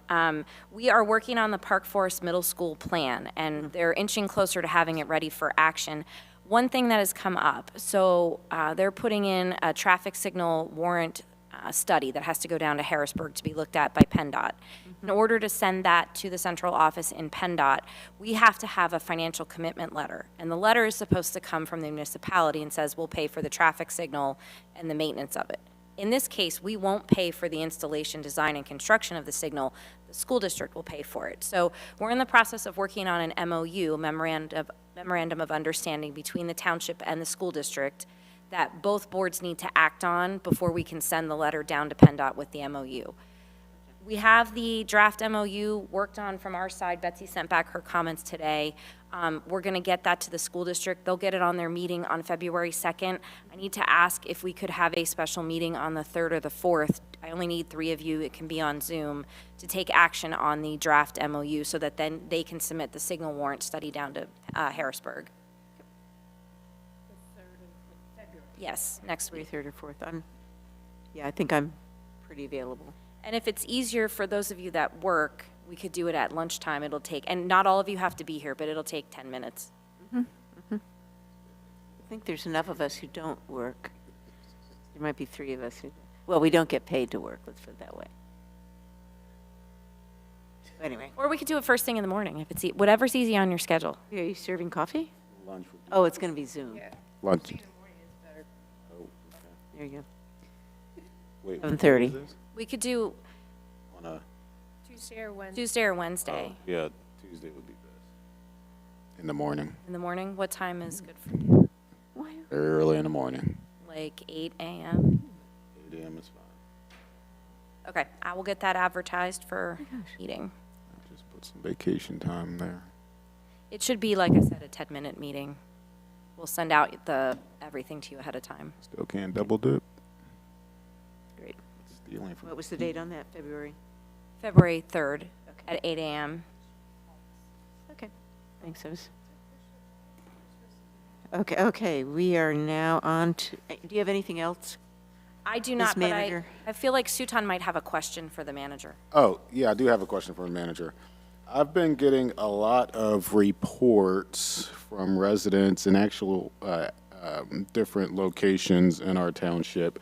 H: we are working on the Park Forest Middle School plan, and they're inching closer to having it ready for action. One thing that has come up, so they're putting in a traffic signal warrant study that has to go down to Harrisburg to be looked at by PennDOT. In order to send that to the central office in PennDOT, we have to have a financial commitment letter. And the letter is supposed to come from the municipality and says we'll pay for the traffic signal and the maintenance of it. In this case, we won't pay for the installation, design, and construction of the signal. The school district will pay for it. So we're in the process of working on an MOU, Memorandum of Understanding, between the township and the school district that both boards need to act on before we can send the letter down to PennDOT with the MOU. We have the draft MOU worked on from our side. Betsy sent back her comments today. We're going to get that to the school district. They'll get it on their meeting on February 2nd. I need to ask if we could have a special meeting on the 3rd or the 4th. I only need 3 of you. It can be on Zoom to take action on the draft MOU so that then they can submit the signal warrant study down to Harrisburg. Yes, next week.
B: 3rd or 4th. Yeah, I think I'm pretty available.
H: And if it's easier for those of you that work, we could do it at lunchtime. It'll take, and not all of you have to be here, but it'll take 10 minutes.
B: I think there's enough of us who don't work. There might be 3 of us who, well, we don't get paid to work, let's put it that way. Anyway.
H: Or we could do it first thing in the morning, if it's, whatever's easy on your schedule.
B: Are you serving coffee?
A: Lunch.
B: Oh, it's going to be Zoom.
O: Yeah.
A: Lunch. Oh, okay.
B: There you go.
A: Wait,
B: 7:30.
A: what is this?
H: We could do
A: On a,
H: Tuesday or Wednesday.
A: oh, yeah, Tuesday would be best. In the morning.
H: In the morning, what time is good for you?
A: Early in the morning.
H: Like 8 a.m.?
A: 8 a.m. is fine.
H: Okay, I will get that advertised for meeting.
A: I'll just put some vacation time there.
H: It should be, like I said, a 10-minute meeting. We'll send out everything to you ahead of time.
A: Still can't double dip.
B: Great.
A: Stealing from
B: What was the date on that, February?
H: February 3rd at 8 a.m.
B: Okay, thanks, Sos. Okay, we are now on to, do you have anything else?
H: I do
B: Ms.
H: not, but
B: Manager?
H: I feel like Sutan might have a question for the manager.
A: Oh, yeah, I do have a question for the manager. I've been getting a lot of reports from residents in actual different locations in our township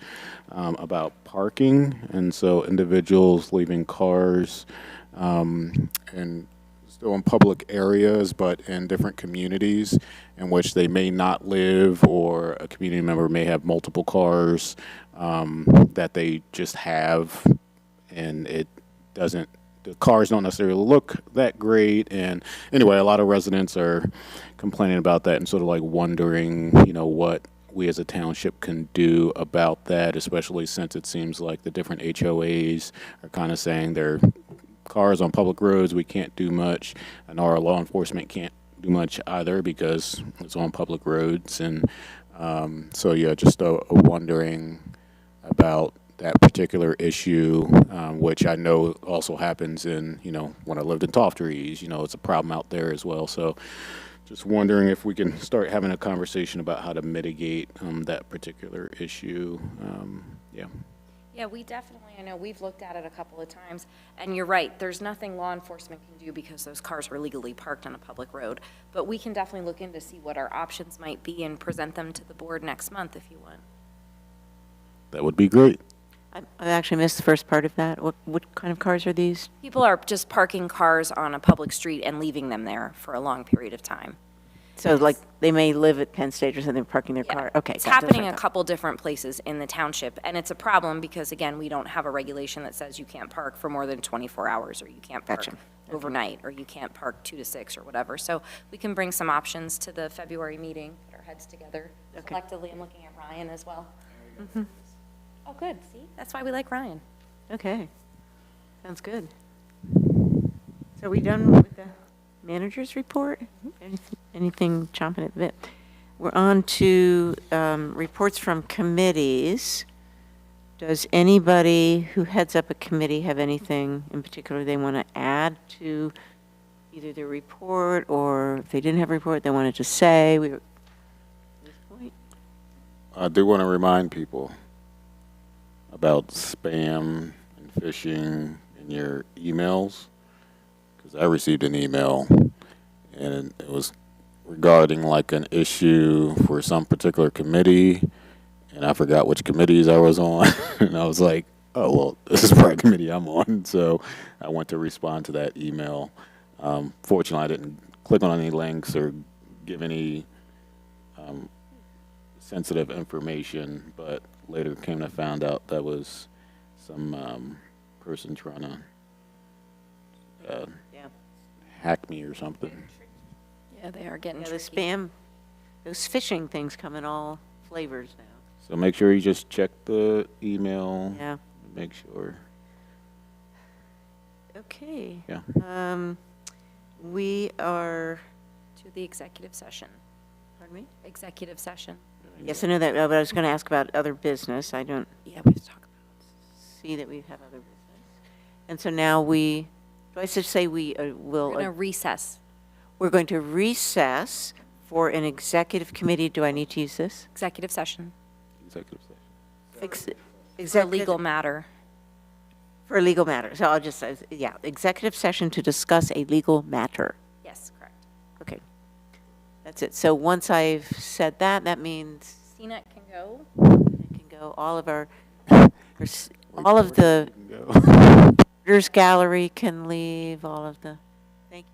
A: about parking, and so individuals leaving cars and still in public areas, but in different communities in which they may not live, or a community member may have multiple cars that they just have, and it doesn't, the cars don't necessarily look that great. And anyway, a lot of residents are complaining about that and sort of like wondering, you know, what we as a township can do about that, especially since it seems like the different HOAs are kind of saying their cars on public roads, we can't do much, and our law enforcement can't do much either because it's on public roads. And so yeah, just wondering about that particular issue, which I know also happens in, you know, when I lived in Tofteries, you know, it's a problem out there as well. So just wondering if we can start having a conversation about how to mitigate that particular issue. Yeah.
H: Yeah, we definitely, I know, we've looked at it a couple of times, and you're right, there's nothing law enforcement can do because those cars are legally parked on a public road. But we can definitely look into see what our options might be and present them to the board next month if you want.
A: That would be great.
B: I actually missed the first part of that. What kind of cars are these?
H: People are just parking cars on a public street and leaving them there for a long period of time.
B: So like, they may live at Penn State or something, parking their car, okay.
H: It's
B: gotcha,
H: happening a
B: that's
H: couple different places in the township, and it's a problem because, again, we don't have a regulation that says you can't park for more than 24 hours, or you can't park overnight, or you can't park 2 to 6 or whatever. So we can bring some options to the February meeting, put our heads together collectively. I'm looking at Ryan as well. Oh, good, see? That's why we like Ryan.
B: Okay, sounds good. So are we done with the manager's report? Anything chomping at the bit? We're on to reports from committees. Does anybody who heads up a committee have anything in particular they want to add to either their report, or if they didn't have a report, they wanted to say?
A: I do want to remind people about spam and phishing in your emails, because I received an email and it was regarding like an issue for some particular committee, and I forgot which committees I was on. And I was like, oh, well, this is part of the committee I'm on. So I went to respond to that email. Fortunately, I didn't click on any links or give any sensitive information, but later came to find out that was some person trying to hack me or something.
H: Yeah, they are getting
B: the
H: tricky.
B: spam, those phishing things come in all flavors now.
A: So make sure you just check the email.
B: Yeah.
A: Make sure.
B: Okay.
A: Yeah.
B: We are,
H: To the executive session.
B: pardon me?
H: Executive session.
B: Yes, I know that, but I was going to ask about other business. I don't
H: Yeah, we have to talk about
B: see that we have other business. And so now do I just say we will?
H: We're going to recess.
B: We're going to recess for an executive committee. Do I need to use this?
H: Executive session.
A: Executive session.
H: For a legal matter.
B: For a legal matter. So I'll just say, yeah, executive session to discuss a legal matter.
H: Yes, correct.
B: Okay. That's it. So once I've said that, that means
H: CNET can go.
B: it can go. All of the visitors gallery can leave. All of the, thank you.